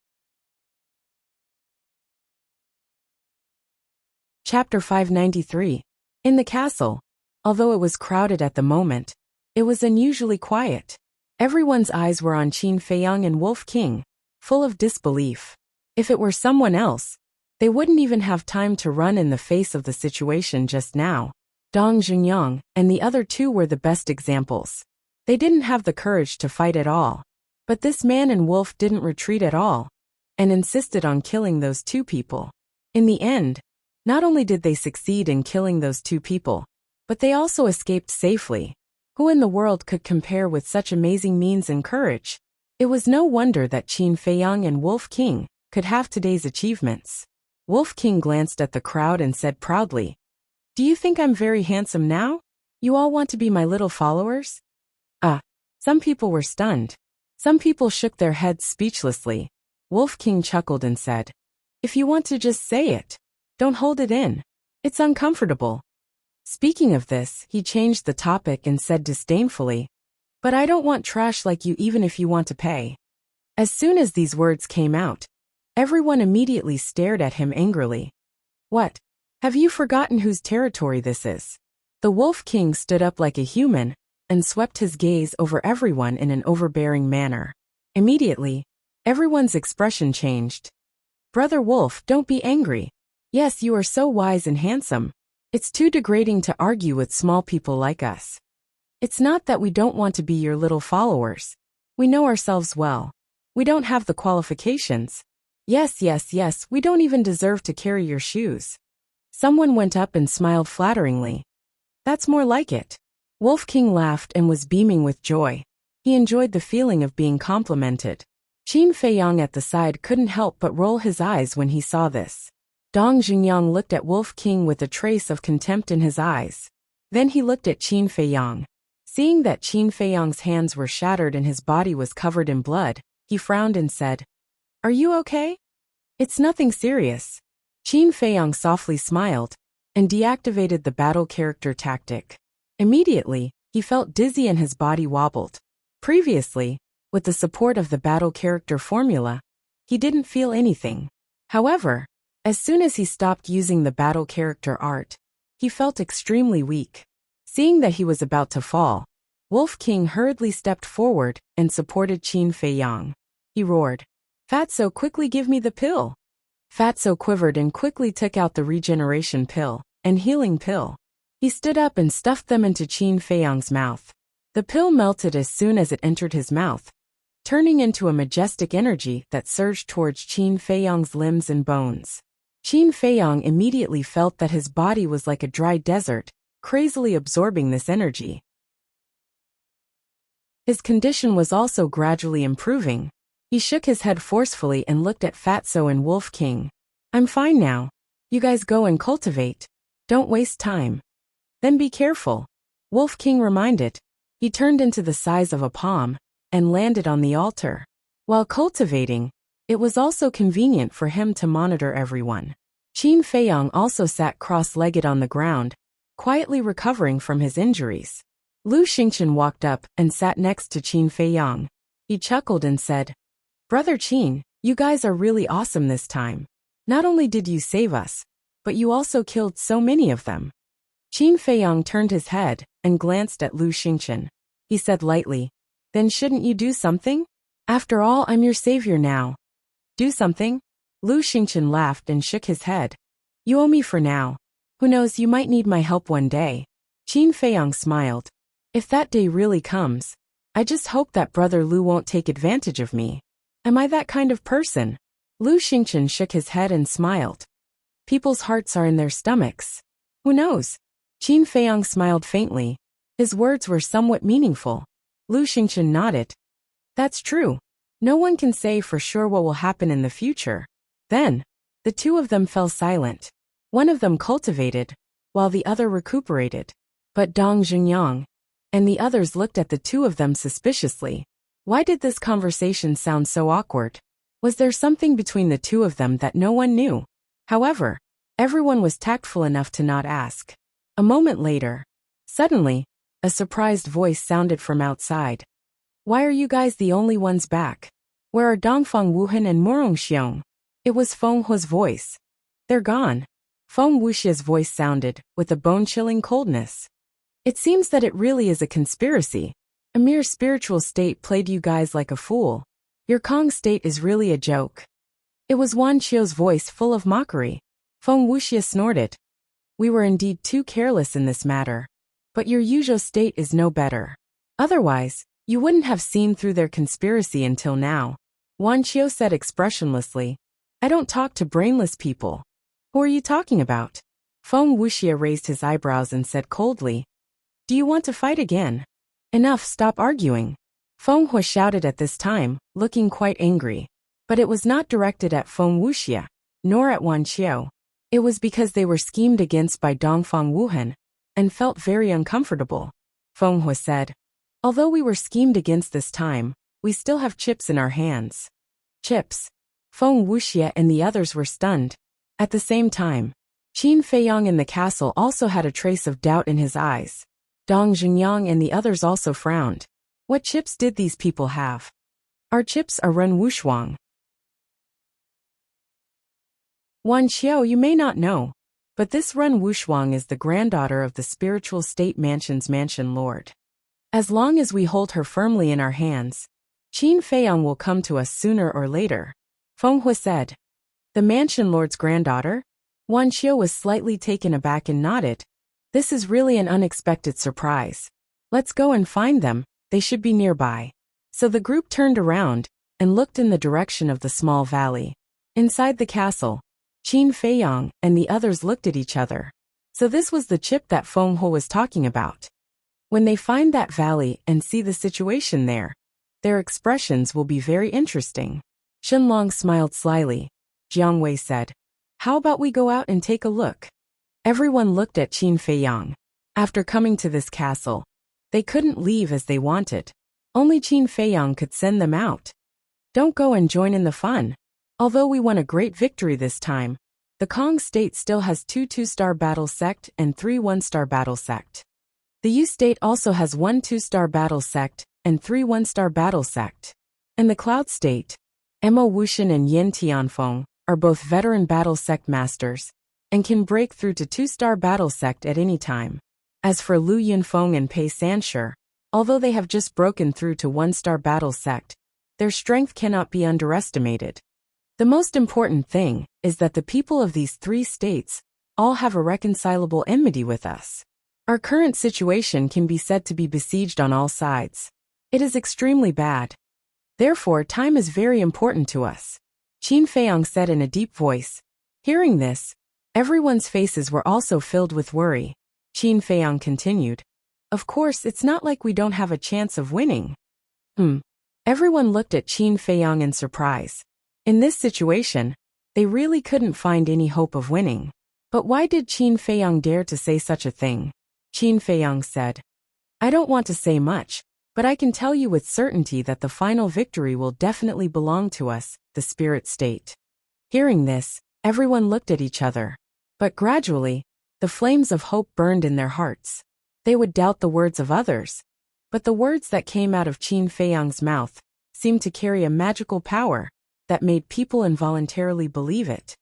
Chapter 593. In the castle, although it was crowded at the moment, it was unusually quiet. Everyone's eyes were on Qin Feiyang and Wolf King, full of disbelief. If it were someone else, they wouldn't even have time to run in the face of the situation just now. Dong Zhengyang and the other 2 were the best examples. They didn't have the courage to fight at all. But this man and wolf didn't retreat at all, and insisted on killing those two people. In the end, not only did they succeed in killing those two people, but they also escaped safely. Who in the world could compare with such amazing means and courage? It was no wonder that Qin Feiyang and Wolf King could have today's achievements. Wolf King glanced at the crowd and said proudly, "Do you think I'm very handsome now? You all want to be my little followers?" Some people were stunned. Some people shook their heads speechlessly. Wolf King chuckled and said, "If you want to just say it. Don't hold it in. It's uncomfortable." Speaking of this, he changed the topic and said disdainfully, "But I don't want trash like you even if you want to pay." As soon as these words came out, everyone immediately stared at him angrily. "What? Have you forgotten whose territory this is?" The Wolf King stood up like a human and swept his gaze over everyone in an overbearing manner. Immediately, everyone's expression changed. "Brother Wolf, don't be angry. Yes, you are so wise and handsome. It's too degrading to argue with small people like us. It's not that we don't want to be your little followers. We know ourselves well. We don't have the qualifications. Yes, we don't even deserve to carry your shoes." Someone went up and smiled flatteringly. "That's more like it." Wolf King laughed and was beaming with joy. He enjoyed the feeling of being complimented. Qin Feiyang at the side couldn't help but roll his eyes when he saw this. Dong Xingyang looked at Wolf King with a trace of contempt in his eyes. Then he looked at Qin Feiyang. Seeing that Qin Feiyang's hands were shattered and his body was covered in blood, he frowned and said, "Are you okay?" "It's nothing serious." Qin Feiyang softly smiled and deactivated the battle character tactic. Immediately, he felt dizzy and his body wobbled. Previously, with the support of the battle character formula, he didn't feel anything. However, as soon as he stopped using the battle character art, he felt extremely weak. Seeing that he was about to fall, Wolf King hurriedly stepped forward and supported Qin Feiyang. He roared, "Fatso, quickly give me the pill." Fatso quivered and quickly took out the regeneration pill and healing pill. He stood up and stuffed them into Qin Feiyang's mouth. The pill melted as soon as it entered his mouth, turning into a majestic energy that surged towards Qin Feiyang's limbs and bones. Qin Feiyang immediately felt that his body was like a dry desert, crazily absorbing this energy. His condition was also gradually improving. He shook his head forcefully and looked at Fatso and Wolf King. "I'm fine now. You guys go and cultivate. Don't waste time." "Then be careful," Wolf King reminded. He turned into the size of a palm and landed on the altar. While cultivating, it was also convenient for him to monitor everyone. Qin Feiyang also sat cross-legged on the ground, quietly recovering from his injuries. Lu Xingqian walked up and sat next to Qin Feiyang. He chuckled and said, "Brother Qin, you guys are really awesome this time. Not only did you save us, but you also killed so many of them." Qin Feiyang turned his head and glanced at Lu Xingqian. He said lightly, "Then shouldn't you do something? After all, I'm your savior now." "Do something?" Lu Xingqian laughed and shook his head. "You owe me for now. Who knows, you might need my help one day." Qin Feiyang smiled. "If that day really comes, I just hope that Brother Lu won't take advantage of me. Am I that kind of person?" Lu Xingqian shook his head and smiled. "People's hearts are in their stomachs. Who knows?" Qin Feiyang smiled faintly. His words were somewhat meaningful. Lu Xingqian nodded. "That's true. No one can say for sure what will happen in the future." Then, the two of them fell silent. One of them cultivated, while the other recuperated. But Dong Xingyang and the others looked at the two of them suspiciously. Why did this conversation sound so awkward? Was there something between the two of them that no one knew? However, everyone was tactful enough to not ask. A moment later, suddenly, a surprised voice sounded from outside. "Why are you guys the only ones back? Where are Dongfang Wuhan and Murong Xiong?" It was Feng Huo's voice. "They're gone." Feng Wuxia's voice sounded, with a bone-chilling coldness. "It seems that it really is a conspiracy. A mere spiritual state played you guys like a fool. Your Kong state is really a joke." It was Wan Qiu's voice, full of mockery. Feng Wuxia snorted. "We were indeed too careless in this matter. But your Yuzhou state is no better. Otherwise, you wouldn't have seen through their conspiracy until now. Wuxia said expressionlessly. I don't talk to brainless people. Who are you talking about? Wuxia raised his eyebrows and said coldly. Do you want to fight again? Enough, stop arguing. Hua shouted at this time, looking quite angry. But it was not directed at Wuxia, nor at Wuxia. It was because they were schemed against by Dongfang Wuhan, and felt very uncomfortable. Hua said. Although we were schemed against this time, we still have chips in our hands. Chips. Wuxia and the others were stunned. At the same time, Qin Feiyang in the castle also had a trace of doubt in his eyes. Dong Xingyang and the others also frowned. What chips did these people have? Our chips are Ren Wuxuang. Wuxiao, you may not know, but this Ren Wuxuang is the granddaughter of the spiritual state mansion's mansion lord. As long as we hold her firmly in our hands, Qin Feiyang will come to us sooner or later. Hua said. The mansion lord's granddaughter? Wuxia was slightly taken aback and nodded. This is really an unexpected surprise. Let's go and find them, they should be nearby. So the group turned around and looked in the direction of the small valley. Inside the castle, Qin Feiyang and the others looked at each other. So this was the chip that Hua was talking about. When they find that valley and see the situation there, their expressions will be very interesting. Shenlong smiled slyly. Jiang Wei said, how about we go out and take a look? Everyone looked at Qin Feiyang. After coming to this castle, they couldn't leave as they wanted. Only Qin Feiyang could send them out. Don't go and join in the fun. Although we won a great victory this time, the Kong state still has 2 2-star battle sect and 3 1-star battle sect. The Yu state also has 1 2-star battle sect and 3 1-star battle sect. And the Cloud state, Mo Wuxian and Yin Tianfeng, are both veteran battle sect masters, and can break through to 2-star battle sect at any time. As for Lu Yunfeng and Pei Sanshi, although they have just broken through to 1-star battle sect, their strength cannot be underestimated. The most important thing is that the people of these 3 states all have a reconcilable enmity with us. Our current situation can be said to be besieged on all sides. It is extremely bad. Therefore, time is very important to us. Qin Feiyang said in a deep voice. Hearing this, everyone's faces were also filled with worry. Qin Feiyang continued. Of course, it's not like we don't have a chance of winning. Everyone looked at Qin Feiyang in surprise. In this situation, they really couldn't find any hope of winning. But why did Qin Feiyang dare to say such a thing? Qin Feiyang said. I don't want to say much, but I can tell you with certainty that the final victory will definitely belong to us, the spirit state. Hearing this, everyone looked at each other. But gradually, the flames of hope burned in their hearts. They would doubt the words of others, but the words that came out of Qin Feiyang's mouth seemed to carry a magical power that made people involuntarily believe it.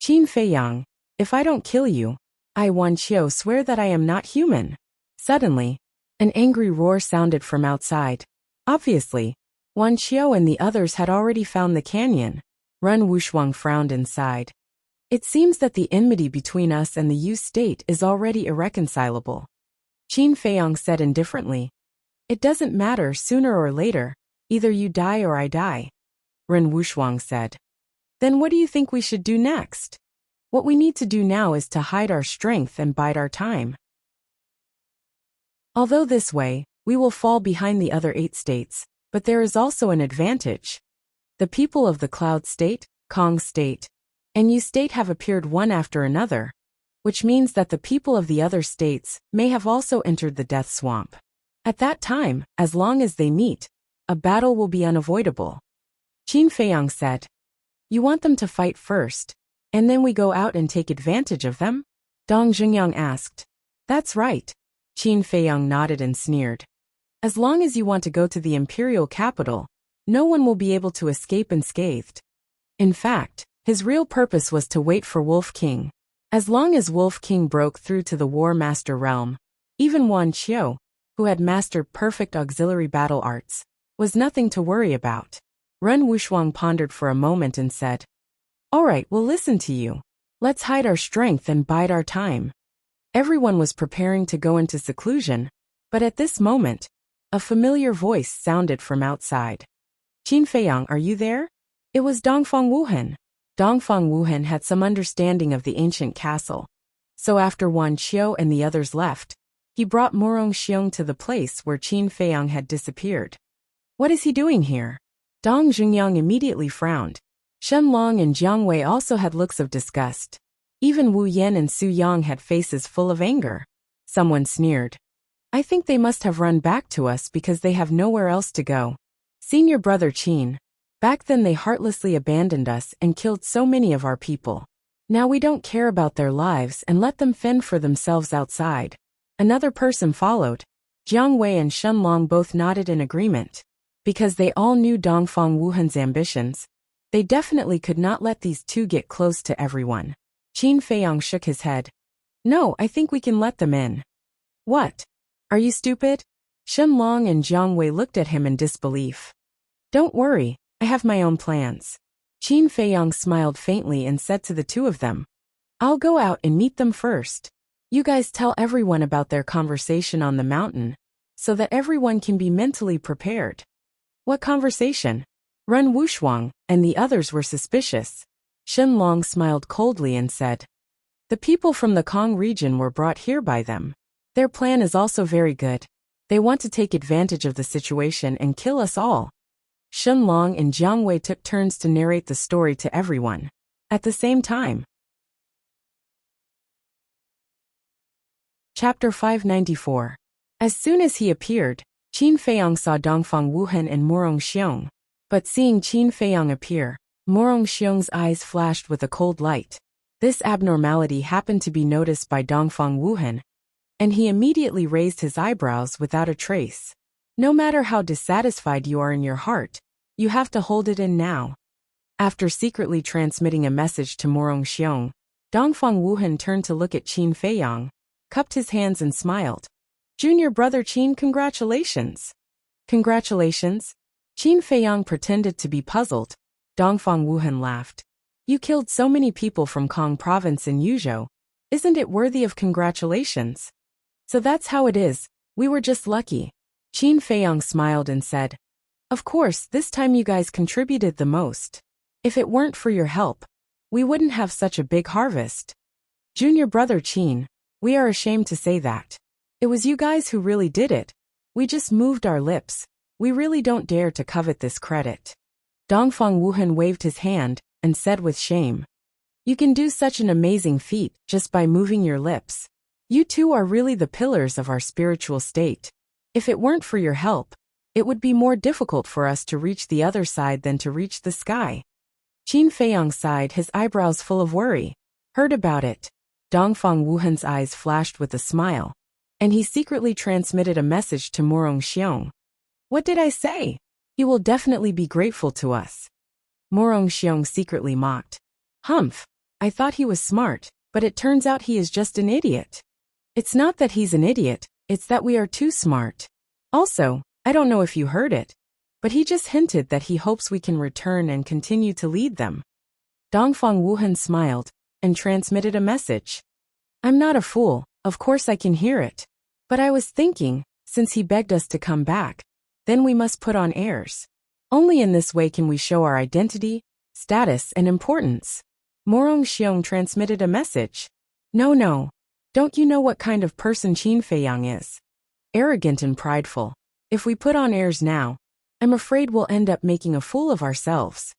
Qin Feiyang, if I don't kill you, I Wuxia swear that I am not human. Suddenly, an angry roar sounded from outside. Obviously, Wuxia and the others had already found the canyon. Ren Wuxuang frowned inside. It seems that the enmity between us and the Yu state is already irreconcilable. Qin Feiyang said indifferently. It doesn't matter, sooner or later, either you die or I die. Ren Wuxuang said. Then what do you think we should do next? What we need to do now is to hide our strength and bide our time. Although this way, we will fall behind the other 8 states, but there is also an advantage. The people of the Cloud state, Kong state, and Yu state have appeared one after another, which means that the people of the other states may have also entered the death swamp. At that time, as long as they meet, a battle will be unavoidable. Qin Feiyang said. You want them to fight first, and then we go out and take advantage of them? Dong Xingyang asked. That's right. Qin Feiyang nodded and sneered. As long as you want to go to the imperial capital, no one will be able to escape unscathed. In fact, his real purpose was to wait for Wolf King. As long as Wolf King broke through to the War Master realm, even Wuxia, who had mastered perfect auxiliary battle arts, was nothing to worry about. Ren Wuxuang pondered for a moment and said, All right, we'll listen to you. Let's hide our strength and bide our time. Everyone was preparing to go into seclusion, but at this moment, A familiar voice sounded from outside. Qin Feiyang, are you there? It was Dongfang Wuhan. Dongfang Wuhan had some understanding of the ancient castle. So after Wan Qiu and the others left, he brought Morong Xiong to the place where Qin Feiyang had disappeared. What is he doing here? Dong Jungyang immediately frowned. Shen Long and Jiang Wei also had looks of disgust. Even Wu Yan and Su Yang had faces full of anger. Someone sneered. I think they must have run back to us because they have nowhere else to go. Senior brother Qin. Back then they heartlessly abandoned us and killed so many of our people. Now we don't care about their lives and let them fend for themselves outside. Another person followed. Jiang Wei and Shen Long both nodded in agreement. Because they all knew Dongfang Wuhan's ambitions, they definitely could not let these two get close to everyone. Qin Feiyang shook his head. No, I think we can let them in. What? Are you stupid? Shen Long and Jiang Wei looked at him in disbelief. Don't worry, I have my own plans. Qin Feiyang smiled faintly and said to the two of them, I'll go out and meet them first. You guys tell everyone about their conversation on the mountain, so that everyone can be mentally prepared. What conversation? Ren Wushuang and the others were suspicious. Shen Long smiled coldly and said, The people from the Kong region were brought here by them. Their plan is also very good. They want to take advantage of the situation and kill us all. Shen Long and Jiang Wei took turns to narrate the story to everyone. At the same time. Chapter 594. As soon as he appeared, Qin Feiyang saw Dongfang Wuhan and Morong Xiong. But seeing Qin Feiyang appear, Morong Xiong's eyes flashed with a cold light. This abnormality happened to be noticed by Dongfang Wuhan, and he immediately raised his eyebrows without a trace. No matter how dissatisfied you are in your heart, you have to hold it in now. After secretly transmitting a message to Morong Xiong, Dongfang Wuhan turned to look at Qin Feiyang, cupped his hands and smiled. Junior brother Qin, congratulations. Congratulations? Qin Feiyang pretended to be puzzled. Dongfang Wuhan laughed. You killed so many people from Kong province in Yuzhou. Isn't it worthy of congratulations? So that's how it is, we were just lucky. Qin Feiyang smiled and said, Of course, this time you guys contributed the most. If it weren't for your help, we wouldn't have such a big harvest. Junior brother Qin, we are ashamed to say that. It was you guys who really did it. We just moved our lips. We really don't dare to covet this credit. Dongfang Wuhan waved his hand and said with shame, You can do such an amazing feat just by moving your lips. You two are really the pillars of our spiritual state. If it weren't for your help, it would be more difficult for us to reach the other side than to reach the sky. Qin Feiyang sighed, his eyebrows full of worry. Heard about it. Dongfang Wuhan's eyes flashed with a smile, and he secretly transmitted a message to Morong Xiong. What did I say? He will definitely be grateful to us. Morong Xiong secretly mocked. Humph, I thought he was smart, but it turns out he is just an idiot. It's not that he's an idiot, it's that we are too smart. Also, I don't know if you heard it, but he just hinted that he hopes we can return and continue to lead them. Dongfang Wuhan smiled and transmitted a message. I'm not a fool, of course I can hear it. But I was thinking, since he begged us to come back, then we must put on airs. Only in this way can we show our identity, status, and importance. Morong Xiong transmitted a message. No. Don't you know what kind of person Qin Feiyang is? Arrogant and prideful. If we put on airs now, I'm afraid we'll end up making a fool of ourselves.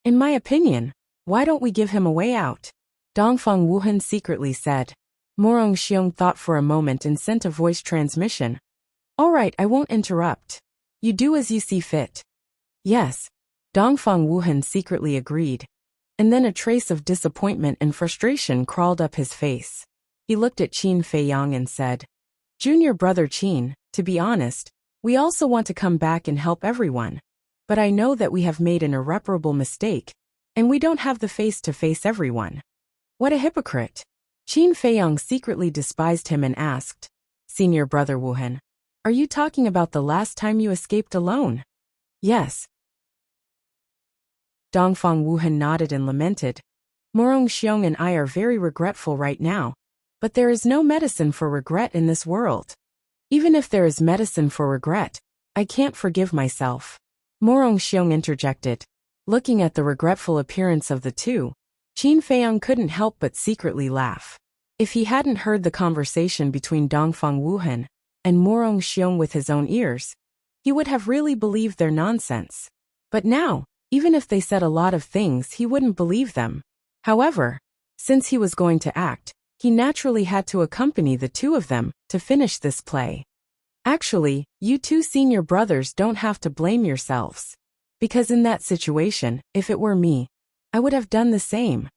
In my opinion, why don't we give him a way out? Dongfang Wuhan secretly said. Morong Xiong thought for a moment and sent a voice transmission. All right, I won't interrupt. You do as you see fit. Yes. Dongfang Wuhan secretly agreed. And then a trace of disappointment and frustration crawled up his face. He looked at Qin Feiyang and said, Junior brother Qin, to be honest, we also want to come back and help everyone. But I know that we have made an irreparable mistake, and we don't have the face to face everyone. What a hypocrite. Qin Feiyang secretly despised him and asked, Senior brother Wuhan, are you talking about the last time you escaped alone? Yes. Dongfang Wuhan nodded and lamented. Morong Xiong and I are very regretful right now, but there is no medicine for regret in this world. Even if there is medicine for regret, I can't forgive myself. Morong Xiong interjected. Looking at the regretful appearance of the two, Qin Feiyang couldn't help but secretly laugh. If he hadn't heard the conversation between Dongfang Wuhan and Morong Xiong with his own ears, he would have really believed their nonsense. But now, even if they said a lot of things, he wouldn't believe them. However, since he was going to act, he naturally had to accompany the two of them to finish this play. Actually, you two senior brothers don't have to blame yourselves. Because in that situation, if it were me, I would have done the same.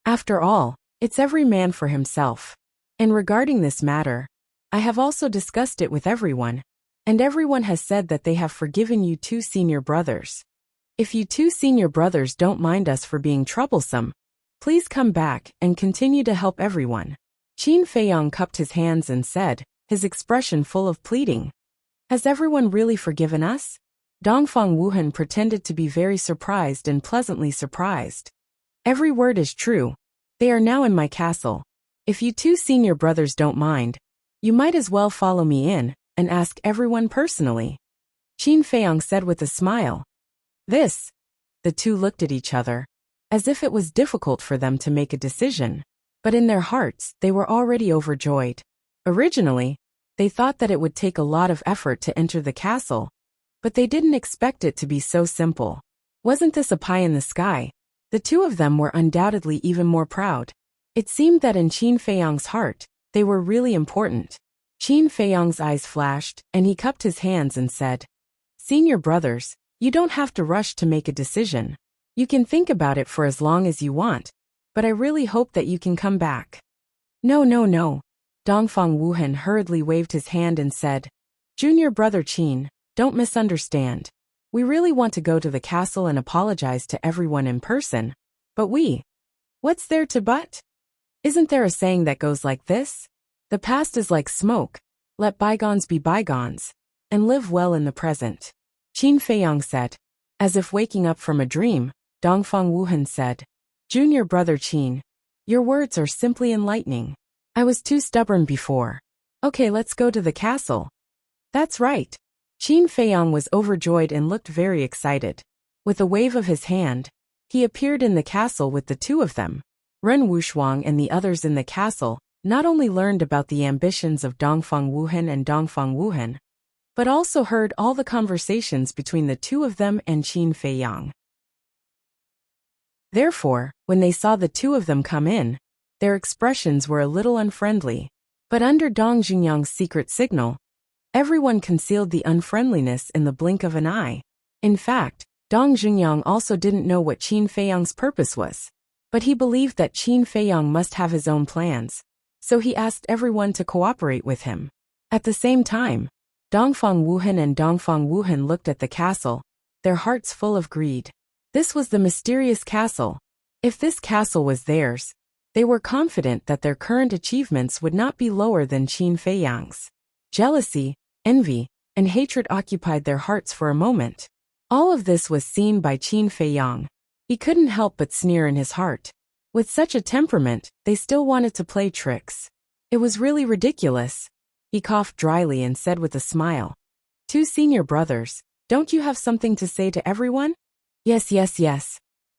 After all, it's every man for himself. And regarding this matter, I have also discussed it with everyone, and everyone has said that they have forgiven you two senior brothers. If you two senior brothers don't mind us for being troublesome, please come back and continue to help everyone. Qin Feiyang cupped his hands and said, his expression full of pleading. Has everyone really forgiven us? Dongfang Wuhan pretended to be very surprised and pleasantly surprised. Every word is true. They are now in my castle. If you two senior brothers don't mind, you might as well follow me in and ask everyone personally. Qin Feiyang said with a smile. This. The two looked at each other, as if it was difficult for them to make a decision. But in their hearts, they were already overjoyed. Originally, they thought that it would take a lot of effort to enter the castle, but they didn't expect it to be so simple. Wasn't this a pie in the sky? The two of them were undoubtedly even more proud. It seemed that in Qin Feiyang's heart, they were really important. Qin Feiyang's eyes flashed, and he cupped his hands and said, Senior brothers, you don't have to rush to make a decision. You can think about it for as long as you want, but I really hope that you can come back. No. Dongfang Wuhan hurriedly waved his hand and said, Junior brother Qin, don't misunderstand. We really want to go to the castle and apologize to everyone in person, but what's there to but? Isn't there a saying that goes like this? The past is like smoke, let bygones be bygones, and live well in the present. Qin Feiyang said. As if waking up from a dream, Dongfang Wuhan said, Junior brother Qin, your words are simply enlightening. I was too stubborn before. Okay, let's go to the castle. That's right. Qin Feiyang was overjoyed and looked very excited. With a wave of his hand, he appeared in the castle with the two of them. Ren Wushuang and the others in the castle not only learned about the ambitions of Dongfang Wuhan and Dongfang Wuhan, but also heard all the conversations between the two of them and Qin Feiyang. Therefore, when they saw the two of them come in, their expressions were a little unfriendly. But under Dong Jungyang's secret signal, everyone concealed the unfriendliness in the blink of an eye. In fact, Dong Jungyang also didn't know what Qin Feiyang's purpose was. But he believed that Qin Feiyang must have his own plans, so he asked everyone to cooperate with him. At the same time, Dongfang Wuhan and Dongfang Wuhan looked at the castle, their hearts full of greed. This was the mysterious castle. If this castle was theirs, they were confident that their current achievements would not be lower than Qin Feiyang's. Jealousy, envy, and hatred occupied their hearts for a moment. All of this was seen by Qin Feiyang. He couldn't help but sneer in his heart. With such a temperament, they still wanted to play tricks. It was really ridiculous. He coughed dryly and said with a smile, Two senior brothers, don't you have something to say to everyone? Yes.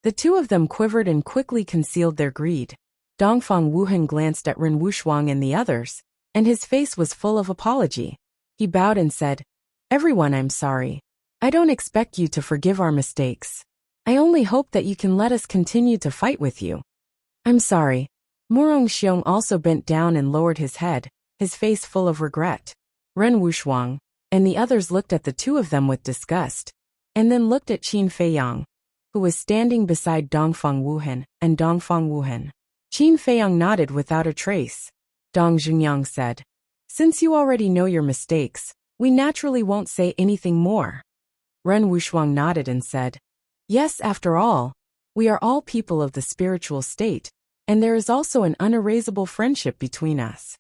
The two of them quivered and quickly concealed their greed. Dongfang Wuhan glanced at Ren Wushuang and the others, and his face was full of apology. He bowed and said, Everyone, I'm sorry. I don't expect you to forgive our mistakes. I only hope that you can let us continue to fight with you. I'm sorry. Morong Xiong also bent down and lowered his head, his face full of regret. Ren Wushuang and the others looked at the two of them with disgust, and then looked at Qin Feiyang, who was standing beside Dongfang Wuhan and Dongfang Wuhan. Qin Feiyang nodded without a trace. Dong Jungyang said, Since you already know your mistakes, we naturally won't say anything more. Ren Wushuang nodded and said, Yes, after all, we are all people of the spiritual state, and there is also an unerasable friendship between us.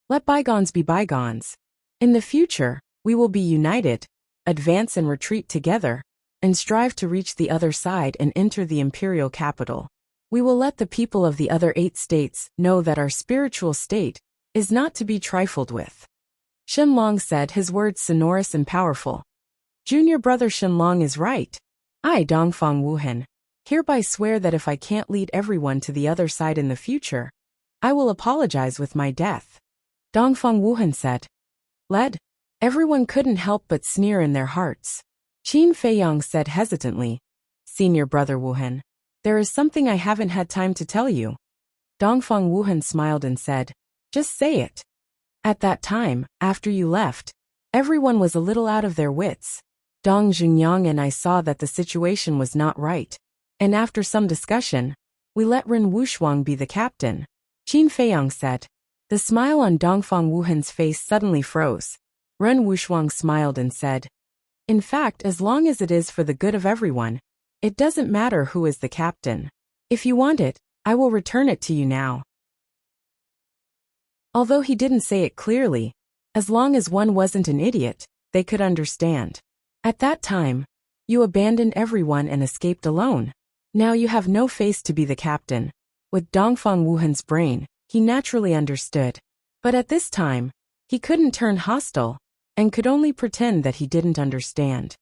Let bygones be bygones. In the future, we will be united, advance and retreat together, and strive to reach the other side and enter the imperial capital. We will let the people of the other 8 states know that our spiritual state is not to be trifled with. Shenlong said, his words sonorous and powerful. Junior brother Shenlong is right. I, Dongfang Wuhan, hereby swear that if I can't lead everyone to the other side in the future, I will apologize with my death. Dongfang Wuhan said. Led. Everyone couldn't help but sneer in their hearts. Qin Feiyang said hesitantly, Senior brother Wuhan, there is something I haven't had time to tell you. Dongfang Wuhan smiled and said, just say it. At that time, after you left, everyone was a little out of their wits. Dong Junyang and I saw that the situation was not right, and after some discussion, we let Ren Wushuang be the captain. Qin Feiyang said. The smile on Dongfang Wuhan's face suddenly froze. Ren Wushuang smiled and said, in fact, as long as it is for the good of everyone, it doesn't matter who is the captain. If you want it, I will return it to you now. Although he didn't say it clearly, as long as one wasn't an idiot, they could understand. At that time, you abandoned everyone and escaped alone. Now you have no face to be the captain. With Dongfang Wuhan's brain, he naturally understood. But at this time, he couldn't turn hostile, and could only pretend that he didn't understand.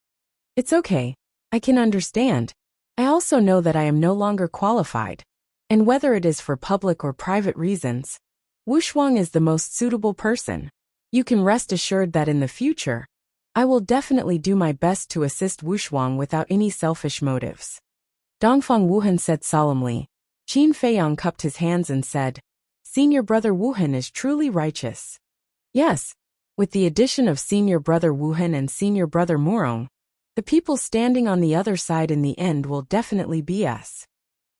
It's okay, I can understand. I also know that I am no longer qualified. And whether it is for public or private reasons, Wushuang is the most suitable person. You can rest assured that in the future, I will definitely do my best to assist Wushuang without any selfish motives. Dongfang Wuhan said solemnly. Qin Feiyang cupped his hands and said, Senior brother Wuhan is truly righteous. Yes, with the addition of senior brother Wuhan and senior brother Murong, the people standing on the other side in the end will definitely be us.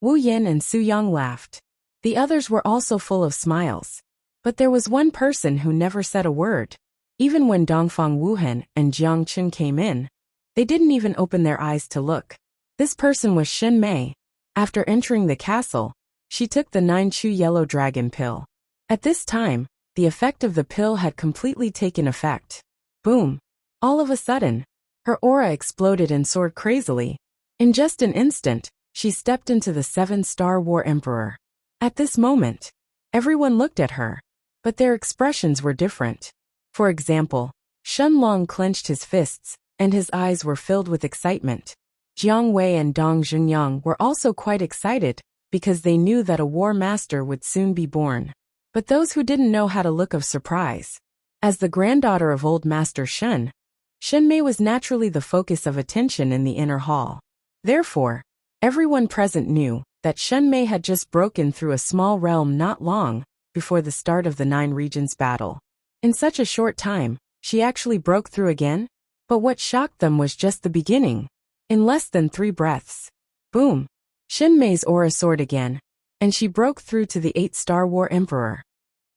Wu Yan and Su Yang laughed. The others were also full of smiles. But there was one person who never said a word. Even when Dongfang Wuhan and Jiang Qun came in, they didn't even open their eyes to look. This person was Shen Mei. After entering the castle, she took the 9-chew yellow dragon pill. At this time, the effect of the pill had completely taken effect. Boom! All of a sudden, her aura exploded and soared crazily. In just an instant, she stepped into the 7-star War Emperor. At this moment, everyone looked at her, but their expressions were different. For example, Shenlong clenched his fists, and his eyes were filled with excitement. Jiang Wei and Dong Junyang were also quite excited, because they knew that a war master would soon be born. But those who didn't know had a look of surprise. As the granddaughter of old Master Shen, Shen Mei was naturally the focus of attention in the inner hall. Therefore, everyone present knew that Shen Mei had just broken through a small realm not long before the start of the 9 regions battle. In such a short time, she actually broke through again? But what shocked them was just the beginning. In less than 3 breaths, boom! Shen Mei's aura soared again, and she broke through to the 8-star War Emperor.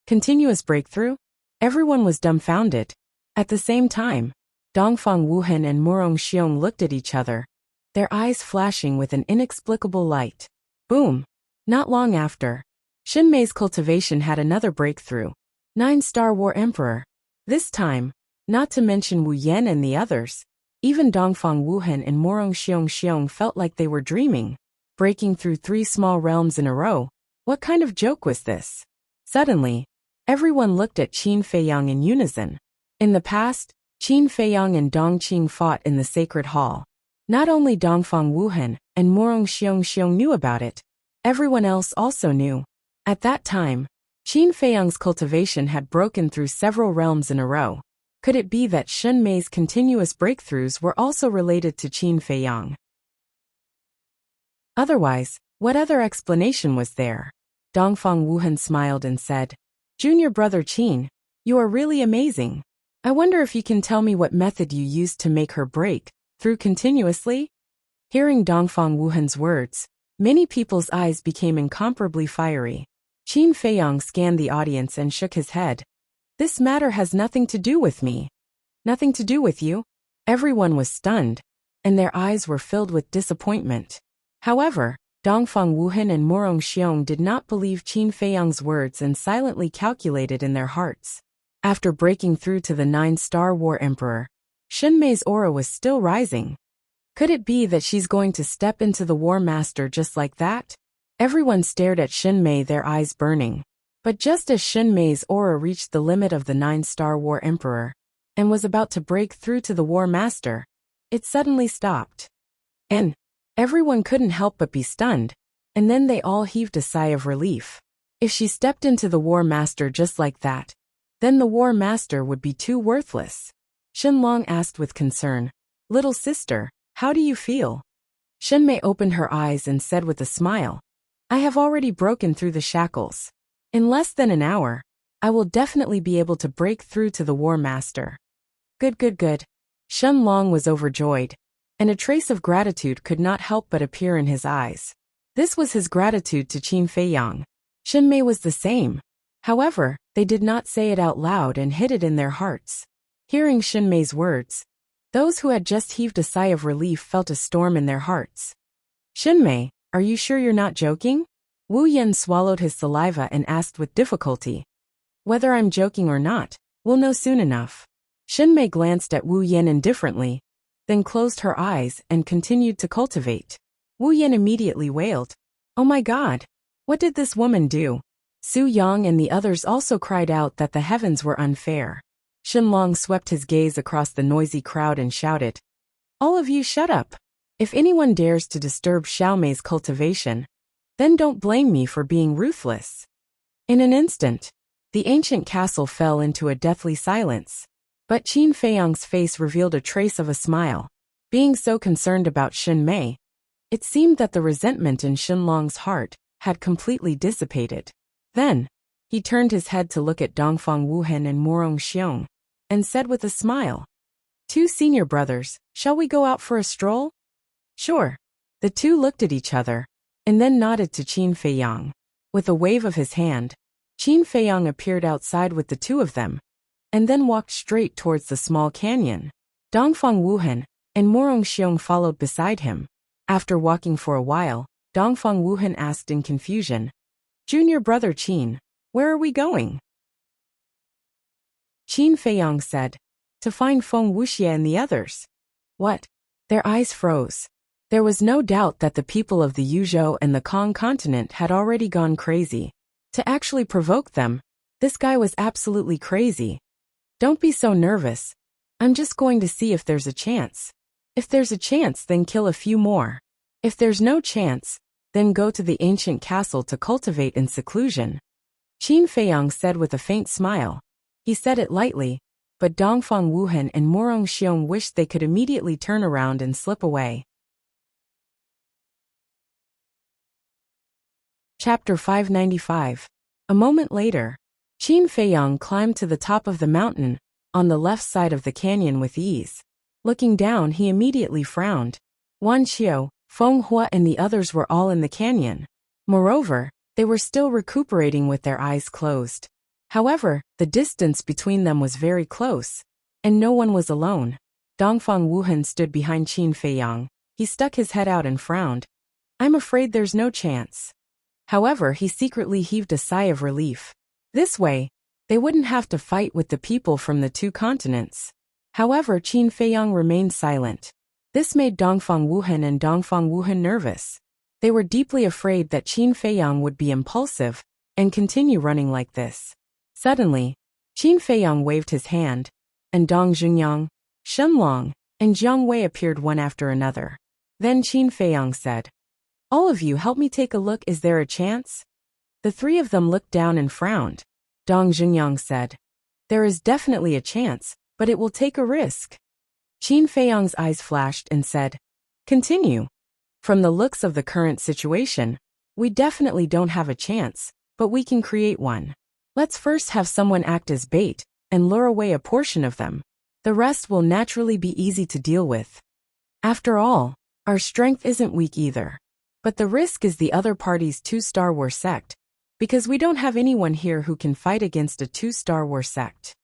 Continuous breakthrough? Everyone was dumbfounded. At the same time, Dongfang Wuhan and Murong Xiong looked at each other, their eyes flashing with an inexplicable light. Boom! Not long after, Shen Mei's cultivation had another breakthrough. 9-star War Emperor. This time, not to mention Wu Yan and the others, even Dongfang Wuhan and Murong Xiong felt like they were dreaming. Breaking through 3 small realms in a row, what kind of joke was this? Suddenly, everyone looked at Qin Feiyang in unison. In the past, Qin Feiyang and Dong Qing fought in the sacred hall. Not only Dongfang Wuhan and Murong Xiong knew about it, everyone else also knew. At that time, Qin Feiyang's cultivation had broken through several realms in a row. Could it be that Shen Mei's continuous breakthroughs were also related to Qin Feiyang? Otherwise, what other explanation was there? Dongfang Wuhan smiled and said, Junior brother Qin, you are really amazing. I wonder if you can tell me what method you used to make her break through continuously? Hearing Dongfang Wuhan's words, many people's eyes became incomparably fiery. Qin Feiyang scanned the audience and shook his head. This matter has nothing to do with me. Nothing to do with you? Everyone was stunned, and their eyes were filled with disappointment. However, Dongfang Wuhan and Murong Xiong did not believe Qin Feiyang's words and silently calculated in their hearts. After breaking through to the 9-star War Emperor, Shen Mei's aura was still rising. Could it be that she's going to step into the War Master just like that? Everyone stared at Shen Mei, their eyes burning. But just as Shen Mei's aura reached the limit of the 9-star War Emperor, and was about to break through to the War Master, it suddenly stopped. And everyone couldn't help but be stunned, and then they all heaved a sigh of relief. If she stepped into the War Master just like that, then the War Master would be too worthless. Shenlong asked with concern, "Little sister, how do you feel?" Shenmei opened her eyes and said with a smile, "I have already broken through the shackles. In less than an hour, I will definitely be able to break through to the War Master." Good, good, good. Shenlong was overjoyed, and a trace of gratitude could not help but appear in his eyes. This was his gratitude to Qin Feiyang. Shenmei was the same. However, they did not say it out loud and hid it in their hearts. Hearing Shenmei's words, those who had just heaved a sigh of relief felt a storm in their hearts. "Shenmei, are you sure you're not joking?" Wu Yan swallowed his saliva and asked with difficulty. "Whether I'm joking or not, we'll know soon enough." Shenmei glanced at Wu Yan indifferently, then closed her eyes and continued to cultivate. Wu Yan immediately wailed, "Oh my God! What did this woman do?" Su Yang and the others also cried out that the heavens were unfair. Shenlong swept his gaze across the noisy crowd and shouted, "All of you shut up! If anyone dares to disturb Xiaomei's cultivation, then don't blame me for being ruthless." In an instant, the ancient castle fell into a deathly silence. But Qin Feiyang's face revealed a trace of a smile. Being so concerned about Shenmei, it seemed that the resentment in Shenlong's heart had completely dissipated. Then, he turned his head to look at Dongfang Wuhan and Morong Xiong, and said with a smile, "Two senior brothers, shall we go out for a stroll?" "Sure." The two looked at each other, and then nodded to Qin Feiyang. With a wave of his hand, Qin Feiyang appeared outside with the two of them, and then walked straight towards the small canyon. Dongfang Wuhan and Morong Xiong followed beside him. After walking for a while, Dongfang Wuhan asked in confusion, "Junior brother Qin, where are we going?" Qin Feiyang said, "To find Feng Wuxia and the others." What? Their eyes froze. There was no doubt that the people of the Yuzhou and the Kong continent had already gone crazy. To actually provoke them, this guy was absolutely crazy. "Don't be so nervous. I'm just going to see if there's a chance. If there's a chance, then kill a few more. If there's no chance, then go to the ancient castle to cultivate in seclusion." Qin Feiyang said with a faint smile. He said it lightly, but Dongfang Wuhan and Morong Xiong wished they could immediately turn around and slip away. Chapter 595. A moment later, Qin Feiyang climbed to the top of the mountain, on the left side of the canyon with ease. Looking down, he immediately frowned. Wan Qiu, Feng Hua and the others were all in the canyon. Moreover, they were still recuperating with their eyes closed. However, the distance between them was very close, and no one was alone. Dongfang Wuhan stood behind Qin Feiyang. He stuck his head out and frowned. "I'm afraid there's no chance." However, he secretly heaved a sigh of relief. This way, they wouldn't have to fight with the people from the two continents. However, Qin Feiyang remained silent. This made Dongfang Wuhan and Dongfang Wuhan nervous. They were deeply afraid that Qin Feiyang would be impulsive and continue running like this. Suddenly, Qin Feiyang waved his hand, and Dong Jungyang, Shenlong, and Jiang Wei appeared one after another. Then Qin Feiyang said, "All of you help me take a look, is there a chance?" The three of them looked down and frowned. Dong Jungyang said, "There is definitely a chance, but it will take a risk." Qin Feiyang's eyes flashed and said, "Continue. From the looks of the current situation, we definitely don't have a chance, but we can create one. Let's first have someone act as bait and lure away a portion of them. The rest will naturally be easy to deal with. After all, our strength isn't weak either. But the risk is the other party's two-star war sect, because we don't have anyone here who can fight against a two-star war sect.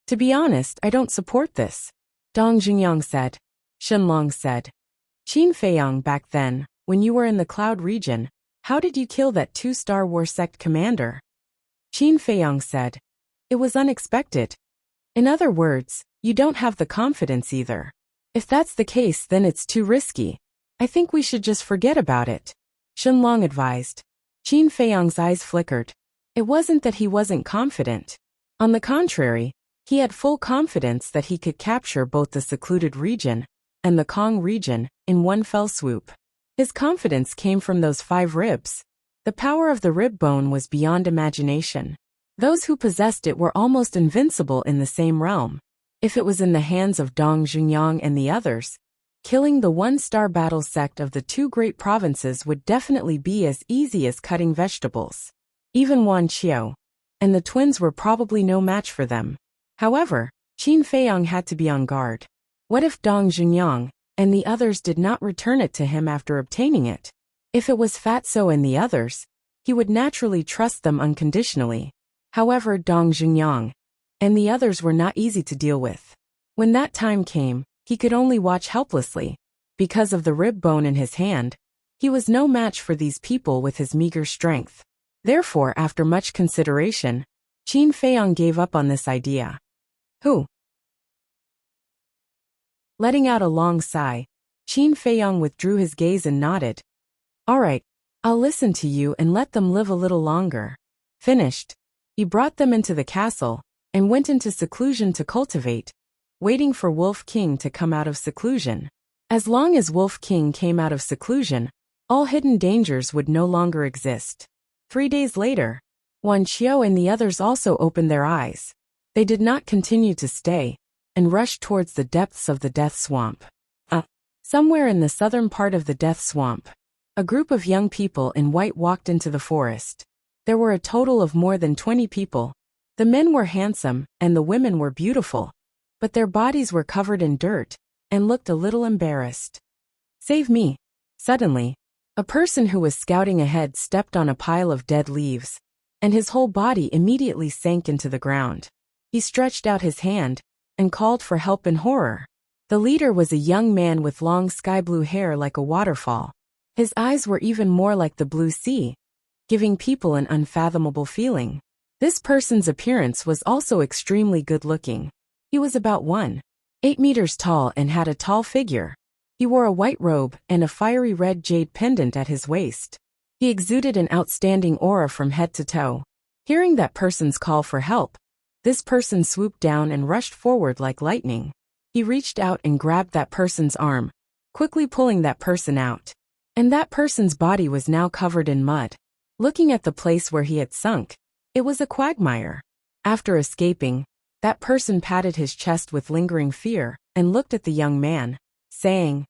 To be honest, I don't support this," Dong Jungyang said. Shenlong said, "Qin Feiyang, back then, when you were in the cloud region, how did you kill that two-star war sect commander?" Qin Feiyang said, "It was unexpected. In other words, you don't have the confidence either. If that's the case, then it's too risky. I think we should just forget about it," Shenlong advised. Qin Feiyang's eyes flickered. It wasn't that he wasn't confident. On the contrary, he had full confidence that he could capture both the secluded region and the Kong region in one fell swoop. His confidence came from those 5 ribs. The power of the rib bone was beyond imagination. Those who possessed it were almost invincible in the same realm. If it was in the hands of Dong Junyang and the others, killing the one-star battle sect of the 2 great provinces would definitely be as easy as cutting vegetables. Even Wan Qiao and the twins were probably no match for them. However, Qin Feiyang had to be on guard. What if Dong Junyang and the others did not return it to him after obtaining it? If it was Fatso and the others, he would naturally trust them unconditionally. However, Dong Junyang and the others were not easy to deal with. When that time came, he could only watch helplessly. Because of the rib bone in his hand, he was no match for these people with his meager strength. Therefore, after much consideration, Qin Feiyang gave up on this idea. Who? Letting out a long sigh, Qin Feiyang withdrew his gaze and nodded. All right, I'll listen to you and let them live a little longer. Finished. He brought them into the castle and went into seclusion to cultivate, waiting for Wolf King to come out of seclusion. As long as Wolf King came out of seclusion, all hidden dangers would no longer exist. 3 days later, Wan Qiao and the others also opened their eyes. They did not continue to stay and rushed towards the depths of the Death Swamp. Somewhere in the southern part of the Death Swamp, a group of young people in white walked into the forest. There were a total of more than 20 people. The men were handsome and the women were beautiful, but their bodies were covered in dirt and looked a little embarrassed. Save me. Suddenly, a person who was scouting ahead stepped on a pile of dead leaves, and his whole body immediately sank into the ground. He stretched out his hand and called for help in horror. The leader was a young man with long sky-blue hair like a waterfall. His eyes were even more like the blue sea, giving people an unfathomable feeling. This person's appearance was also extremely good-looking. He was about 1.8 meters tall and had a tall figure. He wore a white robe and a fiery red jade pendant at his waist. He exuded an outstanding aura from head to toe. Hearing that person's call for help, this person swooped down and rushed forward like lightning. He reached out and grabbed that person's arm, quickly pulling that person out. And that person's body was now covered in mud. Looking at the place where he had sunk, it was a quagmire. After escaping, that person patted his chest with lingering fear and looked at the young man, saying,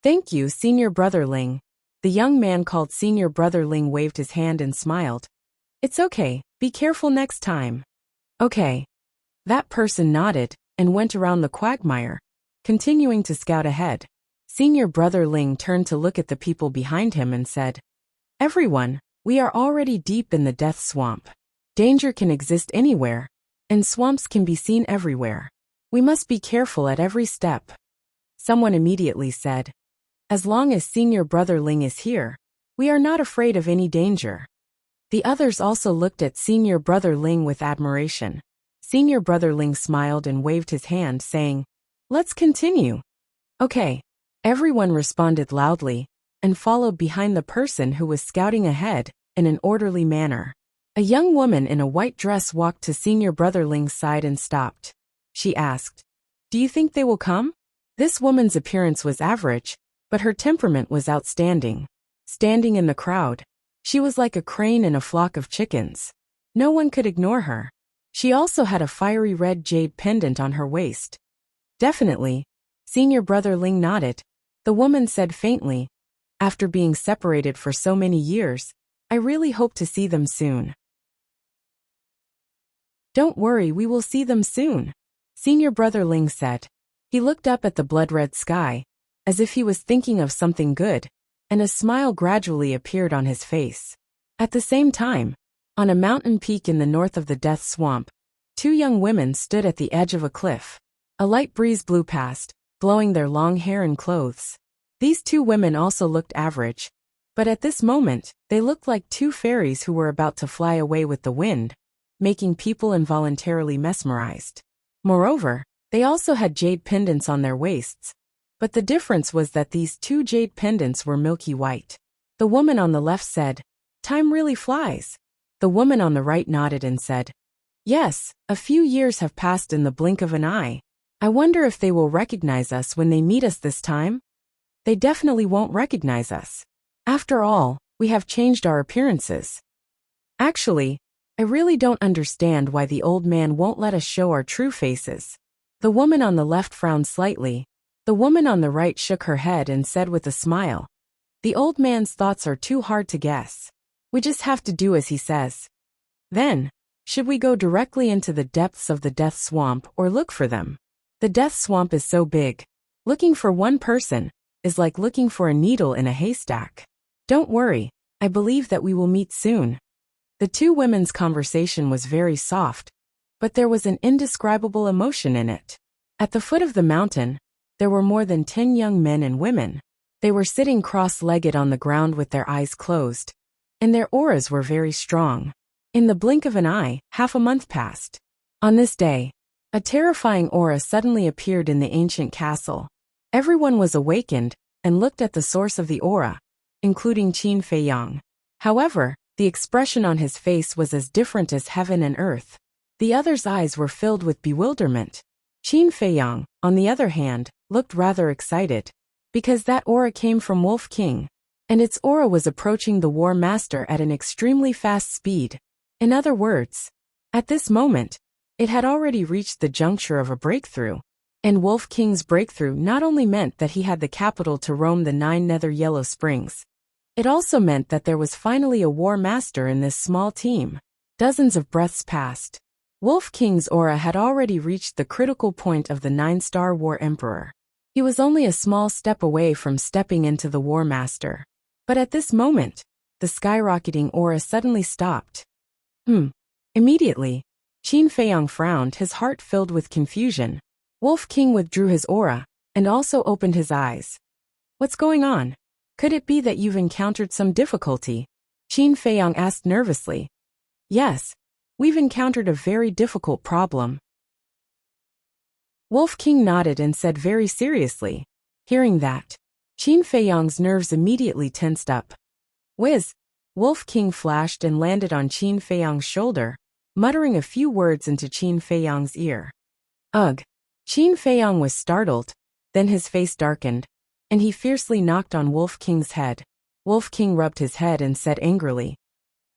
"Thank you, Senior Brother Ling." The young man called Senior Brother Ling waved his hand and smiled. "It's okay, be careful next time." Okay. That person nodded and went around the quagmire, continuing to scout ahead. Senior Brother Ling turned to look at the people behind him and said, "Everyone, we are already deep in the Death Swamp. Danger can exist anywhere, and swamps can be seen everywhere. We must be careful at every step." Someone immediately said, "As long as Senior Brother Ling is here, we are not afraid of any danger." The others also looked at Senior Brother Ling with admiration. Senior Brother Ling smiled and waved his hand, saying, "Let's continue." Okay. Everyone responded loudly and followed behind the person who was scouting ahead in an orderly manner. A young woman in a white dress walked to Senior Brother Ling's side and stopped. She asked, "Do you think they will come?" This woman's appearance was average, but her temperament was outstanding. Standing in the crowd, she was like a crane in a flock of chickens. No one could ignore her. She also had a fiery red jade pendant on her waist. "Definitely." Senior Brother Ling nodded. The woman said faintly, "After being separated for so many years, I really hope to see them soon." "Don't worry, we will see them soon," Senior Brother Ling said. He looked up at the blood-red sky, as if he was thinking of something good, and a smile gradually appeared on his face. At the same time, on a mountain peak in the north of the Death Swamp, 2 young women stood at the edge of a cliff. A light breeze blew past, blowing their long hair and clothes. These 2 women also looked average, but at this moment, they looked like 2 fairies who were about to fly away with the wind, making people involuntarily mesmerized. Moreover, they also had jade pendants on their waists, but the difference was that these 2 jade pendants were milky white. The woman on the left said, "Time really flies." The woman on the right nodded and said, "Yes, a few years have passed in the blink of an eye." I wonder if they will recognize us when they meet us this time? They definitely won't recognize us. After all, we have changed our appearances. Actually, I really don't understand why the old man won't let us show our true faces. The woman on the left frowned slightly. The woman on the right shook her head and said with a smile, "The old man's thoughts are too hard to guess. We just have to do as he says." Then, should we go directly into the depths of the death swamp or look for them? The death swamp is so big. Looking for one person is like looking for a needle in a haystack. Don't worry, I believe that we will meet soon. The two women's conversation was very soft, but there was an indescribable emotion in it. At the foot of the mountain, there were more than 10 young men and women. They were sitting cross-legged on the ground with their eyes closed, and their auras were very strong. In the blink of an eye, half a month passed. On this day, a terrifying aura suddenly appeared in the ancient castle. Everyone was awakened and looked at the source of the aura, including Qin Feiyang. However, the expression on his face was as different as heaven and earth. The other's eyes were filled with bewilderment. Qin Feiyang, on the other hand, looked rather excited, because that aura came from Wolf King, and its aura was approaching the War Master at an extremely fast speed. In other words, at this moment, it had already reached the juncture of a breakthrough. And Wolf King's breakthrough not only meant that he had the capital to roam the 9 nether yellow springs, it also meant that there was finally a War Master in this small team. Dozens of breaths passed. Wolf King's aura had already reached the critical point of the 9-star War Emperor. He was only a small step away from stepping into the War Master. But at this moment, the skyrocketing aura suddenly stopped. Immediately, Qin Feiyang frowned, his heart filled with confusion. Wolf King withdrew his aura, and also opened his eyes. "What's going on? Could it be that you've encountered some difficulty?" Qin Feiyang asked nervously. "Yes, we've encountered a very difficult problem." Wolf King nodded and said very seriously. Hearing that, Qin Feiyang's nerves immediately tensed up. Whiz! Wolf King flashed and landed on Qin Feiyang's shoulder, muttering a few words into Qin Feiyang's ear. Ugh! Qin Feiyang was startled, then his face darkened, and he fiercely knocked on Wolf King's head. Wolf King rubbed his head and said angrily,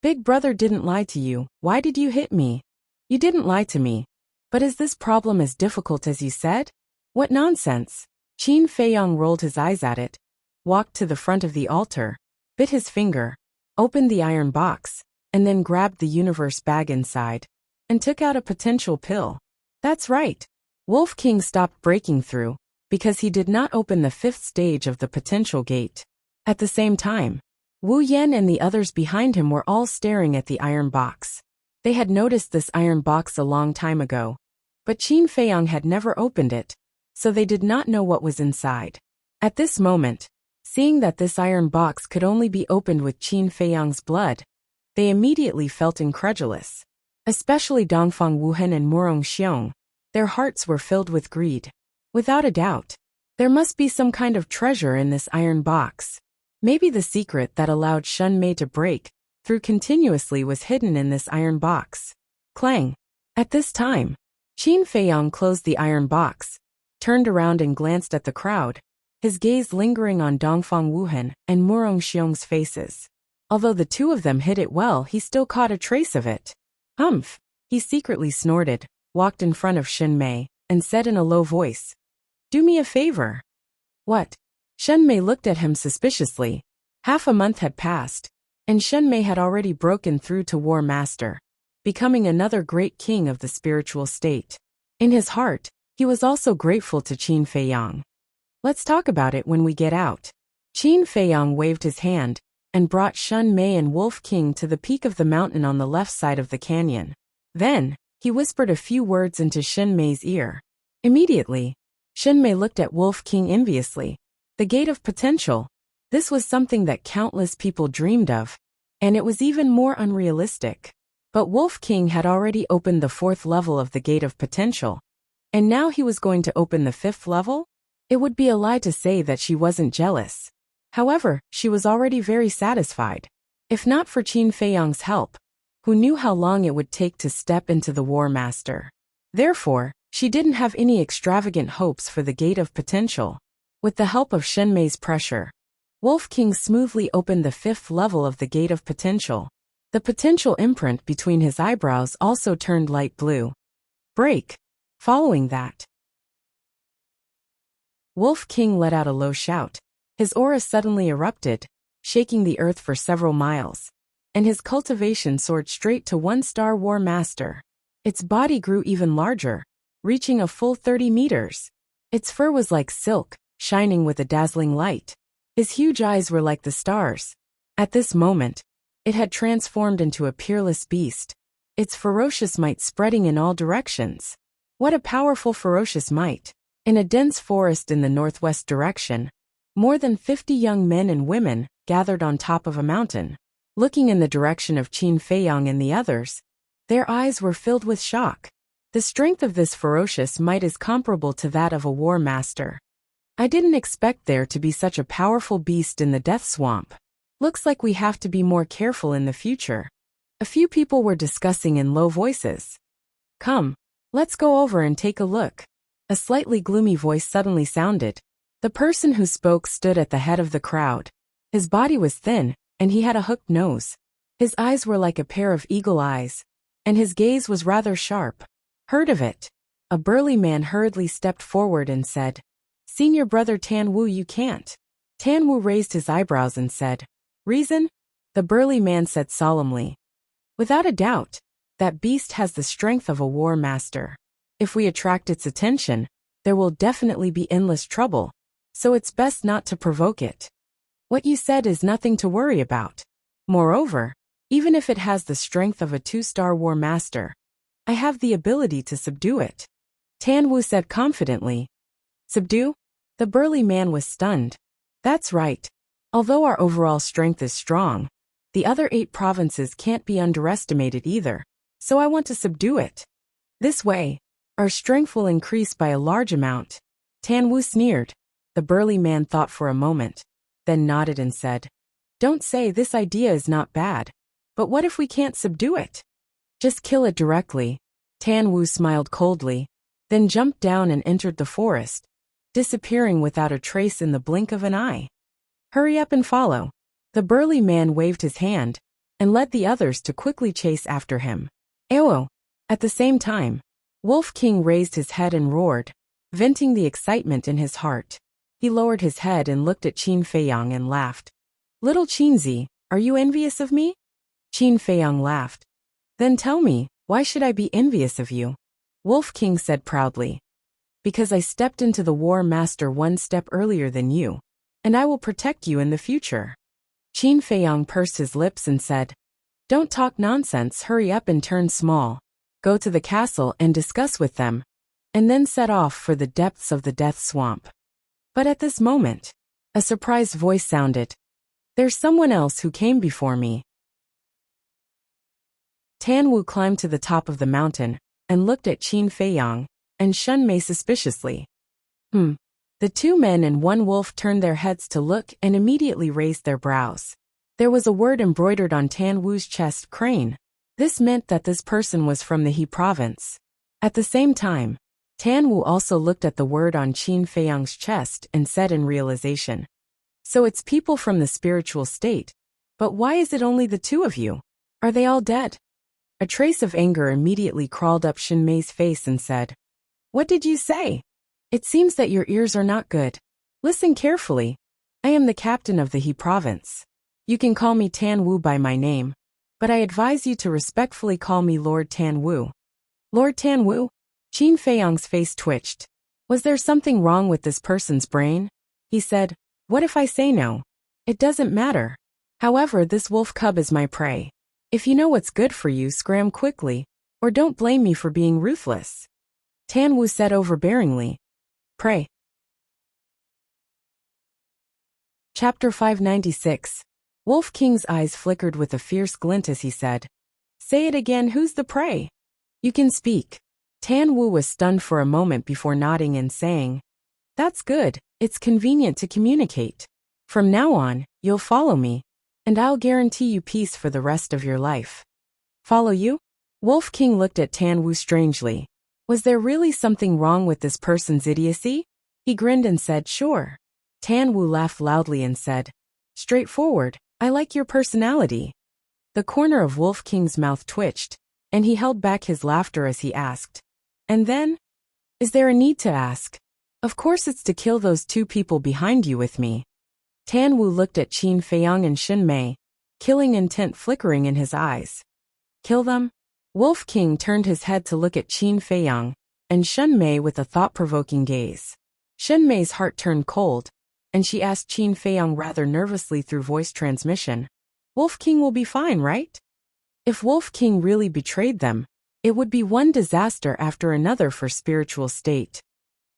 "Big brother didn't lie to you, why did you hit me?" "You didn't lie to me. But is this problem as difficult as you said?" "What nonsense!" Qin Feiyang rolled his eyes at it, walked to the front of the altar, bit his finger, opened the iron box, and then grabbed the universe bag inside, and took out a potential pill. That's right. Wolf King stopped breaking through, because he did not open the 5th stage of the potential gate. At the same time, Wu Yan and the others behind him were all staring at the iron box. They had noticed this iron box a long time ago, but Qin Feiyang had never opened it, so they did not know what was inside. At this moment, seeing that this iron box could only be opened with Qin Feiyang's blood, they immediately felt incredulous. Especially Dongfang Wuhan and Murong Xiong. Their hearts were filled with greed. Without a doubt, there must be some kind of treasure in this iron box. Maybe the secret that allowed Shun Mei to break through continuously was hidden in this iron box. Clang! At this time, Qin Feiyang closed the iron box, turned around and glanced at the crowd, his gaze lingering on Dongfang Wuhan and Murong Xiong's faces. Although the two of them hid it well, he still caught a trace of it. Humph! He secretly snorted, walked in front of Shun Mei, and said in a low voice, "Do me a favor." "What?" Shun Mei looked at him suspiciously. Half a month had passed, and Shun Mei had already broken through to War Master, becoming another great king of the spiritual state. In his heart, he was also grateful to Qin Feiyang. "Let's talk about it when we get out." Qin Feiyang waved his hand, and brought Shun Mei and Wolf King to the peak of the mountain on the left side of the canyon. Then, he whispered a few words into Shun Mei's ear. Immediately, Shun Mei looked at Wolf King enviously. The Gate of Potential. This was something that countless people dreamed of, and it was even more unrealistic. But Wolf King had already opened the 4th level of the Gate of Potential, and now he was going to open the 5th level? It would be a lie to say that she wasn't jealous. However, she was already very satisfied. If not for Qin Feiyang's help, who knew how long it would take to step into the War Master. Therefore, She didn't have any extravagant hopes for the Gate of Potential. With the help of Shenmei's pressure, Wolf King smoothly opened the 5th level of the Gate of Potential. The potential imprint between his eyebrows also turned light blue. Break. Following that, Wolf King let out a low shout. His aura suddenly erupted, shaking the earth for several miles, and his cultivation soared straight to 1-star War Master. Its body grew even larger, reaching a full 30 meters. Its fur was like silk, shining with a dazzling light. His huge eyes were like the stars. At this moment, it had transformed into a peerless beast, its ferocious might spreading in all directions. What a powerful ferocious might! In a dense forest in the northwest direction, more than 50 young men and women gathered on top of a mountain. Looking in the direction of Qin Feiyang and the others, their eyes were filled with shock. The strength of this ferocious might is comparable to that of a war master. I didn't expect there to be such a powerful beast in the Death Swamp. Looks like we have to be more careful in the future. A few people were discussing in low voices. Come, let's go over and take a look. A slightly gloomy voice suddenly sounded. The person who spoke stood at the head of the crowd. His body was thin, and he had a hooked nose. His eyes were like a pair of eagle eyes, and his gaze was rather sharp. Heard of it? A burly man hurriedly stepped forward and said, Senior brother Tan Wu, you can't. Tan Wu raised his eyebrows and said, Reason? The burly man said solemnly. Without a doubt, that beast has the strength of a war master. If we attract its attention, there will definitely be endless trouble, so it's best not to provoke it. What you said is nothing to worry about. Moreover, even if it has the strength of a 2-star war master, I have the ability to subdue it. Tan Wu said confidently. Subdue? The burly man was stunned. That's right. Although our overall strength is strong, the other 8 provinces can't be underestimated either, so I want to subdue it. This way, our strength will increase by a large amount. Tan Wu sneered. The burly man thought for a moment, then nodded and said, Don't say this idea is not bad, but what if we can't subdue it? Just kill it directly. Tan Wu smiled coldly, then jumped down and entered the forest, disappearing without a trace in the blink of an eye. Hurry up and follow. The burly man waved his hand, and led the others to quickly chase after him. Ewo! At the same time, Wolf King raised his head and roared, venting the excitement in his heart. He lowered his head and looked at Qin Feiyang and laughed. Little Qinzi, are you envious of me? Qin Feiyang laughed. Then tell me, why should I be envious of you? Wolf King said proudly. Because I stepped into the War Master 1 step earlier than you, and I will protect you in the future. Qin Feiyang pursed his lips and said, Don't talk nonsense, hurry up and turn small. Go to the castle and discuss with them, and then set off for the depths of the Death Swamp. But at this moment, a surprised voice sounded. There's someone else who came before me. Tan Wu climbed to the top of the mountain and looked at Qin Feiyang and Shenmei suspiciously. The 2 men and 1 wolf turned their heads to look and immediately raised their brows. There was a word embroidered on Tan Wu's chest, Crane. This meant that this person was from the He province. At the same time, Tan Wu also looked at the word on Qin Feiyang's chest and said in realization, So it's people from the spiritual state. But why is it only the 2 of you? Are they all dead? A trace of anger immediately crawled up Shenmei's face and said, What did you say? It seems that your ears are not good. Listen carefully. I am the captain of the He province. You can call me Tan Wu by my name, but I advise you to respectfully call me Lord Tan Wu. Lord Tan Wu? Qin Feiyang's face twitched. Was there something wrong with this person's brain? He said, What if I say no? It doesn't matter. However, this wolf cub is my prey. If you know what's good for you, scram quickly, or don't blame me for being ruthless. Tan Wu said overbearingly. Prey. Chapter 596. Wolf King's eyes flickered with a fierce glint as he said, Say it again, who's the prey? You can speak. Tan Wu was stunned for a moment before nodding and saying, That's good, it's convenient to communicate. From now on, you'll follow me, and I'll guarantee you peace for the rest of your life. Follow you? Wolf King looked at Tan Wu strangely. Was there really something wrong with this person's idiocy? He grinned and said, sure. Tan Wu laughed loudly and said, straightforward, I like your personality. The corner of Wolf King's mouth twitched, and he held back his laughter as he asked, and then? Is there a need to ask? Of course it's to kill those two people behind you with me. Tan Wu looked at Qin Feiyang and Shen Mei, killing intent flickering in his eyes. Kill them? Wolf King turned his head to look at Qin Feiyang and Shen Mei with a thought-provoking gaze. Shen Mei's heart turned cold, and she asked Qin Feiyang rather nervously through voice transmission, Wolf King will be fine, right? If Wolf King really betrayed them, it would be one disaster after another for spiritual state.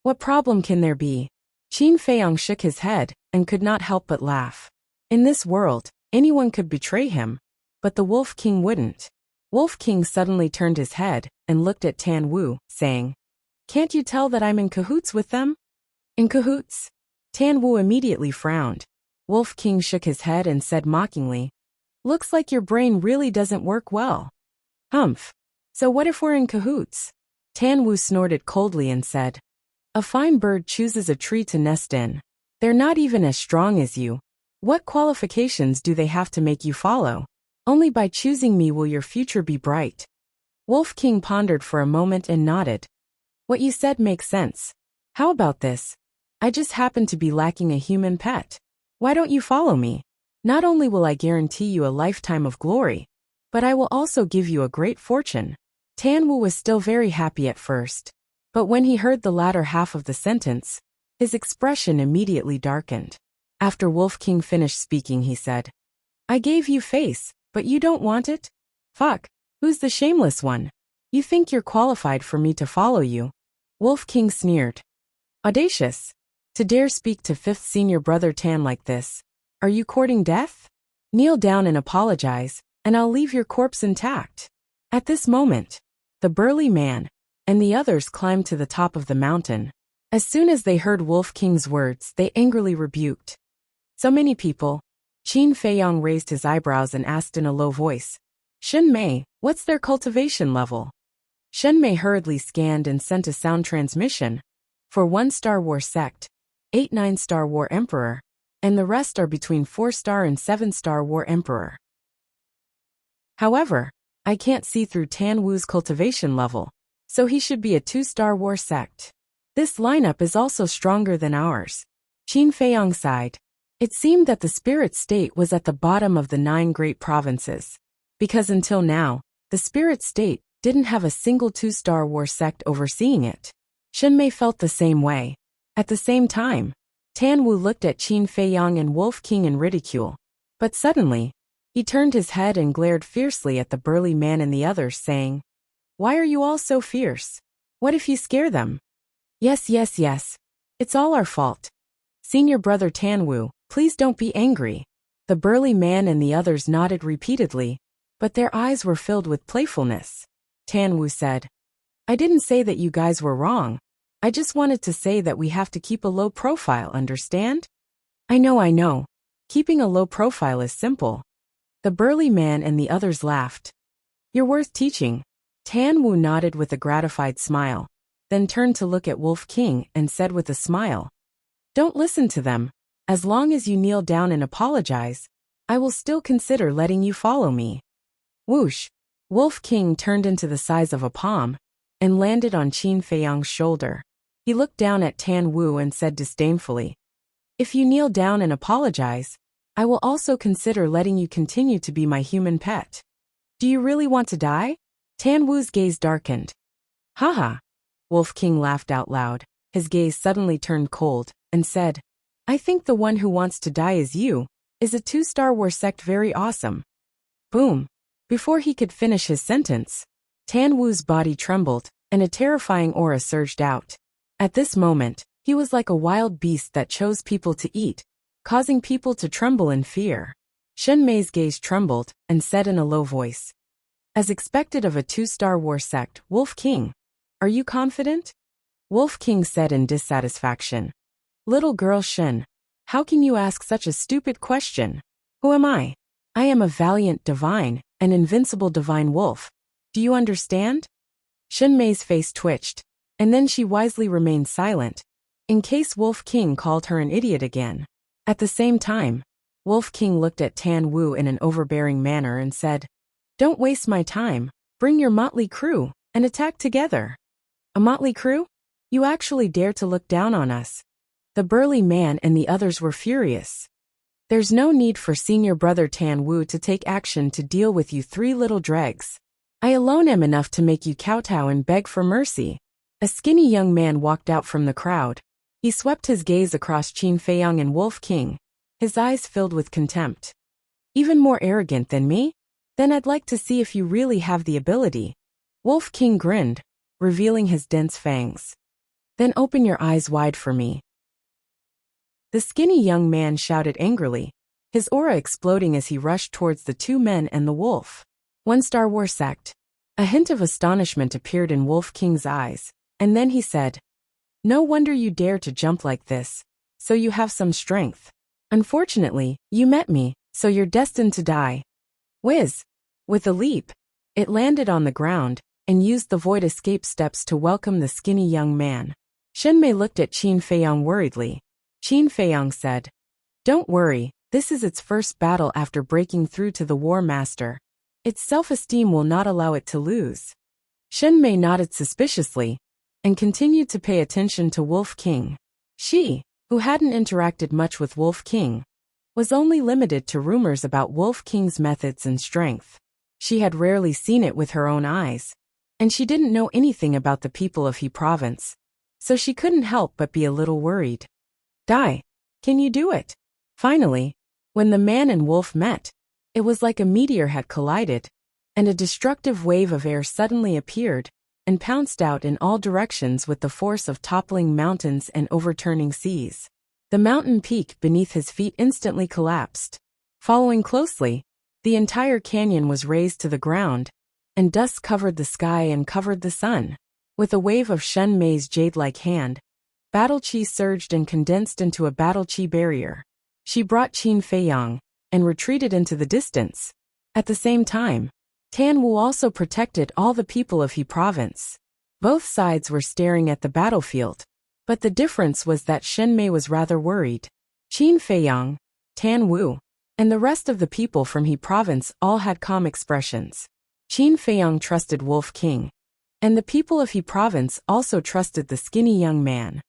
What problem can there be? Qin Feiyang shook his head and could not help but laugh. In this world, anyone could betray him, but the Wolf King wouldn't. Wolf King suddenly turned his head and looked at Tan Wu, saying, can't you tell that I'm in cahoots with them? In cahoots? Tan Wu immediately frowned. Wolf King shook his head and said mockingly, looks like your brain really doesn't work well. Humph. So what if we're in cahoots? Tan Wu snorted coldly and said, a fine bird chooses a tree to nest in. They're not even as strong as you. What qualifications do they have to make you follow? Only by choosing me will your future be bright. Wolf King pondered for a moment and nodded. What you said makes sense. How about this? I just happen to be lacking a human pet. Why don't you follow me? Not only will I guarantee you a lifetime of glory, but I will also give you a great fortune. Tan Wu was still very happy at first, but when he heard the latter half of the sentence, his expression immediately darkened. After Wolf King finished speaking, he said, I gave you face, but you don't want it? Fuck, who's the shameless one? You think you're qualified for me to follow you? Wolf King sneered. Audacious. To dare speak to fifth senior brother Tan like this. Are you courting death? Kneel down and apologize, and I'll leave your corpse intact. At this moment, the burly man and the others climbed to the top of the mountain. As soon as they heard Wolf King's words, they angrily rebuked. So many people. Qin Feiyang raised his eyebrows and asked in a low voice, Shen Mei, what's their cultivation level? Shen Mei hurriedly scanned and sent a sound transmission. For 1 Star War sect, 8 9 Star War Emperor, and the rest are between 4 Star and 7 Star War Emperor. However, I can't see through Tan Wu's cultivation level, so he should be a 2 Star War sect. This lineup is also stronger than ours. Qin Feiyang sighed. It seemed that the spirit state was at the bottom of the 9 great provinces, because until now, the spirit state didn't have a single 2 Star War sect overseeing it. Shen Mei felt the same way. At the same time, Tan Wu looked at Qin Feiyang and Wolf King in ridicule, but suddenly, he turned his head and glared fiercely at the burly man and the others, saying, Why are you all so fierce? What if you scare them? Yes. It's all our fault. Senior brother Tan Wu, please don't be angry. The burly man and the others nodded repeatedly, but their eyes were filled with playfulness. Tan Wu said, I didn't say that you guys were wrong. I just wanted to say that we have to keep a low profile, understand? I know. Keeping a low profile is simple. The burly man and the others laughed. You're worth teaching. Tan Wu nodded with a gratified smile, then turned to look at Wolf King and said with a smile, Don't listen to them. As long as you kneel down and apologize, I will still consider letting you follow me. Whoosh! Wolf King turned into the size of a palm and landed on Qin Feiyang's shoulder. He looked down at Tan Wu and said disdainfully, If you kneel down and apologize, I will also consider letting you continue to be my human pet. Do you really want to die? Tan Wu's gaze darkened. Haha. Wolf King laughed out loud. His gaze suddenly turned cold and said, I think the one who wants to die is you. Is a 2 Star War sect very awesome? Boom. Before he could finish his sentence, Tan Wu's body trembled and a terrifying aura surged out. At this moment, he was like a wild beast that chose people to eat, causing people to tremble in fear. Shen Mei's gaze trembled and said in a low voice, As expected of a 2 Star War sect, Wolf King, are you confident? Wolf King said in dissatisfaction, Little girl Shen, how can you ask such a stupid question? Who am I? I am a valiant divine, an invincible divine wolf. Do you understand? Shen Mei's face twitched, and then she wisely remained silent, in case Wolf King called her an idiot again. At the same time, Wolf King looked at Tan Wu in an overbearing manner and said, "Don't waste my time, bring your motley crew, and attack together." "A motley crew? You actually dare to look down on us?" The burly man and the others were furious. "There's no need for senior brother Tan Wu to take action to deal with you three little dregs. I alone am enough to make you kowtow and beg for mercy." A skinny young man walked out from the crowd. He swept his gaze across Qin Feiyang and Wolf King, his eyes filled with contempt. "Even more arrogant than me? Then I'd like to see if you really have the ability." Wolf King grinned, revealing his dense fangs. "Then open your eyes wide for me." The skinny young man shouted angrily, his aura exploding as he rushed towards the two men and the wolf. One Star Wars sect. A hint of astonishment appeared in Wolf King's eyes, and then he said, "No wonder you dare to jump like this, so you have some strength. Unfortunately, you met me, so you're destined to die." Whiz! With a leap, it landed on the ground, and used the void escape steps to welcome the skinny young man. Shen Mei looked at Qin Feiyang worriedly. Qin Feiyang said, "Don't worry, this is its first battle after breaking through to the War Master. Its self-esteem will not allow it to lose." Shen Mei nodded suspiciously, and continued to pay attention to Wolf King. She, who hadn't interacted much with Wolf King, was only limited to rumors about Wolf King's methods and strength. She had rarely seen it with her own eyes, and she didn't know anything about the people of He Province, so she couldn't help but be a little worried. "Die. Can you do it?" Finally, when the man and wolf met, it was like a meteor had collided, and a destructive wave of air suddenly appeared, and pounced out in all directions with the force of toppling mountains and overturning seas. The mountain peak beneath his feet instantly collapsed. Following closely, the entire canyon was razed to the ground, and dust covered the sky and covered the sun. With a wave of Shen Mei's jade-like hand, battle chi surged and condensed into a battle chi barrier. She brought Qin Feiyang, and retreated into the distance. At the same time, Tan Wu also protected all the people of He Province. Both sides were staring at the battlefield, but the difference was that Shen Mei was rather worried. Qin Feiyang, Tan Wu, and the rest of the people from He Province all had calm expressions. Qin Feiyang trusted Wolf King, and the people of He Province also trusted the skinny young man.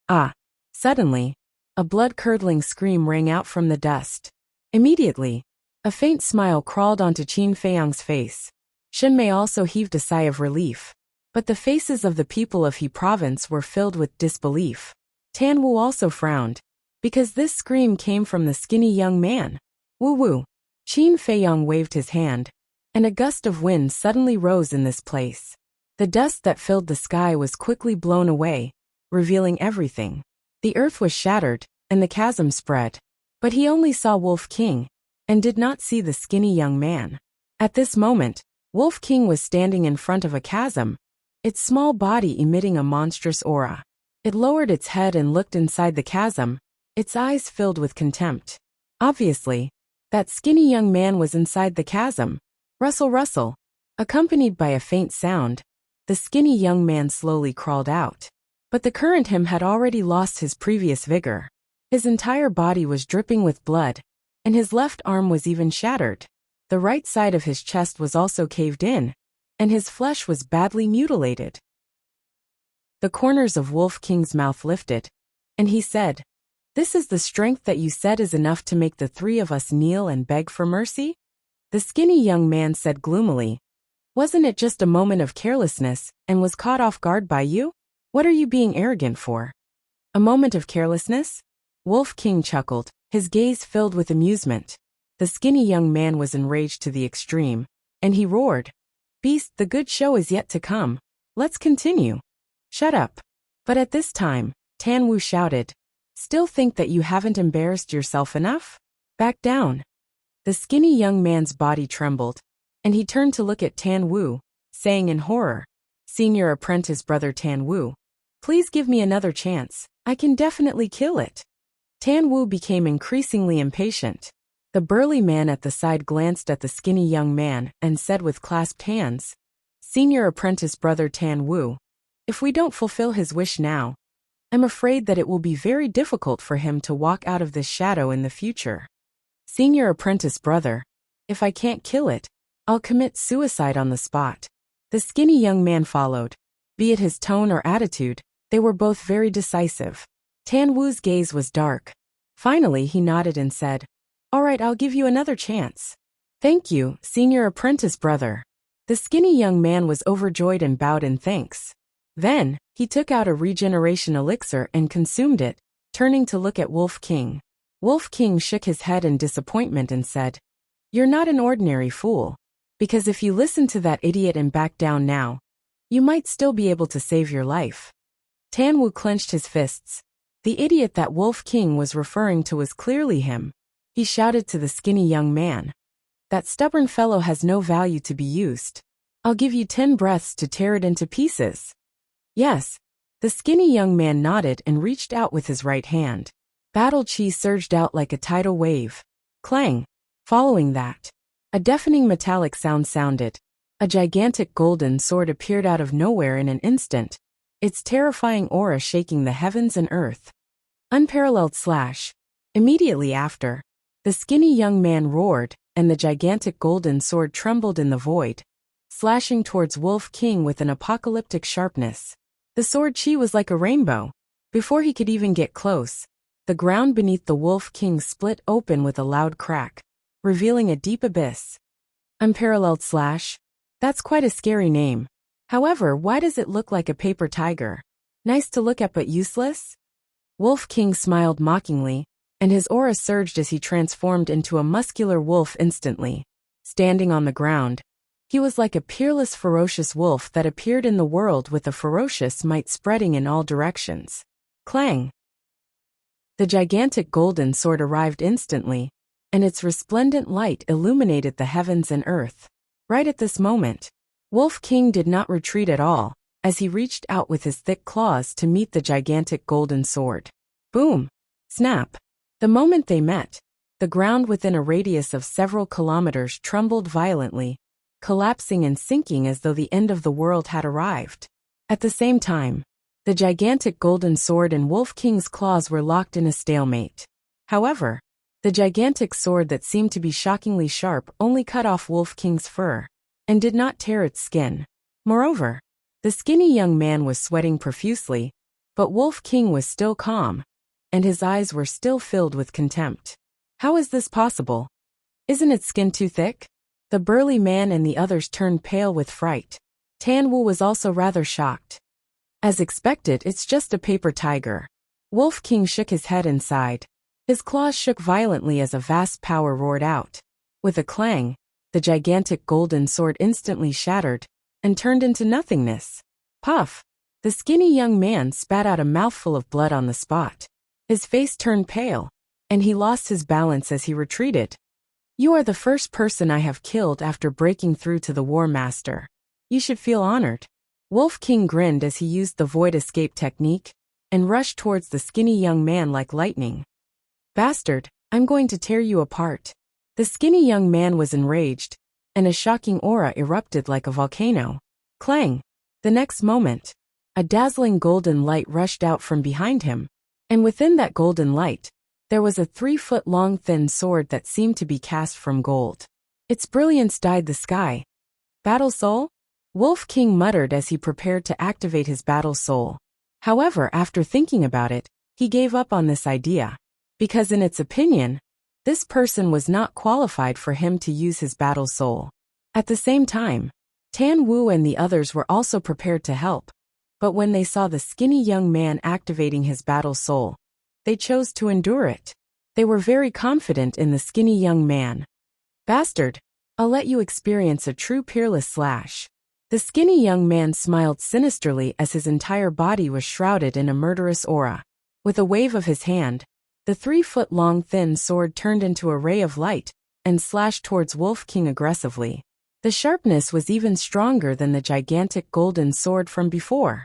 Ah! Suddenly, a blood-curdling scream rang out from the dust. Immediately, a faint smile crawled onto Qin Feiyang's face. Shen Mei also heaved a sigh of relief, but the faces of the people of He Province were filled with disbelief. Tan Wu also frowned, because this scream came from the skinny young man. "Woo-woo!" Qin Feiyang waved his hand, and a gust of wind suddenly rose in this place. The dust that filled the sky was quickly blown away, revealing everything. The earth was shattered, and the chasm spread. But he only saw Wolf King, and did not see the skinny young man. At this moment, Wolf King was standing in front of a chasm, its small body emitting a monstrous aura. It lowered its head and looked inside the chasm, its eyes filled with contempt. Obviously, that skinny young man was inside the chasm. Rustle, rustle. Accompanied by a faint sound, the skinny young man slowly crawled out. But the current him had already lost his previous vigor. His entire body was dripping with blood, and his left arm was even shattered. The right side of his chest was also caved in, and his flesh was badly mutilated. The corners of Wolf King's mouth lifted, and he said, "This is the strength that you said is enough to make the three of us kneel and beg for mercy?" The skinny young man said gloomily, "Wasn't it just a moment of carelessness, and was caught off guard by you? What are you being arrogant for?" "A moment of carelessness?" Wolf King chuckled, his gaze filled with amusement. The skinny young man was enraged to the extreme, and he roared, "Beast, the good show is yet to come. Let's continue." "Shut up." But at this time, Tan Wu shouted, "Still think that you haven't embarrassed yourself enough? Back down." The skinny young man's body trembled, and he turned to look at Tan Wu, saying in horror, "Senior apprentice brother Tan Wu, please give me another chance. I can definitely kill it." Tan Wu became increasingly impatient. The burly man at the side glanced at the skinny young man and said with clasped hands, Senior apprentice brother Tan Wu. If we don't fulfill his wish now, I'm afraid that it will be very difficult for him to walk out of this shadow in the future. Senior apprentice brother. If I can't kill it, I'll commit suicide on the spot. The skinny young man followed. Be it his tone or attitude, they were both very decisive. Tan Wu's gaze was dark. Finally, he nodded and said, "All right, I'll give you another chance." "Thank you, senior apprentice brother." The skinny young man was overjoyed and bowed in thanks. Then, he took out a regeneration elixir and consumed it, turning to look at Wolf King. Wolf King shook his head in disappointment and said, "You're not an ordinary fool. Because if you listen to that idiot and back down now, you might still be able to save your life." Tan Wu clenched his fists. The idiot that Wolf King was referring to was clearly him. He shouted to the skinny young man, "That stubborn fellow has no value to be used. I'll give you 10 breaths to tear it into pieces." "Yes." The skinny young man nodded and reached out with his right hand. Battle chi surged out like a tidal wave. Clang. Following that, a deafening metallic sound sounded. A gigantic golden sword appeared out of nowhere in an instant, its terrifying aura shaking the heavens and earth. Unparalleled slash. Immediately after, the skinny young man roared, and the gigantic golden sword trembled in the void, slashing towards Wolf King with an apocalyptic sharpness. The sword chi was like a rainbow. Before he could even get close, the ground beneath the Wolf King split open with a loud crack, revealing a deep abyss. Unparalleled slash? That's quite a scary name. However, why does it look like a paper tiger? Nice to look at but useless? Wolf King smiled mockingly, and his aura surged as he transformed into a muscular wolf instantly. Standing on the ground, he was like a peerless ferocious wolf that appeared in the world with a ferocious might spreading in all directions. Clang! The gigantic golden sword arrived instantly, and its resplendent light illuminated the heavens and earth. Right at this moment, Wolf King did not retreat at all, as he reached out with his thick claws to meet the gigantic golden sword. Boom! Snap! The moment they met, the ground within a radius of several kilometers trembled violently, collapsing and sinking as though the end of the world had arrived. At the same time, the gigantic golden sword and Wolf King's claws were locked in a stalemate. However, the gigantic sword that seemed to be shockingly sharp only cut off Wolf King's fur, and did not tear its skin. Moreover, the skinny young man was sweating profusely, but Wolf King was still calm, and his eyes were still filled with contempt. How is this possible? Isn't its skin too thick? The burly man and the others turned pale with fright. Tan Wu was also rather shocked. As expected, it's just a paper tiger. Wolf King shook his head and sighed. His claws shook violently as a vast power roared out. With a clang, the gigantic golden sword instantly shattered, and turned into nothingness. Puff! The skinny young man spat out a mouthful of blood on the spot. His face turned pale, and he lost his balance as he retreated. You are the first person I have killed after breaking through to the War Master. You should feel honored. Wolf King grinned as he used the void escape technique, and rushed towards the skinny young man like lightning. Bastard, I'm going to tear you apart. The skinny young man was enraged, and a shocking aura erupted like a volcano. Clang! The next moment, a dazzling golden light rushed out from behind him, and within that golden light, there was a 3-foot-long thin sword that seemed to be cast from gold. Its brilliance dyed the sky. Battle Soul? Wolf King muttered as he prepared to activate his Battle Soul. However, after thinking about it, he gave up on this idea, because in its opinion, this person was not qualified for him to use his Battle Soul. At the same time, Tan Wu and the others were also prepared to help, but when they saw the skinny young man activating his Battle Soul, they chose to endure it. They were very confident in the skinny young man. Bastard, I'll let you experience a true peerless slash. The skinny young man smiled sinisterly as his entire body was shrouded in a murderous aura. With a wave of his hand, the 3-foot-long thin sword turned into a ray of light, and slashed towards Wolf King aggressively. The sharpness was even stronger than the gigantic golden sword from before.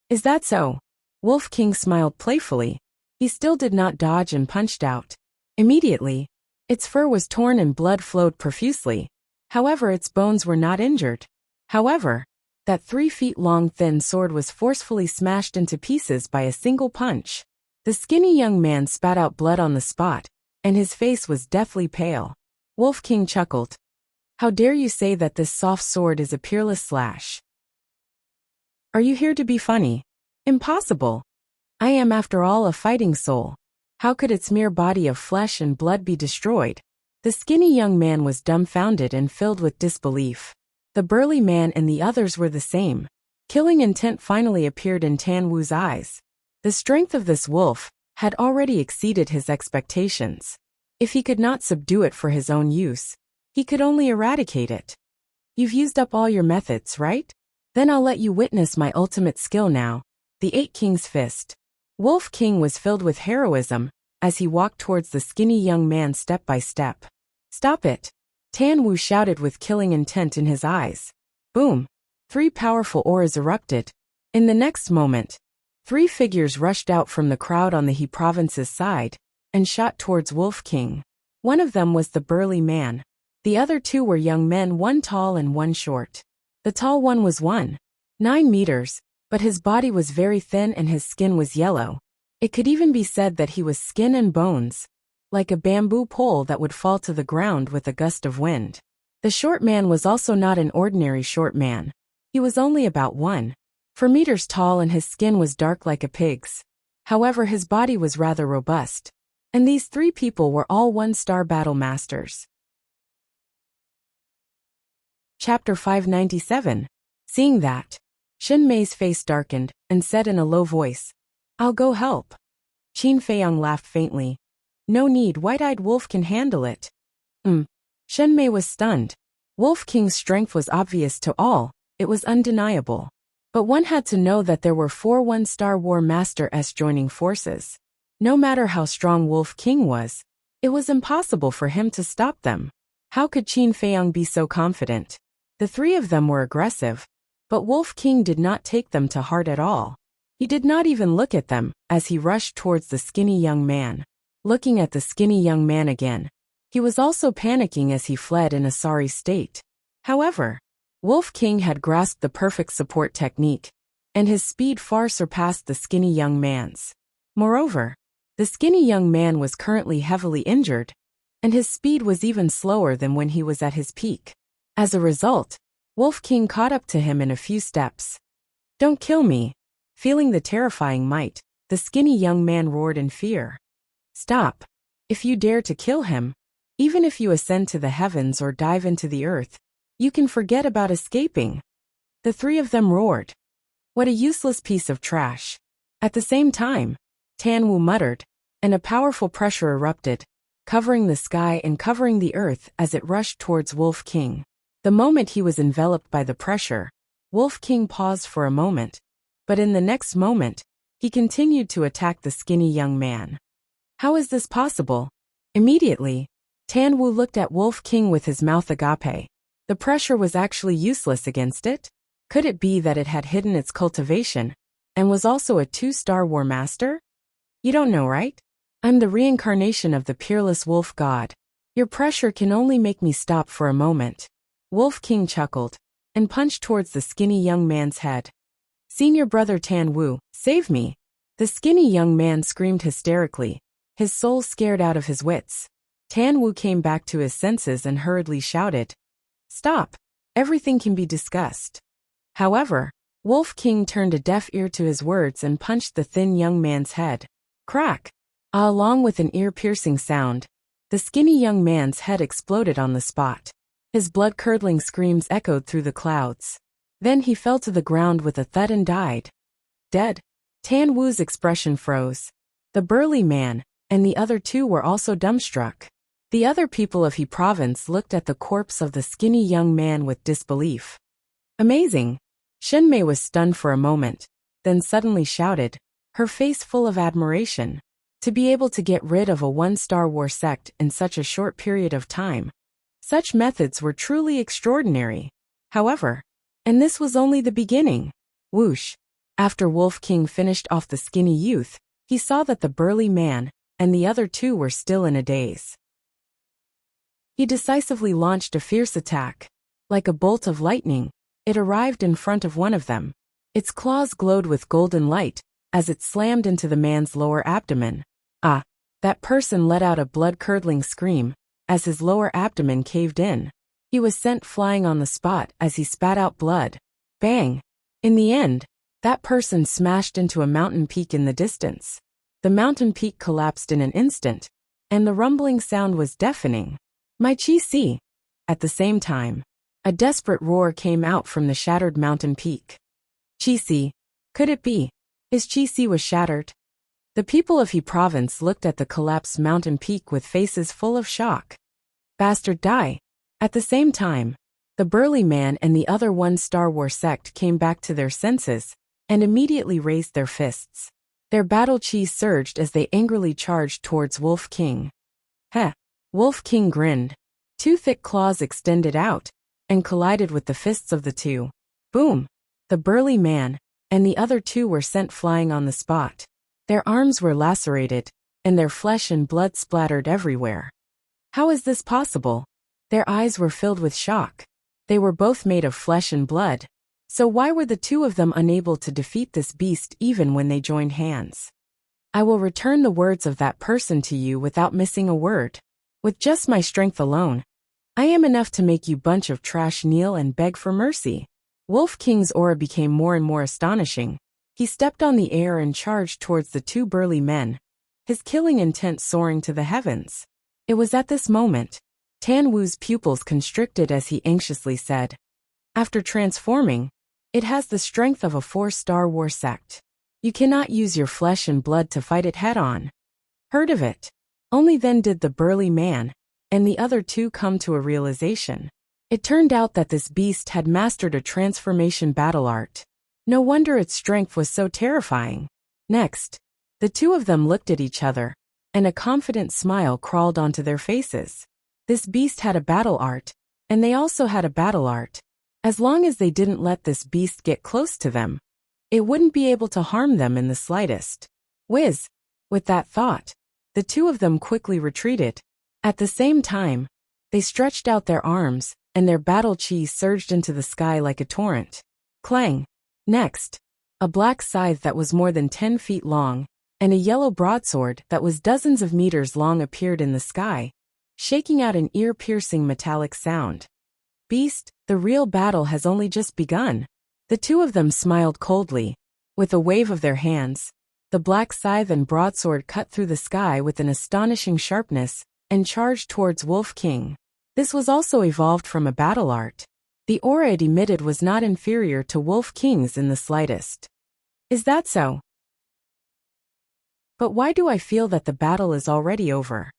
Is that so? Wolf King smiled playfully. He still did not dodge and punched out. Immediately, its fur was torn and blood flowed profusely. However, its bones were not injured. However, That 3 feet-long thin sword was forcefully smashed into pieces by a single punch. The skinny young man spat out blood on the spot, and his face was deathly pale. Wolf King chuckled. How dare you say that this soft sword is a peerless slash? Are you here to be funny? Impossible. I am after all a fighting soul. How could its mere body of flesh and blood be destroyed? The skinny young man was dumbfounded and filled with disbelief. The burly man and the others were the same. Killing intent finally appeared in Tan Wu's eyes. The strength of this wolf had already exceeded his expectations. If he could not subdue it for his own use, he could only eradicate it. You've used up all your methods, right? Then I'll let you witness my ultimate skill now, the Eight King's Fist. Wolf King was filled with heroism as he walked towards the skinny young man step by step. Stop it! Tan Wu shouted with killing intent in his eyes. Boom! 3 powerful auras erupted. In the next moment, 3 figures rushed out from the crowd on the He province's side and shot towards Wolf King. One of them was the burly man. The other 2 were young men, one tall and one short. The tall one was 9 meters, but his body was very thin and his skin was yellow. It could even be said that he was skin and bones, like a bamboo pole that would fall to the ground with a gust of wind. The short man was also not an ordinary short man. He was only about 4 meters tall and his skin was dark like a pig's. However, his body was rather robust. And these 3 people were all 1-star battle masters. Chapter 597. Seeing that, Shen Mei's face darkened and said in a low voice, I'll go help. Qin Feiyang laughed faintly. No need, White-Eyed Wolf can handle it. Shen Mei was stunned. Wolf King's strength was obvious to all, it was undeniable. But one had to know that there were 4 1-star War Masters joining forces. No matter how strong Wolf King was, it was impossible for him to stop them. How could Qin Feiyang be so confident? The 3 of them were aggressive, but Wolf King did not take them to heart at all. He did not even look at them as he rushed towards the skinny young man. Looking at the skinny young man again, he was also panicking as he fled in a sorry state. However, Wolf King had grasped the perfect support technique, and his speed far surpassed the skinny young man's. Moreover, the skinny young man was currently heavily injured, and his speed was even slower than when he was at his peak. As a result, Wolf King caught up to him in a few steps. Don't kill me! Feeling the terrifying might, the skinny young man roared in fear. Stop! If you dare to kill him, even if you ascend to the heavens or dive into the earth, you can forget about escaping. The 3 of them roared. What a useless piece of trash. At the same time, Tan Wu muttered, and a powerful pressure erupted, covering the sky and covering the earth as it rushed towards Wolf King. The moment he was enveloped by the pressure, Wolf King paused for a moment, but in the next moment, he continued to attack the skinny young man. How is this possible? Immediately, Tan Wu looked at Wolf King with his mouth agape. The pressure was actually useless against it? Could it be that it had hidden its cultivation, and was also a 2-star War Master? You don't know, right? I'm the reincarnation of the peerless wolf god. Your pressure can only make me stop for a moment. Wolf King chuckled, and punched towards the skinny young man's head. Senior brother Tan Wu, save me! The skinny young man screamed hysterically, his soul scared out of his wits. Tan Wu came back to his senses and hurriedly shouted, Stop! Everything can be discussed. However, Wolf King turned a deaf ear to his words and punched the thin young man's head. Crack! Along with an ear-piercing sound, the skinny young man's head exploded on the spot. His blood-curdling screams echoed through the clouds. Then he fell to the ground with a thud and died. Dead. Tan Wu's expression froze. The burly man and the other 2 were also dumbstruck. The other people of He province looked at the corpse of the skinny young man with disbelief. Amazing! Shen Mei was stunned for a moment, then suddenly shouted, her face full of admiration. To be able to get rid of a 1-star war sect in such a short period of time. Such methods were truly extraordinary. However, and this was only the beginning. Whoosh! After Wolf King finished off the skinny youth, he saw that the burly man and the other 2 were still in a daze. He decisively launched a fierce attack. Like a bolt of lightning, It arrived in front of one of them. Its claws glowed with golden light as it slammed into the man's lower abdomen. Ah! That person let out a blood-curdling scream as his lower abdomen caved in. He was sent flying on the spot as he spat out blood. Bang! In the end, that person smashed into a mountain peak in the distance. The mountain peak collapsed in an instant, and the rumbling sound was deafening. My chi-si! At the same time, a desperate roar came out from the shattered mountain peak. Chi-si! Could it be? His chi-si was shattered. The people of He province looked at the collapsed mountain peak with faces full of shock. Bastard die! At the same time, the burly man and the other one Star Wars sect came back to their senses and immediately raised their fists. Their battle chi surged as they angrily charged towards Wolf King. Heh! Wolf King grinned. Two thick claws extended out and collided with the fists of the two. Boom! The burly man and the other two were sent flying on the spot. Their arms were lacerated, and their flesh and blood splattered everywhere. How is this possible? Their eyes were filled with shock. They were both made of flesh and blood. So why were the two of them unable to defeat this beast even when they joined hands? I will return the words of that person to you without missing a word. With just my strength alone, I am enough to make you bunch of trash kneel and beg for mercy. Wolf King's aura became more and more astonishing. He stepped on the air and charged towards the two burly men, his killing intent soaring to the heavens. It was at this moment Tan Wu's pupils constricted as he anxiously said, "After transforming, it has the strength of a 4-Star War sect. You cannot use your flesh and blood to fight it head-on." Heard of it? Only then did the burly man and the other two come to a realization. It turned out that this beast had mastered a transformation battle art. No wonder its strength was so terrifying. Next, the two of them looked at each other, and a confident smile crawled onto their faces. This beast had a battle art, and they also had a battle art. As long as they didn't let this beast get close to them, it wouldn't be able to harm them in the slightest. Whiz! With that thought, the two of them quickly retreated. At the same time, they stretched out their arms, and their battle chi surged into the sky like a torrent. Clang! Next, a black scythe that was more than 10 feet long, and a yellow broadsword that was dozens of meters long appeared in the sky, shaking out an ear-piercing metallic sound. Beast, the real battle has only just begun. The two of them smiled coldly. With a wave of their hands, the black scythe and broadsword cut through the sky with an astonishing sharpness and charged towards Wolf King. This was also evolved from a battle art. The aura it emitted was not inferior to Wolf King's in the slightest. Is that so? But why do I feel that the battle is already over?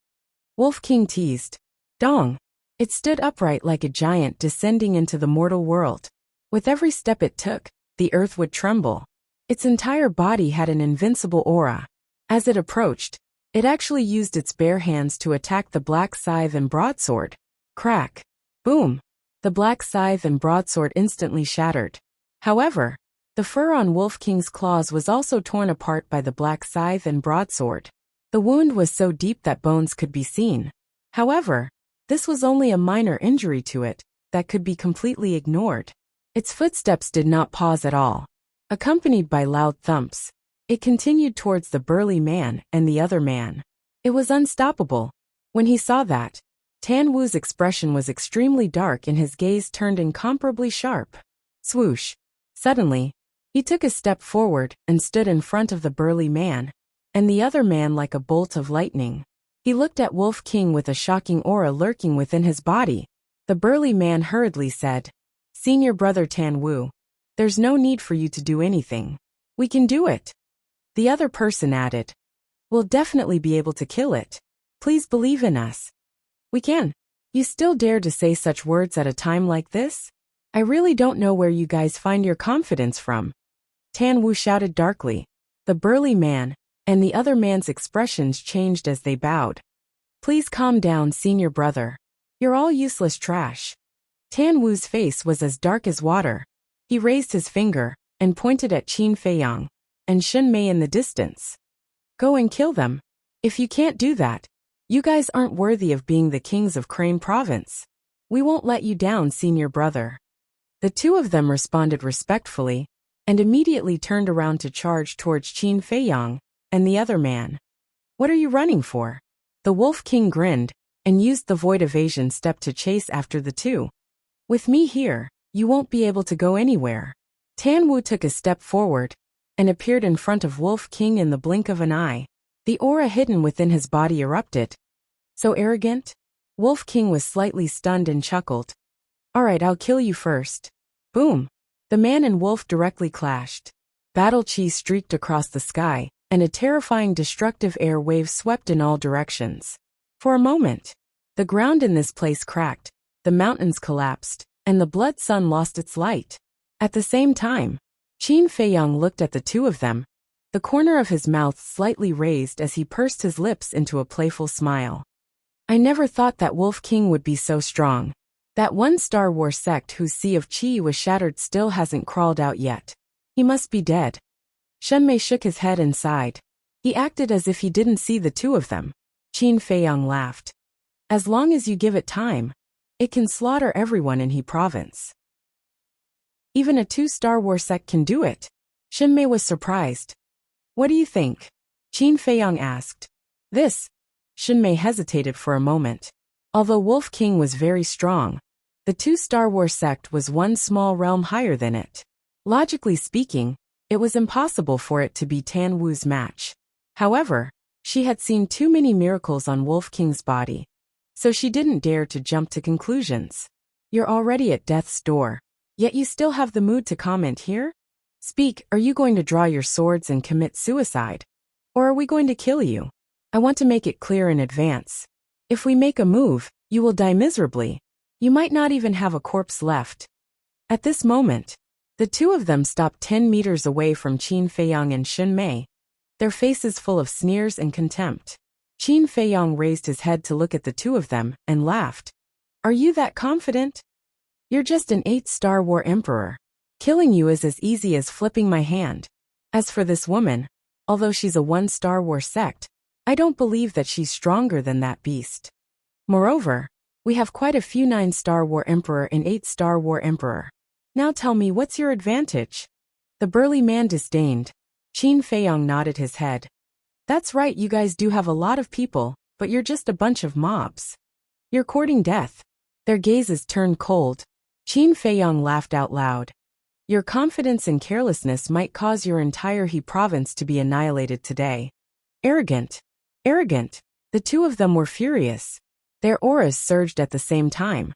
Wolf King teased. Dong! It stood upright like a giant descending into the mortal world. With every step it took, the earth would tremble. Its entire body had an invincible aura. As it approached, it actually used its bare hands to attack the black scythe and broadsword. Crack! Boom! The black scythe and broadsword instantly shattered. However, the fur on Wolf King's claws was also torn apart by the black scythe and broadsword. The wound was so deep that bones could be seen. However, this was only a minor injury to it that could be completely ignored. Its footsteps did not pause at all. Accompanied by loud thumps, it continued towards the burly man and the other man. It was unstoppable. When he saw that, Tan Wu's expression was extremely dark and his gaze turned incomparably sharp. Swoosh! Suddenly, he took a step forward and stood in front of the burly man and the other man like a bolt of lightning. He looked at Wolf King with a shocking aura lurking within his body. The burly man hurriedly said, "Senior brother Tan Wu, there's no need for you to do anything. We can do it." The other person added, "We'll definitely be able to kill it. Please believe in us." "We can." "You still dare to say such words at a time like this? I really don't know where you guys find your confidence from." Tan Wu shouted darkly. The burly man and the other man's expressions changed as they bowed. "Please calm down, senior brother. You're all useless trash." Tan Wu's face was as dark as water. He raised his finger and pointed at Qin Feiyang and Shen Mei in the distance. "Go and kill them. If you can't do that, you guys aren't worthy of being the kings of Crane Province. We won't let you down, senior brother." The two of them responded respectfully, and immediately turned around to charge towards Qin Feiyang and the other man. What are you running for? The Wolf King grinned, and used the void evasion step to chase after the two. With me here, you won't be able to go anywhere. Tan Wu took a step forward, and appeared in front of Wolf King in the blink of an eye. The aura hidden within his body erupted. So arrogant? Wolf King was slightly stunned and chuckled. Alright, I'll kill you first. Boom! The man and wolf directly clashed. Battle chi streaked across the sky, and a terrifying destructive air wave swept in all directions. For a moment, the ground in this place cracked, the mountains collapsed, and the blood sun lost its light. At the same time, Qin Feiyang looked at the two of them, the corner of his mouth slightly raised as he pursed his lips into a playful smile. I never thought that Wolf King would be so strong. That one Star Wars sect whose sea of chi was shattered still hasn't crawled out yet. He must be dead. Shenmei shook his head and sighed. He acted as if he didn't see the two of them. Qin Feiyang laughed. As long as you give it time, it can slaughter everyone in He province. Even a 2-Star Wars sect can do it. Shenmei was surprised. What do you think? Qin Feiyang asked. This. Shenmei hesitated for a moment. Although Wolf King was very strong, the 2-Star Wars sect was one small realm higher than it. Logically speaking, it was impossible for it to be Tan Wu's match. However, she had seen too many miracles on Wolf King's body, so she didn't dare to jump to conclusions. You're already at death's door, yet you still have the mood to comment here? Speak, are you going to draw your swords and commit suicide? Or are we going to kill you? I want to make it clear in advance. If we make a move, you will die miserably. You might not even have a corpse left. At this moment, the two of them stopped 10 meters away from Qin Feiyang and Shenmei, their faces full of sneers and contempt. Qin Feiyang raised his head to look at the two of them and laughed. Are you that confident? You're just an 8-Star War Emperor. Killing you is as easy as flipping my hand. As for this woman, although she's a 1-Star War sect, I don't believe that she's stronger than that beast. Moreover, we have quite a few 9-Star War Emperor and 8-Star War Emperor. Now tell me, what's your advantage? The burly man disdained. Qin Feiyang nodded his head. That's right, you guys do have a lot of people, but you're just a bunch of mobs. You're courting death. Their gazes turned cold. Qin Feiyang laughed out loud. Your confidence and carelessness might cause your entire He province to be annihilated today. Arrogant. Arrogant. The two of them were furious. Their auras surged at the same time,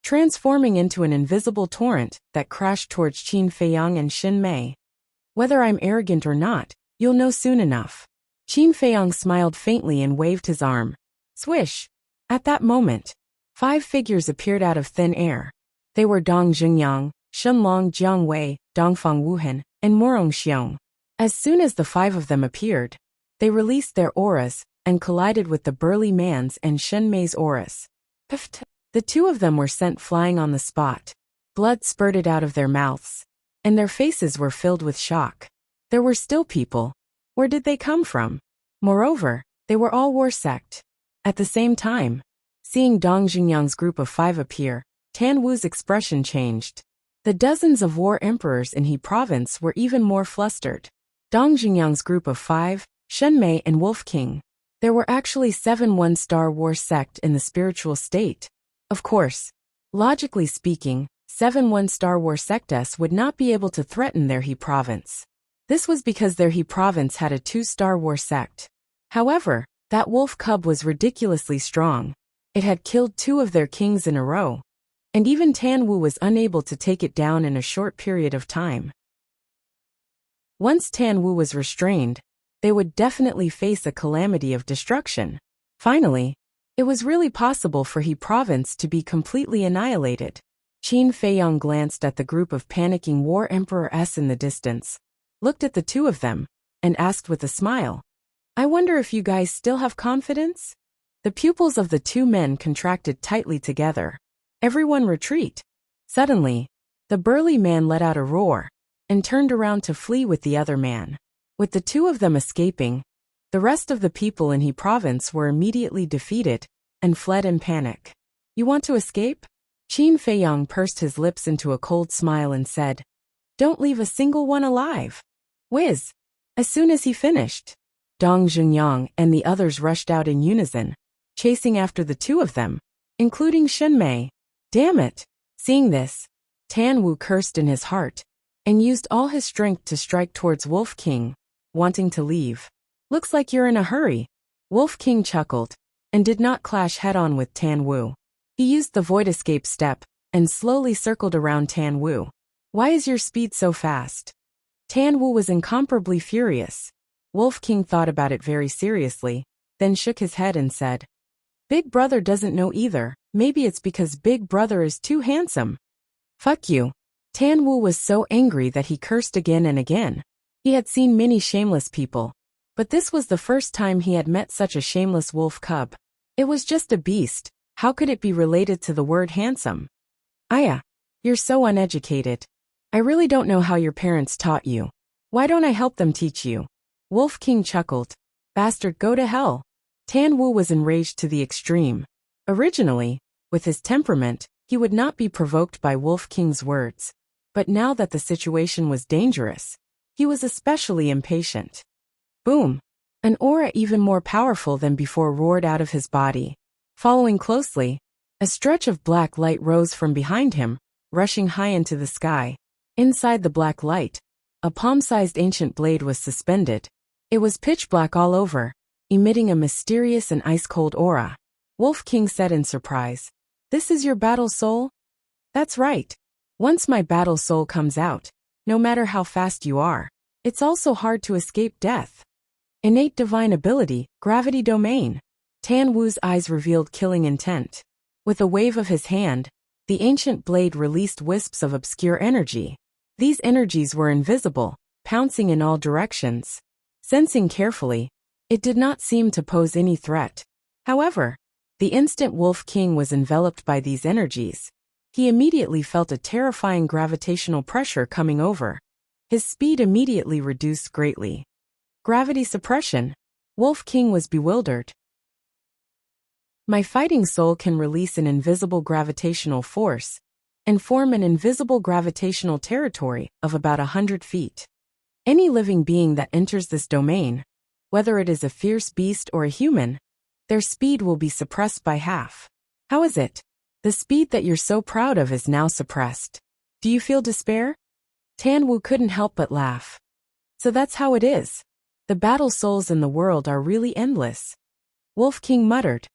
transforming into an invisible torrent that crashed towards Qin Feiyang and Shenmei. Whether I'm arrogant or not, you'll know soon enough. Qin Feiyang smiled faintly and waved his arm. Swish! At that moment, 5 figures appeared out of thin air. They were Dong Xingyang, Shenlong Jiangwei, Dongfang Wuhan, and Morong Xiong. As soon as the 5 of them appeared, they released their auras and collided with the burly man's and Shenmei's auras. Pift! The two of them were sent flying on the spot. Blood spurted out of their mouths, and their faces were filled with shock. There were still people. Where did they come from? Moreover, they were all war sect. At the same time, seeing Dong Xingyang's group of 5 appear, Tan Wu's expression changed. The dozens of war emperors in He province were even more flustered. Dong Xingyang's group of 5, Shenmei and Wolf King. There were actually 7 1-Star War sect in the spiritual state. Of course, logically speaking, 7 1-Star War sects would not be able to threaten their He province. This was because their He province had a 2-Star War sect. However, that wolf cub was ridiculously strong. It had killed 2 of their kings in a row, and even Tan Wu was unable to take it down in a short period of time. Once Tan Wu was restrained, they would definitely face a calamity of destruction. Finally, it was really possible for He province to be completely annihilated. Qin Feiyang glanced at the group of panicking war emperors in the distance, looked at the two of them, and asked with a smile, I wonder if you guys still have confidence? The pupils of the 2 men contracted tightly together. Everyone retreat. Suddenly, the burly man let out a roar, and turned around to flee with the other man. With the 2 of them escaping, the rest of the people in He province were immediately defeated, and fled in panic. You want to escape? Qin Feiyang pursed his lips into a cold smile and said, "Don't leave a single one alive." Whiz! As soon as he finished, Dong Junyang and the others rushed out in unison, chasing after the two of them, including Shen Mei. Damn it! Seeing this, Tan Wu cursed in his heart, and used all his strength to strike towards Wolf King, wanting to leave. Looks like you're in a hurry. Wolf King chuckled, and did not clash head-on with Tan Wu. He used the void escape step, and slowly circled around Tan Wu. Why is your speed so fast? Tan Wu was incomparably furious. Wolf King thought about it very seriously, then shook his head and said, "Big Brother doesn't know either. Maybe it's because Big Brother is too handsome." Fuck you. Tan Wu was so angry that he cursed again and again. He had seen many shameless people, but this was the first time he had met such a shameless wolf cub. It was just a beast. How could it be related to the word handsome? Aya, you're so uneducated. I really don't know how your parents taught you. Why don't I help them teach you? Wolf King chuckled. Bastard, go to hell. Tan Wu was enraged to the extreme. Originally, with his temperament, he would not be provoked by Wolf King's words. But now that the situation was dangerous, he was especially impatient. Boom! An aura even more powerful than before roared out of his body. Following closely, a stretch of black light rose from behind him, rushing high into the sky. Inside the black light, a palm-sized ancient blade was suspended. It was pitch black all over, emitting a mysterious and ice-cold aura. Wolf King said in surprise, "This is your battle soul?" "That's right. Once my battle soul comes out, no matter how fast you are, it's also hard to escape death." Innate divine ability, gravity domain. Tan Wu's eyes revealed killing intent. With a wave of his hand, the ancient blade released wisps of obscure energy. These energies were invisible, pouncing in all directions. Sensing carefully, it did not seem to pose any threat. However, the instant Wolf King was enveloped by these energies, he immediately felt a terrifying gravitational pressure coming over. His speed immediately reduced greatly. Gravity suppression. Wolf King was bewildered. My fighting soul can release an invisible gravitational force and form an invisible gravitational territory of about 100 feet. Any living being that enters this domain, whether it is a fierce beast or a human, their speed will be suppressed by half. How is it? The speed that you're so proud of is now suppressed. Do you feel despair? Tan Wu couldn't help but laugh. So that's how it is. The battle souls in the world are really endless. Wolf King muttered.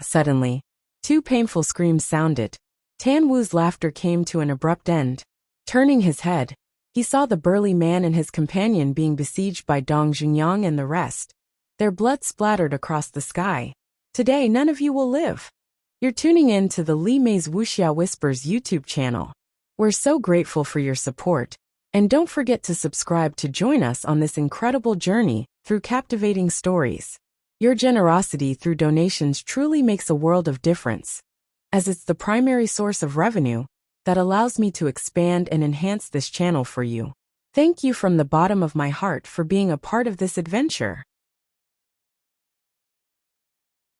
Suddenly, two painful screams sounded. Tan Wu's laughter came to an abrupt end. Turning his head, he saw the burly man and his companion being besieged by Dong Junyang and the rest. Their blood splattered across the sky. Today none of you will live. You're tuning in to the Li Mei's Wuxia Whispers YouTube channel. We're so grateful for your support, and don't forget to subscribe to join us on this incredible journey through captivating stories. Your generosity through donations truly makes a world of difference, as it's the primary source of revenue that allows me to expand and enhance this channel for you. Thank you from the bottom of my heart for being a part of this adventure.